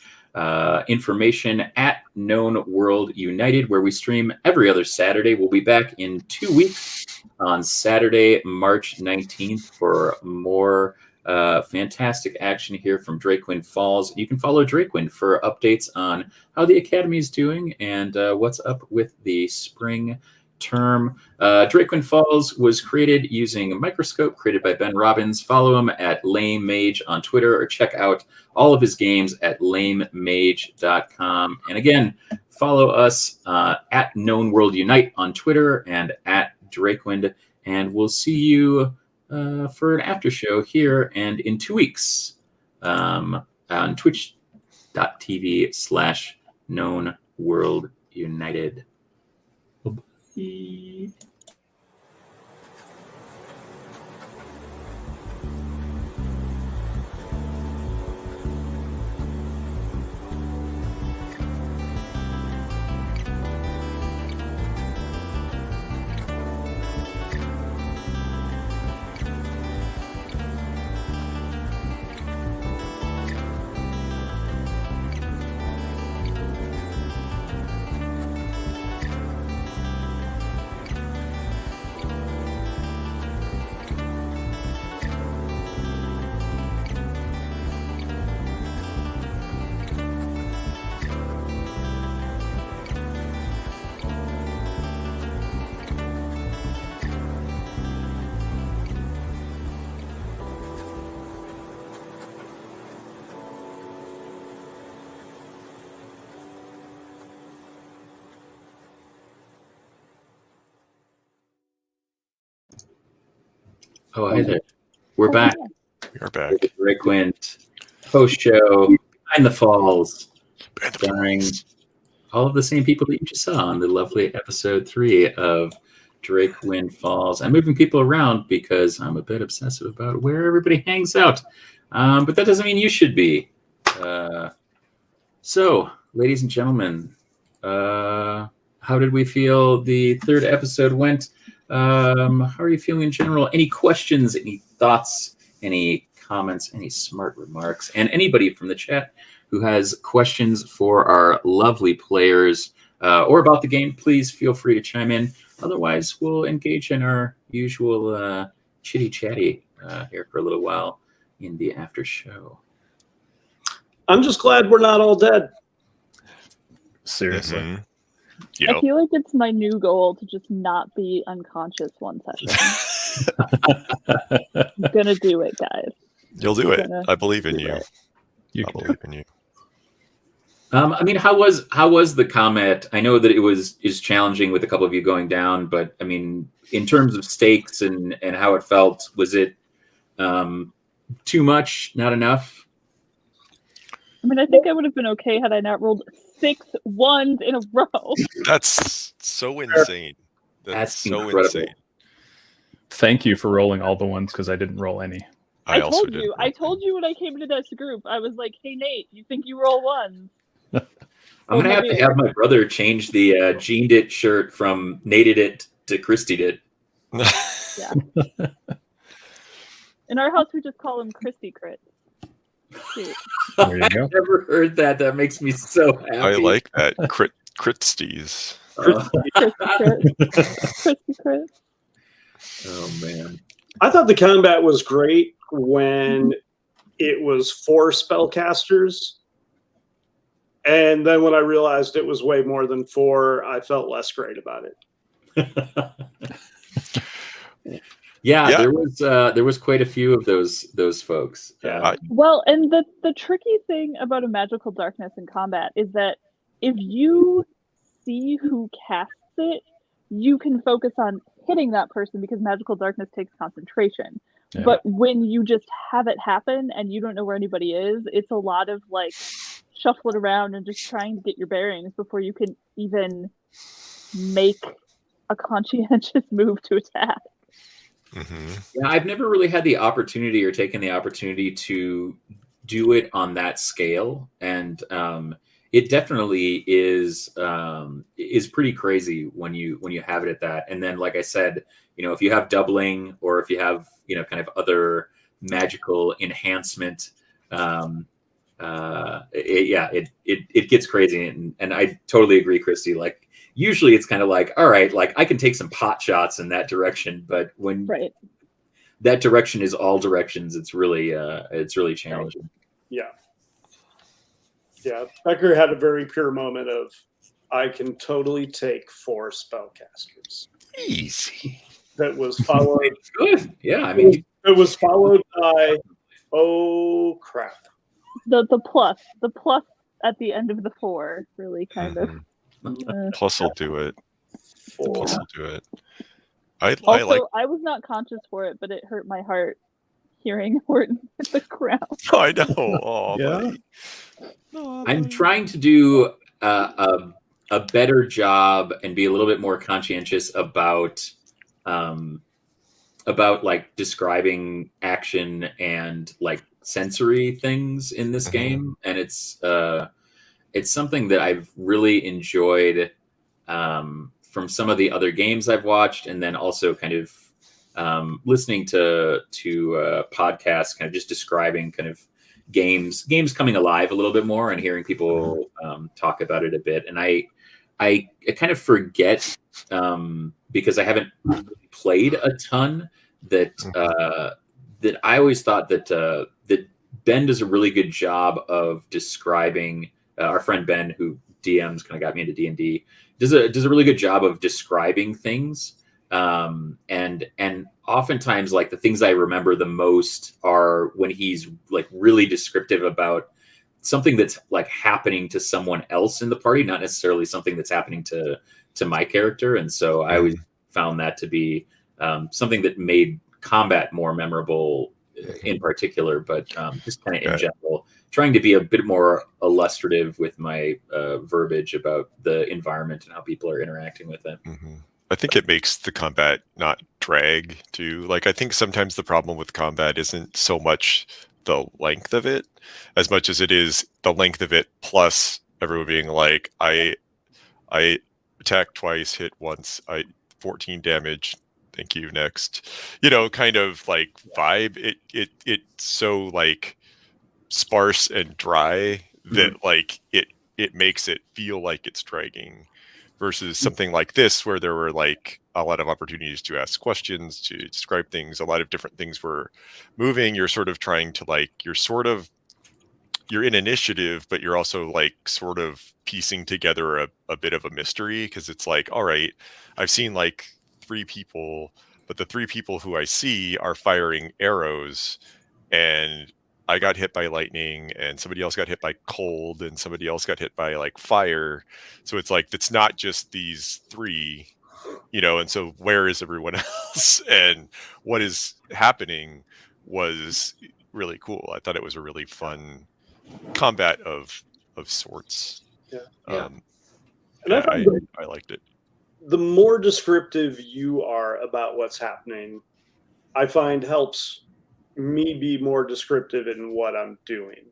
information at Known World United, where we stream every other Saturday. We'll be back in 2 weeks on Saturday, March 19th for more Fantastic action here from Drakewind Falls. You can follow Drakewind for updates on how the Academy is doing and what's up with the spring term. Drakewind Falls was created using a microscope created by Ben Robbins. Follow him at Lame Mage on Twitter or check out all of his games at lamemage.com. And again, follow us at Known World Unite on Twitter and at Drakewind. And we'll see you for an after show here and in 2 weeks on twitch.tv/Known World United. Bye. Oh, hi there. We're back. We are back. Drakewind post show Behind the Falls, starring all of the same people that you just saw on the lovely episode 3 of Drakewind Falls. I'm moving people around because I'm a bit obsessive about where everybody hangs out, but that doesn't mean you should be. So, ladies and gentlemen, how did we feel the third episode went? How are you feeling in general? Any questions, any thoughts, any comments, any smart remarks? And anybody from the chat who has questions for our lovely players or about the game, please feel free to chime in. Otherwise, we'll engage in our usual chitty-chatty here for a little while in the after show. I'm just glad we're not all dead. Seriously. Mhm. I feel like it's my new goal to just not be unconscious one session. I'm gonna do it, guys. You'll do it. Gonna I believe in do you. it. You I can do believe it. in you. I mean, how was the combat? I know that it is challenging with a couple of you going down, but I mean, in terms of stakes and how it felt, was it too much, not enough? I mean, I think I would have been okay had I not rolled 6 ones in a row. That's so insane. That's so incredible. insane. Thank you for rolling all the ones because I didn't roll any. I also told did. you. I told you when I came into this group. I was like, "Hey Nate, you think you roll ones?" I'm gonna have to have my brother change the Jeaned It shirt from Nated It to Christied It. Yeah. In our house, we just call him Christy Crit. Cute. There you I've go. never heard that. That makes me so happy. I like that. Critstees. Christy Crit. Oh man. I thought the combat was great when it was 4 spellcasters. And then when I realized it was way more than 4, I felt less great about it. Yeah, Yeah. there was quite a few of those folks. Yeah. Well, and the tricky thing about a magical darkness in combat is that if you see who casts it, you can focus on hitting that person because magical darkness takes concentration. Yeah. But when you just have it happen and you don't know where anybody is, it's a lot of like shuffling around and just trying to get your bearings before you can even make a conscientious move to attack. Mm-hmm. Yeah, I've never really had the opportunity or taken the opportunity to do it on that scale, and it definitely is pretty crazy when you have it at that. And then, like I said, if you have doubling or if you have kind of other magical enhancement, it gets crazy. And I totally agree, Christy. Like usually it's kind of like, all right, like I can take some pot shots in that direction, but when Right. that direction is all directions. It's really challenging. Yeah. Becker had a very pure moment of, I can totally take 4 spellcasters. Easy. That was followed. Good. Yeah, I mean, It was followed by, oh crap. The plus at the end of the 4 really kind of. Plus will do it. 4. Plus will do it. I Also, like. I was not conscious for it, but it hurt my heart hearing Horton hit the ground. I know. Oh, Yeah. buddy. Oh, I'm buddy. trying to do a better job and be a little bit more conscientious about like describing action and like sensory things in this game, and it's something that I've really enjoyed from some of the other games I've watched, and then also kind of listening to podcasts, kind of just describing kind of games coming alive a little bit more, and hearing people talk about it a bit. And I kind of forget because I haven't really played a ton that that I always thought that that Ben does a really good job of describing. Our friend Ben, who DMs, kind of got me into D&D, does a really good job of describing things. And oftentimes, like, the things I remember the most are when he's like really descriptive about something that's like happening to someone else in the party, not necessarily something that's happening to my character. And so I always found that to be something that made combat more memorable in particular, but just kind of in general, trying to be a bit more illustrative with my verbiage about the environment and how people are interacting with it. I think it makes the combat not drag too. Like, I think sometimes the problem with combat isn't so much the length of it as much as it is the length of it plus everyone being like, I attacked twice, hit once, 14 damage, thank you, next. You know, kind of like vibe. It's so like sparse and dry that like it makes it feel like it's dragging, versus something like this where there were like a lot of opportunities to ask questions, to describe things, a lot of different things were moving. You're sort of trying to like, you're in initiative, but you're also like sort of piecing together a bit of a mystery, because it's like, all right, I've seen like 3 people, but the 3 people who I see are firing arrows, and I got hit by lightning, and somebody else got hit by cold, and somebody else got hit by like fire. So it's like, it's not just these 3, you know, and so where is everyone else? And what is happening was really cool. I thought it was a really fun combat of sorts. Yeah. And I liked it. The more descriptive you are about what's happening, I find helps me be more descriptive in what I'm doing.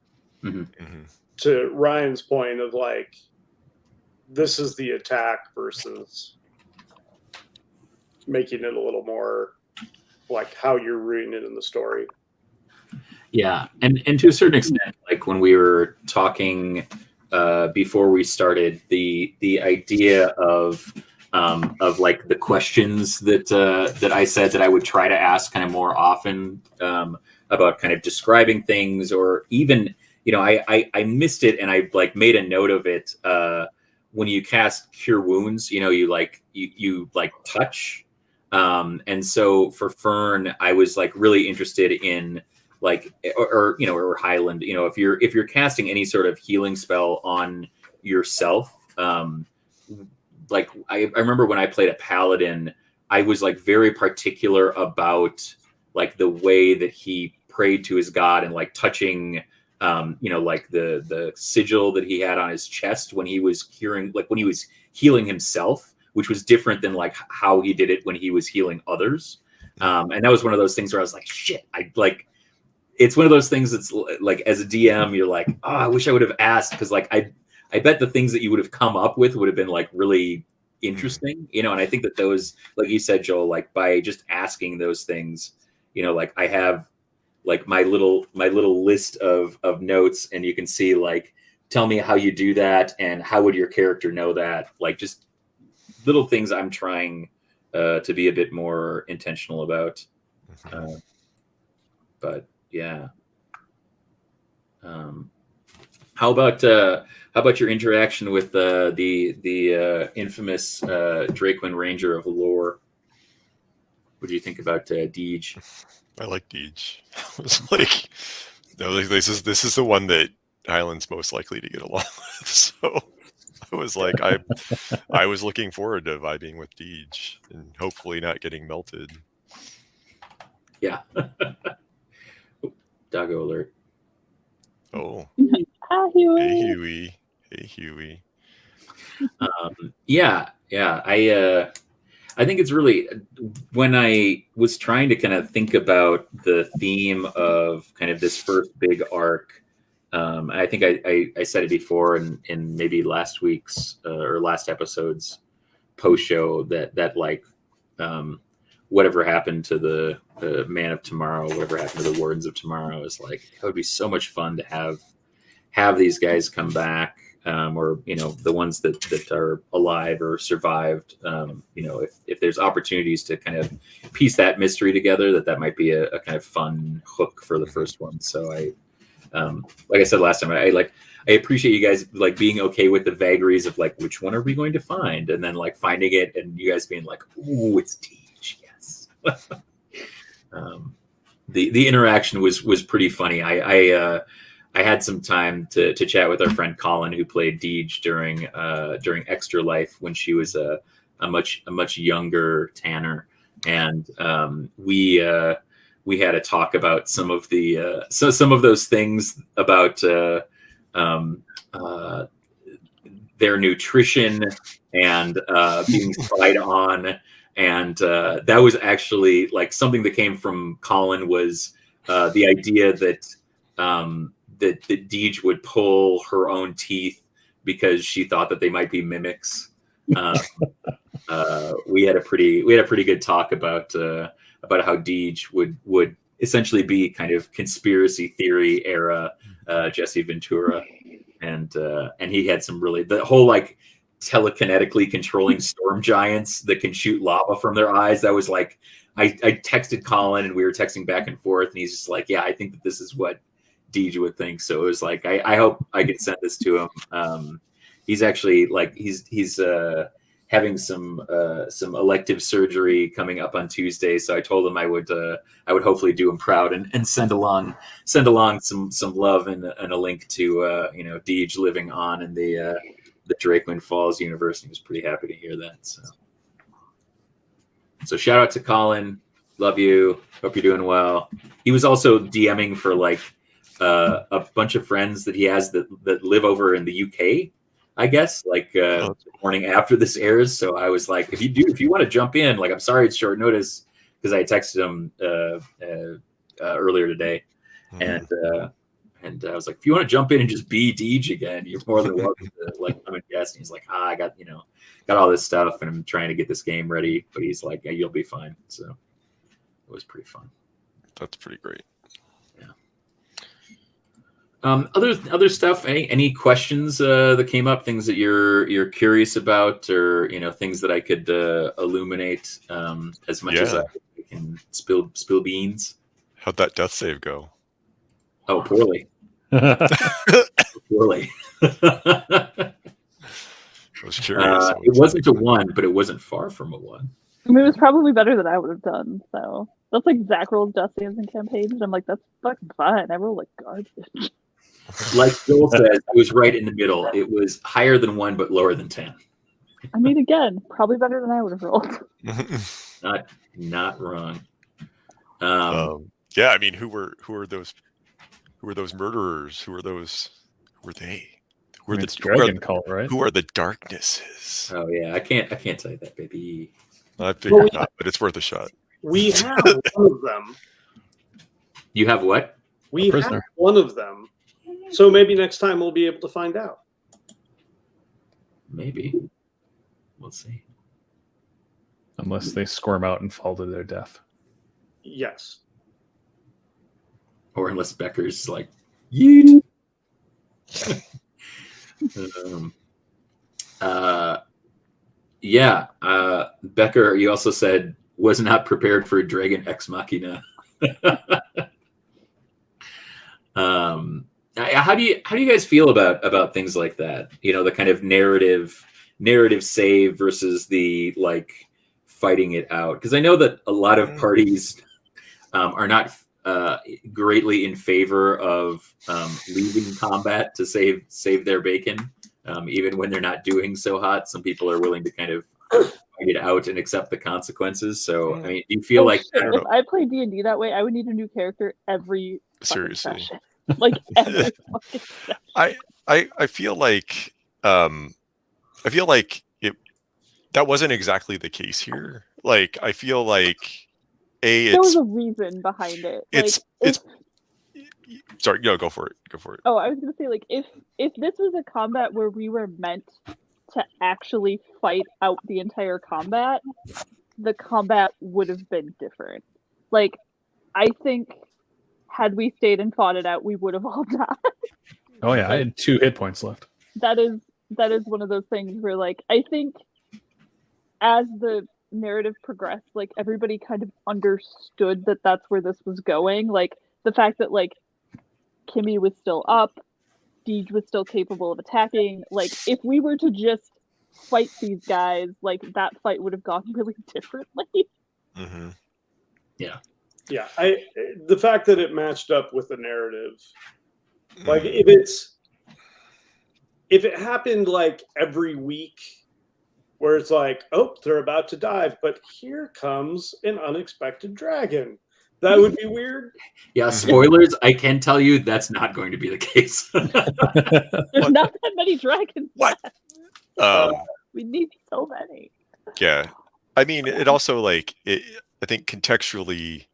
To Ryan's point of like, this is the attack versus making it a little more like how you're reading it in the story. Yeah, and to a certain extent, like when we were talking before we started, the idea of like the questions that I said that I would try to ask kind of more often about kind of describing things, or even, you know, I missed it, and I like made a note of it when you cast Cure Wounds. You know, you like touch, and so for Fern, I was like really interested in like, or you know, or Highland, you know, if you're casting any sort of healing spell on yourself, like I remember when I played a paladin, I was like very particular about like the way that he prayed to his god, and like touching you know, like the sigil that he had on his chest when he was curing, like when he was healing himself, which was different than like how he did it when he was healing others. And that was one of those things where I was like, shit, it's one of those things that's like, as a DM, you're like, oh, I wish I would have asked, because like I bet the things that you would have come up with would have been like really interesting, you know. And I think that those, like you said, Joel, like by just asking those things, you know, like I have like my little list of notes, and you can see like, tell me how you do that, and how would your character know that, like just little things I'm trying to be a bit more intentional about. but yeah. How about your interaction with the infamous Drakewind Ranger of Lore? What do you think about Deej? I like Deej. I was like, no, like, this is the one that Highland's most likely to get along with. So I was like, I was looking forward to vibing with Deej and hopefully not getting melted. Yeah. Doggo alert. Oh, Hi, hey Huey. Huey, hey Huey. Yeah. I think it's really, when I was trying to kind of think about the theme of kind of this first big arc, I think I said it before in maybe last week's or last episode's post show that like whatever happened to the Man of Tomorrow, whatever happened to the Wardens of Tomorrow, is like, it would be so much fun to have these guys come back. Or the ones that are alive or survived. If there's opportunities to kind of piece that mystery together, that might be a kind of fun hook for the first one. So like I said last time, I appreciate you guys like being okay with the vagaries of like, which one are we going to find, and then like finding it, and you guys being like, ooh, it's Deej, yes. The interaction was pretty funny. I had some time to chat with our friend Colin, who played Deej during Extra Life when she was a much younger Tanner, and we had a talk about some of those things about their nutrition and being spied on, and that was actually like something that came from Colin, was the idea that that Deej would pull her own teeth because she thought that they might be mimics. We had a pretty good talk about how Deej would essentially be kind of conspiracy theory era Jesse Ventura, and he had some really, the whole like telekinetically controlling storm giants that can shoot lava from their eyes. That was like, I texted Colin and we were texting back and forth, and he's just like, yeah, I think that this is what Deej would think. So it was like, I hope I can send this to him. He's actually like, he's having some elective surgery coming up on Tuesday. So I told him I would hopefully do him proud and send along some love and a link to Deej living on in the Drakewind Falls universe. He was pretty happy to hear that. So shout out to Colin. Love you. Hope you're doing well. He was also DMing for like a bunch of friends that he has that live over in the UK, I guess, like the morning after this airs. So I was like, if you want to jump in, like, I'm sorry it's short notice, because I texted him earlier today, and I was like, if you want to jump in and just be Deej again, you're more than welcome to like come and guest. And he's like, I got all this stuff and I'm trying to get this game ready, but he's like, yeah, you'll be fine. So it was pretty fun. That's pretty great. Other stuff. Any questions that came up? Things that you're curious about, or things that I could illuminate as much as I can spill beans. How'd that death save go? Oh, poorly. Poorly. I was curious. It wasn't a 1, but it wasn't far from a 1. I mean, it was probably better than I would have done. So that's like Zach rolls death saves in campaigns, and I'm like, that's fucking fine. I roll like garbage. Like Joel says, it was right in the middle. It was higher than 1, but lower than 10. I mean, again, probably better than I would have rolled. Not wrong. Yeah, I mean, who were those murderers? Who were they? It's Dragon Call, right? Who are the darknesses? Oh yeah, I can't tell you that, baby. I figured not, but it's worth a shot. We have one of them. You have what? We have one of them. So maybe next time we'll be able to find out. Maybe. We'll see. Unless they squirm out and fall to their death. Yes. Or unless Becker's like, yeet. Becker, you also said, was not prepared for Dragon Ex Machina. How do you guys feel about things like that? You know, the kind of narrative save versus the like fighting it out. Because I know that a lot of parties are not greatly in favor of leaving combat to save their bacon, even when they're not doing so hot. Some people are willing to kind of fight it out and accept the consequences. So, I mean, do you feel like shit. If I played D&D that way, I would need a new character every seriously session. Like every fucking session. I feel like it that wasn't exactly the case here. Like I feel like there was a reason behind it. It's sorry, no, go for it. Oh, I was gonna say, like, if this was a combat where we were meant to actually fight out the entire combat, the combat would have been different. Like, I think had we stayed and fought it out, we would have all died. Oh yeah, I had 2 hit points left. That is one of those things where, like, I think as the narrative progressed, like, everybody kind of understood that that's where this was going. Like, the fact that, like, Kimmy was still up, Deej was still capable of attacking. Like, if we were to just fight these guys, like, that fight would have gone really differently. Mm-hmm. Yeah, the fact that it matched up with the narrative, like if it happened like every week, where it's like, oh, they're about to dive, but here comes an unexpected dragon. That would be weird. Yeah, spoilers. I can tell you that's not going to be the case. There's not that many dragons. What? We need so many. Yeah, I mean, it also like I think contextually,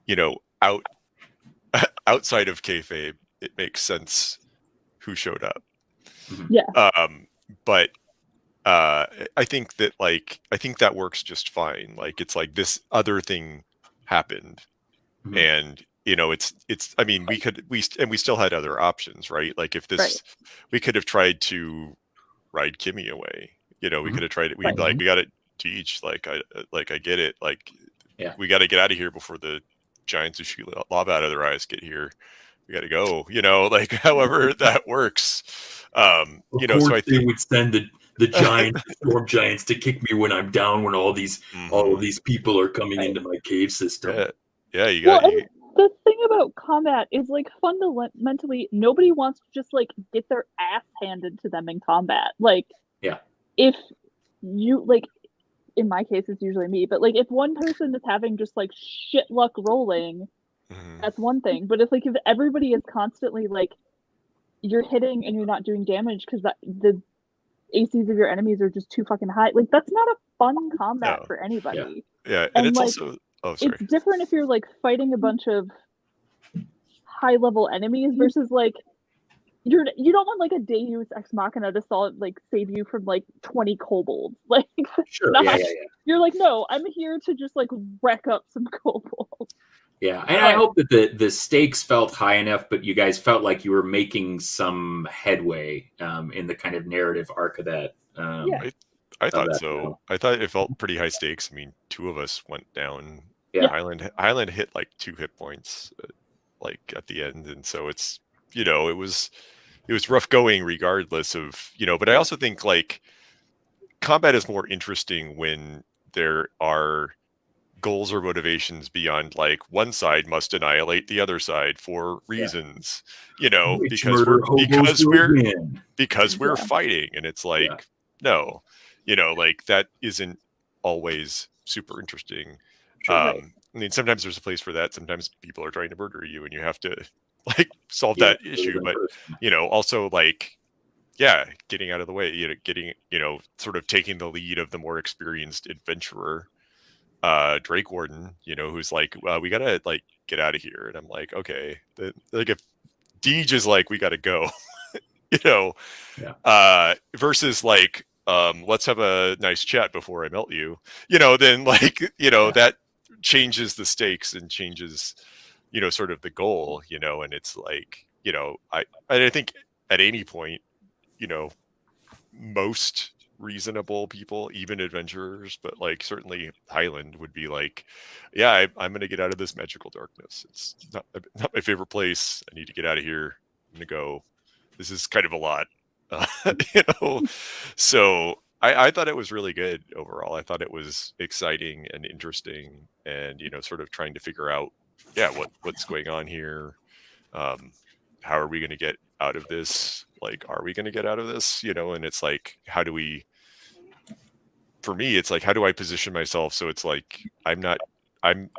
you know, outside of kayfabe, it makes sense who showed up. Yeah. But I think that works just fine. Like it's like this other thing happened, and you know, it's. I mean, we still had other options, right? Like if this, we could have tried to ride Kimmy away. You know, we could have tried it. We like we got it to each. Like I get it. Like we got to get out of here before the giants who shoot lava out of their eyes get here. We got to go. You know, like however that works. You know, so I think they would send the giant storm giants to kick me when I'm down, when all of these people are coming into my cave system. Yeah, you got. The thing about combat is, like, fundamentally, nobody wants to just, like, get their ass handed to them in combat. Like, if you, like, in my case, it's usually me, but, like, if one person is having just, like, shit luck rolling, that's one thing. But if everybody is constantly, like, you're hitting and you're not doing damage because the ACs of your enemies are just too fucking high, like, that's not a fun combat for anybody. Yeah, and it's like, also... Oh, sorry. It's different if you're, like, fighting a bunch of high-level enemies versus, like, you don't want, like, a Deus Ex Machina to save you from, like, 20 kobolds. Like, you're like, no, I'm here to just, like, wreck up some kobolds. Yeah, and I hope that the stakes felt high enough, but you guys felt like you were making some headway in the kind of narrative arc of that. I thought so. I thought it felt pretty high stakes. I mean, 2 of us went down. Yeah. Highland hit like 2 hit points, like at the end, and so it's, you know, it was rough going regardless of, you know. But I also think like combat is more interesting when there are goals or motivations beyond like one side must annihilate the other side for reasons, you know, because we're fighting, and it's like no, you know, like that isn't always super interesting. I mean, sometimes there's a place for that. Sometimes people are trying to murder you and you have to like solve that issue. But, you know, also like, getting out of the way, you know, sort of taking the lead of the more experienced adventurer, Drakewarden, you know, who's like, we gotta like get out of here. And I'm like, okay, like if Deej is like, we gotta go, you know, versus like, let's have a nice chat before I melt you, you know, then like, you know, that changes the stakes and changes, you know, sort of the goal, you know. And it's like, you know, I think at any point, you know, most reasonable people, even adventurers, but like certainly Highland would be like, yeah, I'm going to get out of this magical darkness. It's not my favorite place. I need to get out of here. I'm going to go. This is kind of a lot, you know. So I thought it was really good overall. I thought it was exciting and interesting, and sort of trying to figure out, what's going on here. How are we going to get out of this? Like, are we going to get out of this? And it's like, for me, it's like, how do I position myself so it's like I'm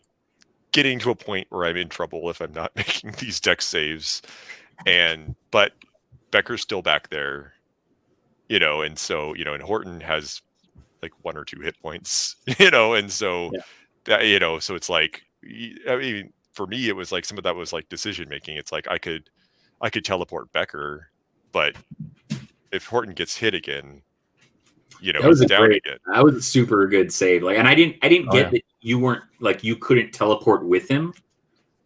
getting to a point where I'm in trouble if I'm not making these deck saves, but Becker's still back there, and so and Horton has like 1 or 2 hit points, and so that, so it's like, I mean, for me, it was like some of that was like decision making. It's like I could teleport Becker, but if Horton gets hit again, that was down again. That was a super good save. Like, and I didn't get that you weren't like, you couldn't teleport with him,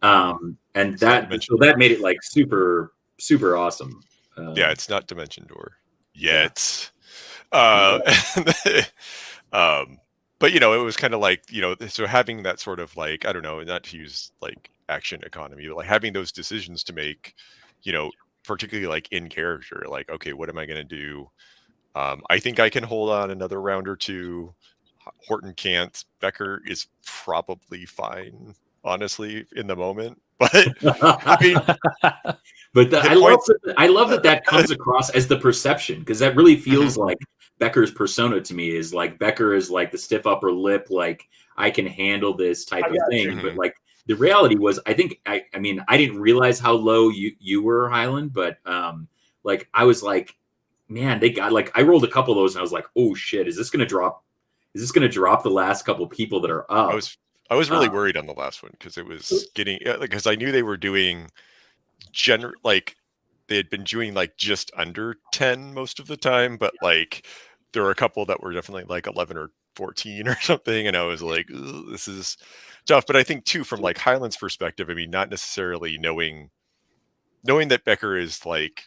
and that made it like super super awesome. It's not Dimension Door yet. But it was kind of like, so having that sort of like, I don't know, not to use like action economy, but like having those decisions to make, particularly like in character, like, okay, what am I going to do? I think I can hold on another round or two. Horton can't. Becker is probably fine, honestly, in the moment. But I mean, but I love that comes across as the perception, because that really feels like Becker's persona to me, is like Becker is like the stiff upper lip, like I can handle this type of thing. But like the reality was, I think I mean, I didn't realize how low you were, Highland, but like I was like, man, they got like, I rolled a couple of those and I was like, oh shit, is this gonna drop the last couple people that are up? I was really worried on the last one, because it was getting, because I knew they were doing like they had been doing like just under 10 most of the time, but like there were a couple that were definitely like 11 or 14 or something, and I was like, this is tough. But I think too, from like Highland's perspective, I mean, not necessarily knowing that Becker is like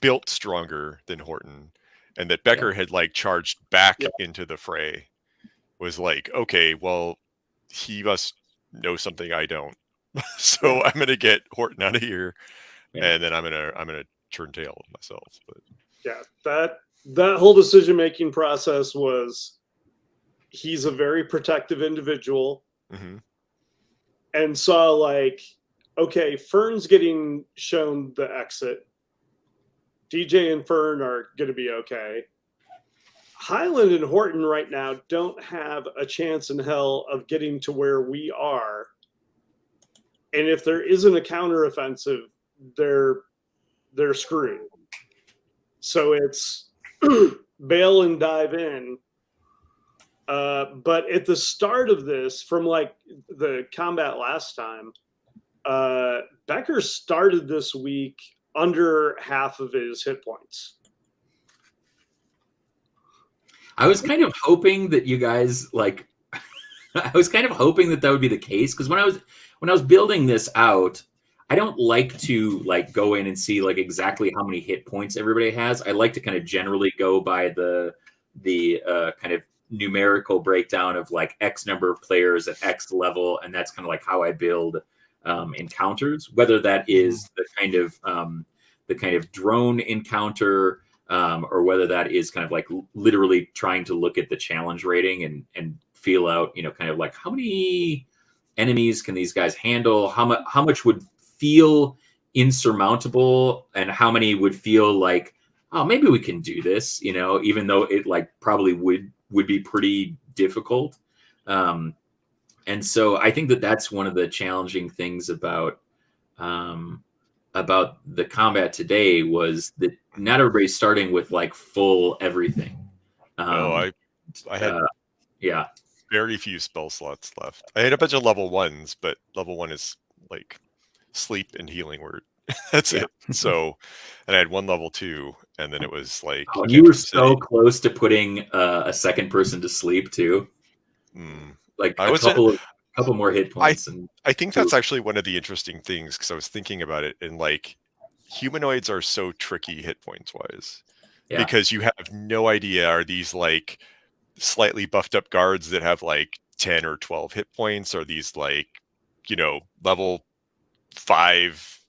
built stronger than Horton, and that Becker had like charged back into the fray, was like, okay, well, he must know something I don't. So I'm gonna get Horton out of here, and then I'm gonna turn tail myself. But that whole decision making process was, he's a very protective individual, and saw like, okay, Fern's getting shown the exit. DJ and Fern are going to be okay. Highland and Horton right now don't have a chance in hell of getting to where we are. And if there isn't a counteroffensive, they're screwed. So it's bail and dive in. But at the start of this, from like the combat last time, Becker started this week under half of his hit points. I was kind of hoping that you guys like, I was kind of hoping that would be the case, because when I was building this out, I don't like to like go in and see like exactly how many hit points everybody has. I like to kind of generally go by the kind of numerical breakdown of like X number of players at X level, and that's kind of like how I build encounters, whether that is the kind of drone encounter, or whether that is kind of like literally trying to look at the challenge rating and feel out, kind of like how many enemies can these guys handle, how much would feel insurmountable, and how many would feel like, oh, maybe we can do this, even though it like probably would be pretty difficult. And so I think that that's one of the challenging things about the combat today, was that not everybody's starting with like full everything. I had very few spell slots left. I had a bunch of level 1s, but level 1 is like sleep and healing word. That's it. So, and I had 1 level 2, and then it was like, you were so close to putting a second person to sleep too. Like a couple more hit points. I think that's actually one of the interesting things, because I was thinking about it, and like humanoids are so tricky hit points wise. because you have no idea, are these like slightly buffed up guards that have like 10 or 12 hit points? Are these like, level 5,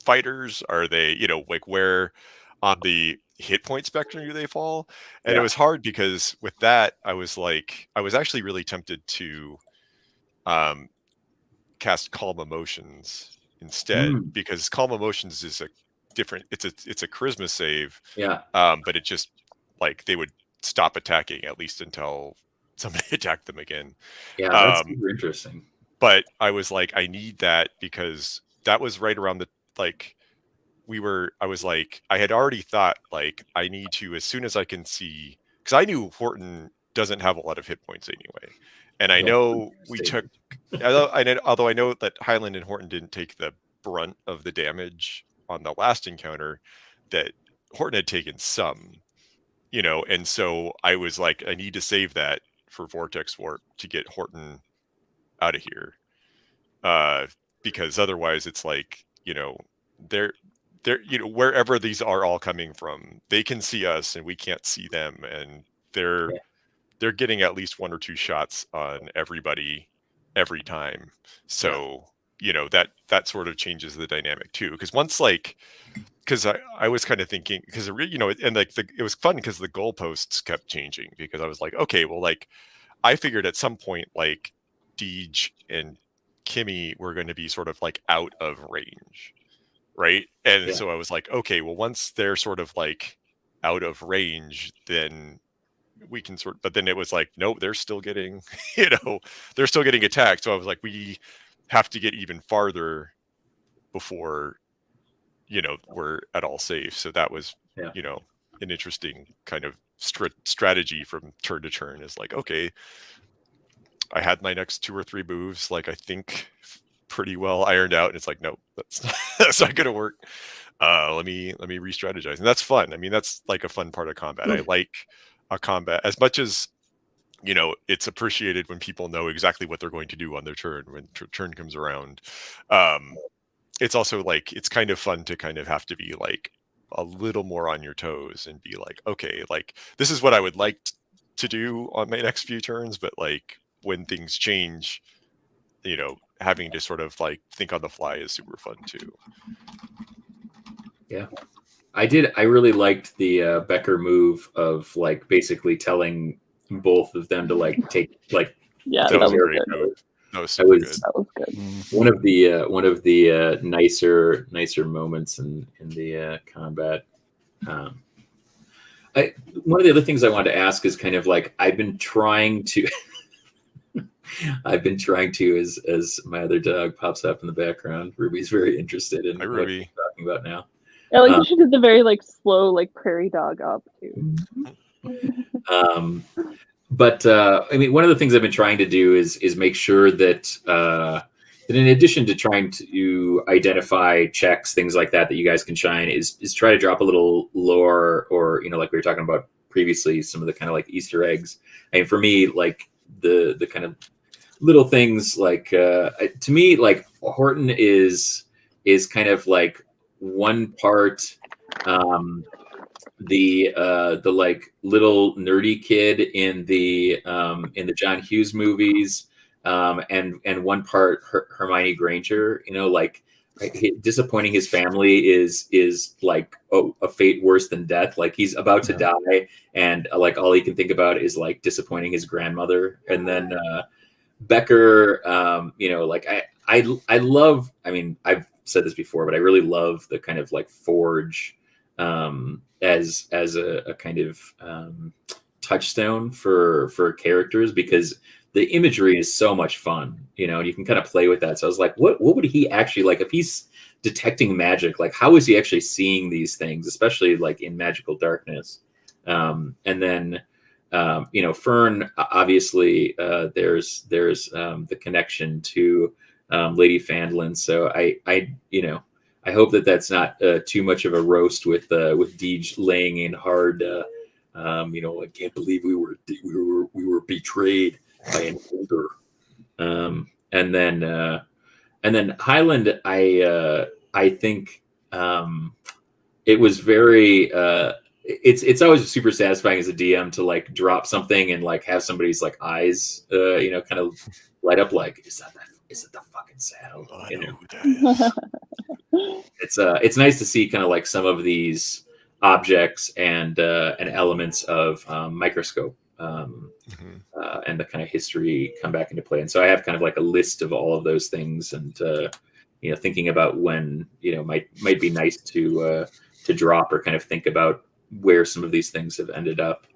fighters? Are they, like where on the hit point spectrum do they fall? And it was hard because with that, I was actually really tempted to cast Calm Emotions instead, because Calm Emotions is a different, it's a charisma save. But it just like they would stop attacking at least until somebody attacked them again. That's super interesting. But I was like, I need that because that was right around the I had already thought like I need to, as soon as I can see, because I knew Horton doesn't have a lot of hit points anyway. And I know we took, although I know that Highland and Horton didn't take the brunt of the damage on the last encounter, that Horton had taken some, and so I was like, I need to save that for Vortex Warp to get Horton out of here. Because otherwise it's like, they're wherever these are all coming from, they can see us and we can't see them, and they're getting at least 1 or 2 shots on everybody every time. So that sort of changes the dynamic too, because once because I was kind of thinking, because and like it was fun because the goalposts kept changing, because I was like, okay, well, like I figured at some point like Deej and Kimmy were going to be sort of like out of range, right? And so I was like, okay, well, once they're sort of like out of range, then we can but then it was like, nope, they're still getting, they're still getting attacked. So I was like, we have to get even farther before, we're at all safe. So that was, an interesting kind of strategy from turn to turn, is like, okay, I had my next 2 or 3 moves, like I think pretty well ironed out, and it's like, nope, that's not gonna work. Let me re-strategize, and that's fun. I mean, that's like a fun part of combat. I like a combat as much as it's appreciated when people know exactly what they're going to do on their turn when turn comes around. It's also like, it's kind of fun to kind of have to be like a little more on your toes and be like, okay, like this is what I would like to do on my next few turns, but like when things change, having to sort of like think on the fly is super fun too. Yeah, I really liked the Becker move of like basically telling both of them to like take like. Yeah, that was very good. That was super good. That was good. One of the nicer moments in the combat. One of the other things I wanted to ask is kind of like, I've been trying to as my other dog pops up in the background. Ruby's very interested in what we're talking about now. Yeah, like you should do the very like slow like prairie dog up too. But I mean, one of the things I've been trying to do is make sure that that in addition to trying to identify checks, things like that you guys can shine, is try to drop a little lore, or like we were talking about previously, some of the kind of like Easter eggs. I mean, for me, like the kind of little things, like to me, like Horton is kind of like one part the like little nerdy kid in the John Hughes movies, and one part Hermione Granger, like disappointing his family is like a fate worse than death. Like he's about to die, and like all he can think about is like disappointing his grandmother. And then Becker, like I love, I mean, I've said this before, but I really love the kind of like Forge as a kind of touchstone for characters, because the imagery is so much fun, and you can kind of play with that. So I was like, what would he actually, like, if he's detecting magic, like how is he actually seeing these things, especially like in magical darkness? And then Fern, obviously there's the connection to Lady Fandlin. So I hope that that's not too much of a roast with Deej laying in hard. I can't believe we were betrayed by an older. And then Highland, I think it was very it's always super satisfying as a DM to like drop something and like have somebody's like eyes kind of light up like is it the fucking saddle? I You know know? who that is. It's nice to see kind of like some of these objects and elements of microscope and the kind of history come back into play. And so I have kind of like a list of all of those things and thinking about when might be nice to drop or kind of think about where some of these things have ended up.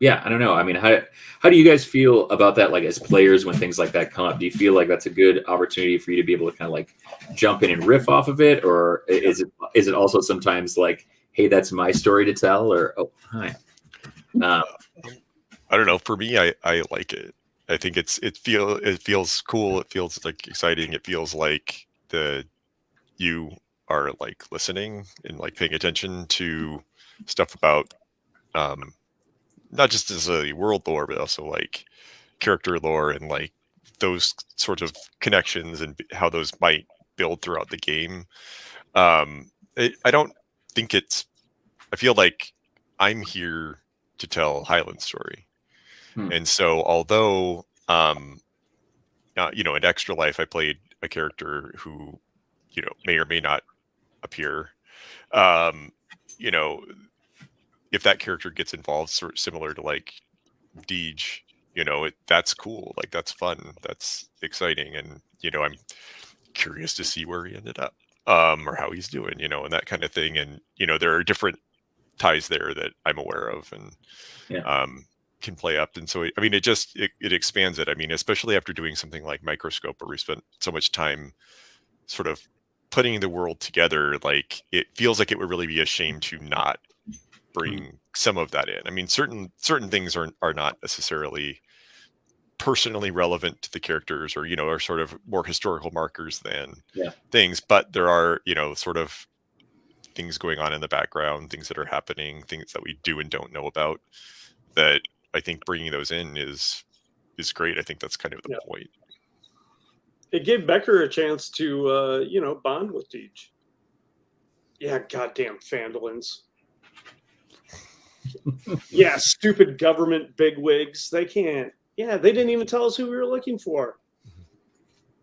Yeah, I don't know. I mean, how do you guys feel about that? Like as players, when things like that come up, do you feel like that's a good opportunity for you to be able to kind of like jump in and riff off of it, or is it also sometimes like, hey, that's my story to tell, or oh, hi. I don't know. For me, I like it. I think it feels cool. It feels like exciting. It feels like you are like listening and like paying attention to stuff about not just as a world lore, but also like character lore and like those sorts of connections and how those might build throughout the game. I don't think I feel like I'm here to tell Highland's story. And so although, in Extra Life, I played a character who, may or may not appear, if that character gets involved, sort of similar to like Deej, that's cool. Like that's fun. That's exciting. And, I'm curious to see where he ended up, or how he's doing, and that kind of thing. And, there are different ties there that I'm aware of and, can play up. And so, I mean, it expands it. I mean, especially after doing something like Microscope where we spent so much time sort of putting the world together, like it feels like it would really be a shame to not bring some of that in. I mean, certain things are not necessarily personally relevant to the characters or, are sort of more historical markers than things, but there are, sort of things going on in the background, things that are happening, things that we do and don't know about that I think bringing those in is great. I think that's kind of the point. It gave Becker a chance to, bond with Deej. Yeah, goddamn Fandolins. Yeah, stupid government bigwigs. They can't. Yeah, they didn't even tell us who we were looking for.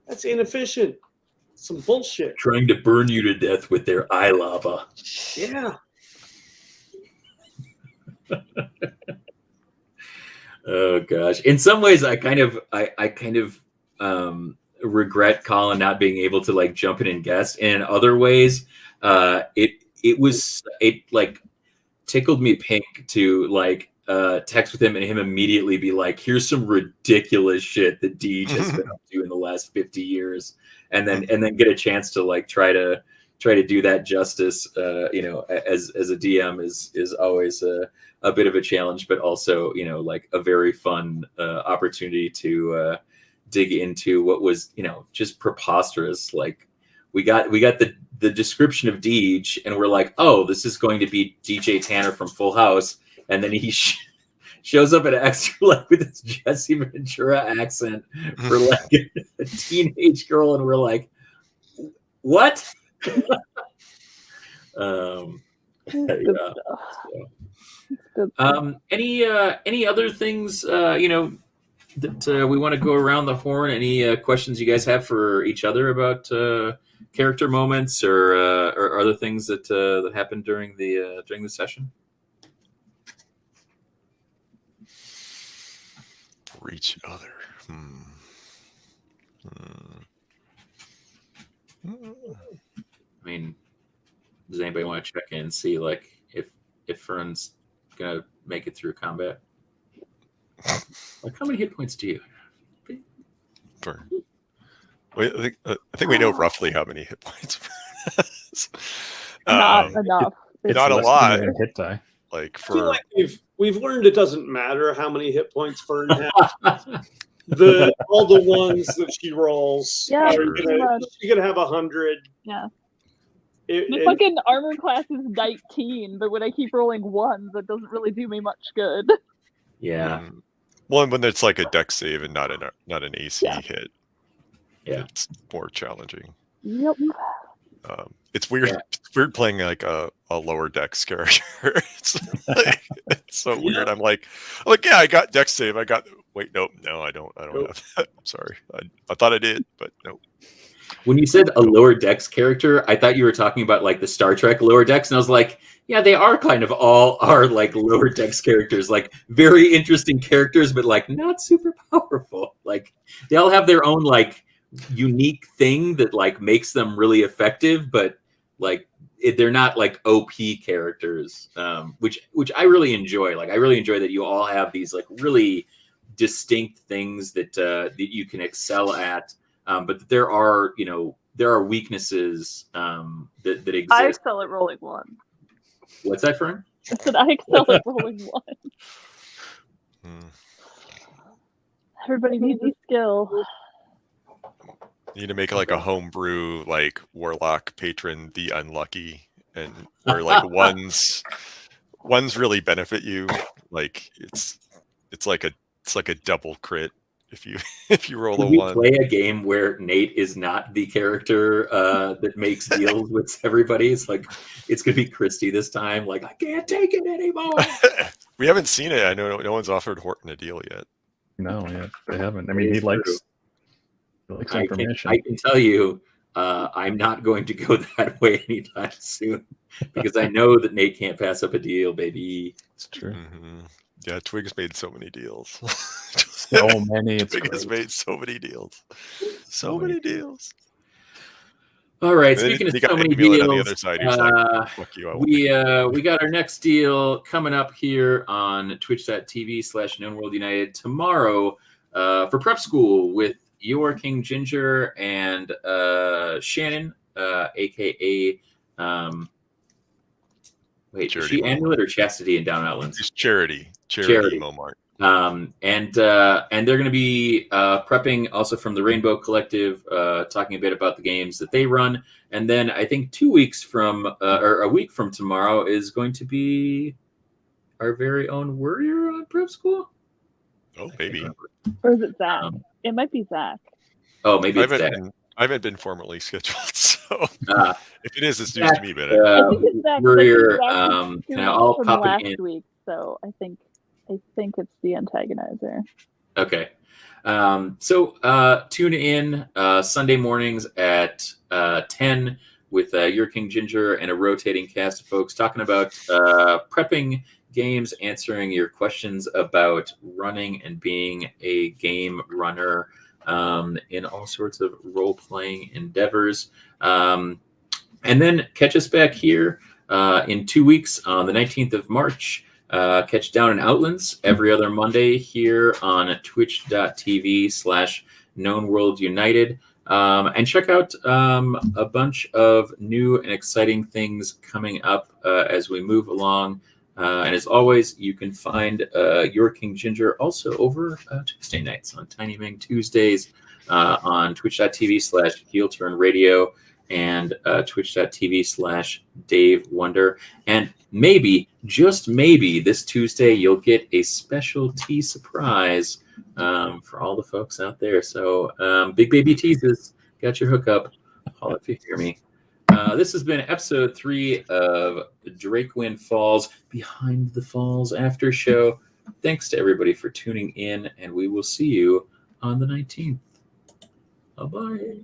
That's inefficient. Some bullshit. Trying to burn you to death with their eye lava. Yeah. Oh gosh. In some ways, I kind of regret Colin not being able to like jump in and guess. And in other ways, it like tickled me pink to like text with him and him immediately be like, here's some ridiculous shit that Deej has been up to in the last 50 years. And then get a chance to like try to do that justice, as a DM is always a bit of a challenge, but also, like a very fun opportunity to dig into what was, just preposterous. Like we got the description of Deej and we're like, oh, this is going to be DJ Tanner from Full House. And then he shows up at Extra Life with this Jesse Ventura accent for like a teenage girl. And we're like, what? Any other things, that we want to go around the horn? Any questions you guys have for each other about character moments or other things that happened during the session? For each other. I mean, does anybody want to check in and see like if Fern's gonna make it through combat? Like, how many hit points do you have? I think we know roughly how many hit points. Not enough. Not a less lot. than a hit die. Like I feel for like we've learned it doesn't matter how many hit points Fern has. All the ones that she rolls, Yeah, she's gonna have 100. Yeah. My fucking armor class is 19, but when I keep rolling ones, that doesn't really do me much good. Yeah. Well, when it's like a dex save and not an AC hit, yeah, it's more challenging. Yep. It's weird. Yeah. It's weird playing like a lower dex character. It's so weird. I'm like, yeah, I got dex save. Wait, nope, no, I don't have that. I'm sorry. I thought I did, but nope. When you said a lower decks character, I thought you were talking about like the Star Trek lower decks, and I was like, yeah, they are kind of all are like lower decks characters, like very interesting characters, but like not super powerful. Like they all have their own like unique thing that like makes them really effective, but like they're not like OP characters, which I really enjoy. Like I really enjoy that you all have these like really distinct things that that you can excel at. But there are weaknesses that exist. I excel at rolling one. What's that, Fern? I said I excel at rolling one. Everybody needs a skill. You need to make like a homebrew like warlock patron the unlucky, and where like ones really benefit you. Like it's like a double crit if you roll Can a we 1. play a game where Nate is not the character that makes deals with everybody? It's like it's gonna be Christy this time. Like I can't take it anymore. We haven't seen it. I know no one's offered Horton a deal yet. No, yeah, they haven't. I mean, he likes information. I can tell you, I'm not going to go that way anytime soon because I know that Nate can't pass up a deal, baby. It's true. Mm-hmm. Yeah, Twig's made so many deals. So many. Twig has made so many deals. So many deals. All right. And Speaking of you got so many Emil deals, on the other side, who's like, fuck you, I won't we got our next deal coming up here on twitch.tv/KnownWorldUnited tomorrow for prep school with Your King Ginger and Shannon, aka wait, is she Amulet or Chastity in Down Outlands? It's Charity Momart. And they're going to be prepping also from the Rainbow Collective, talking a bit about the games that they run. And then I think 2 weeks from, or a week from tomorrow is going to be our very own Warrior on Prep School. Oh, maybe. Or is it Zach? It might be Zach. Oh, maybe it's Zach. I haven't been formally scheduled, so if it is, it's news Zach, to me. But I think it's Zach. Warrior, Can I'll from pop last it in. week, so I think it's the antagonizer. Okay. So tune in Sunday mornings at 10 with Your King Ginger and a rotating cast of folks talking about prepping games, answering your questions about running and being a game runner in all sorts of role-playing endeavors. And then catch us back here in 2 weeks on the 19th of March. Catch Down in Outlands every other Monday here on twitch.tv/KnownWorldUnited. And check out a bunch of new and exciting things coming up as we move along. And as always, you can find Your King Ginger also over Tuesday nights on Tiny Ming Tuesdays on twitch.tv/HeelTurnRadio and twitch.tv/Dave Wonder. And maybe, just maybe, this Tuesday you'll get a specialty surprise for all the folks out there. So big baby teases, got your hookup. Holla if you hear me. This has been episode 3 of Drakewind Falls Behind the Falls after show. Thanks to everybody for tuning in, and we will see you on the 19th. Bye-bye.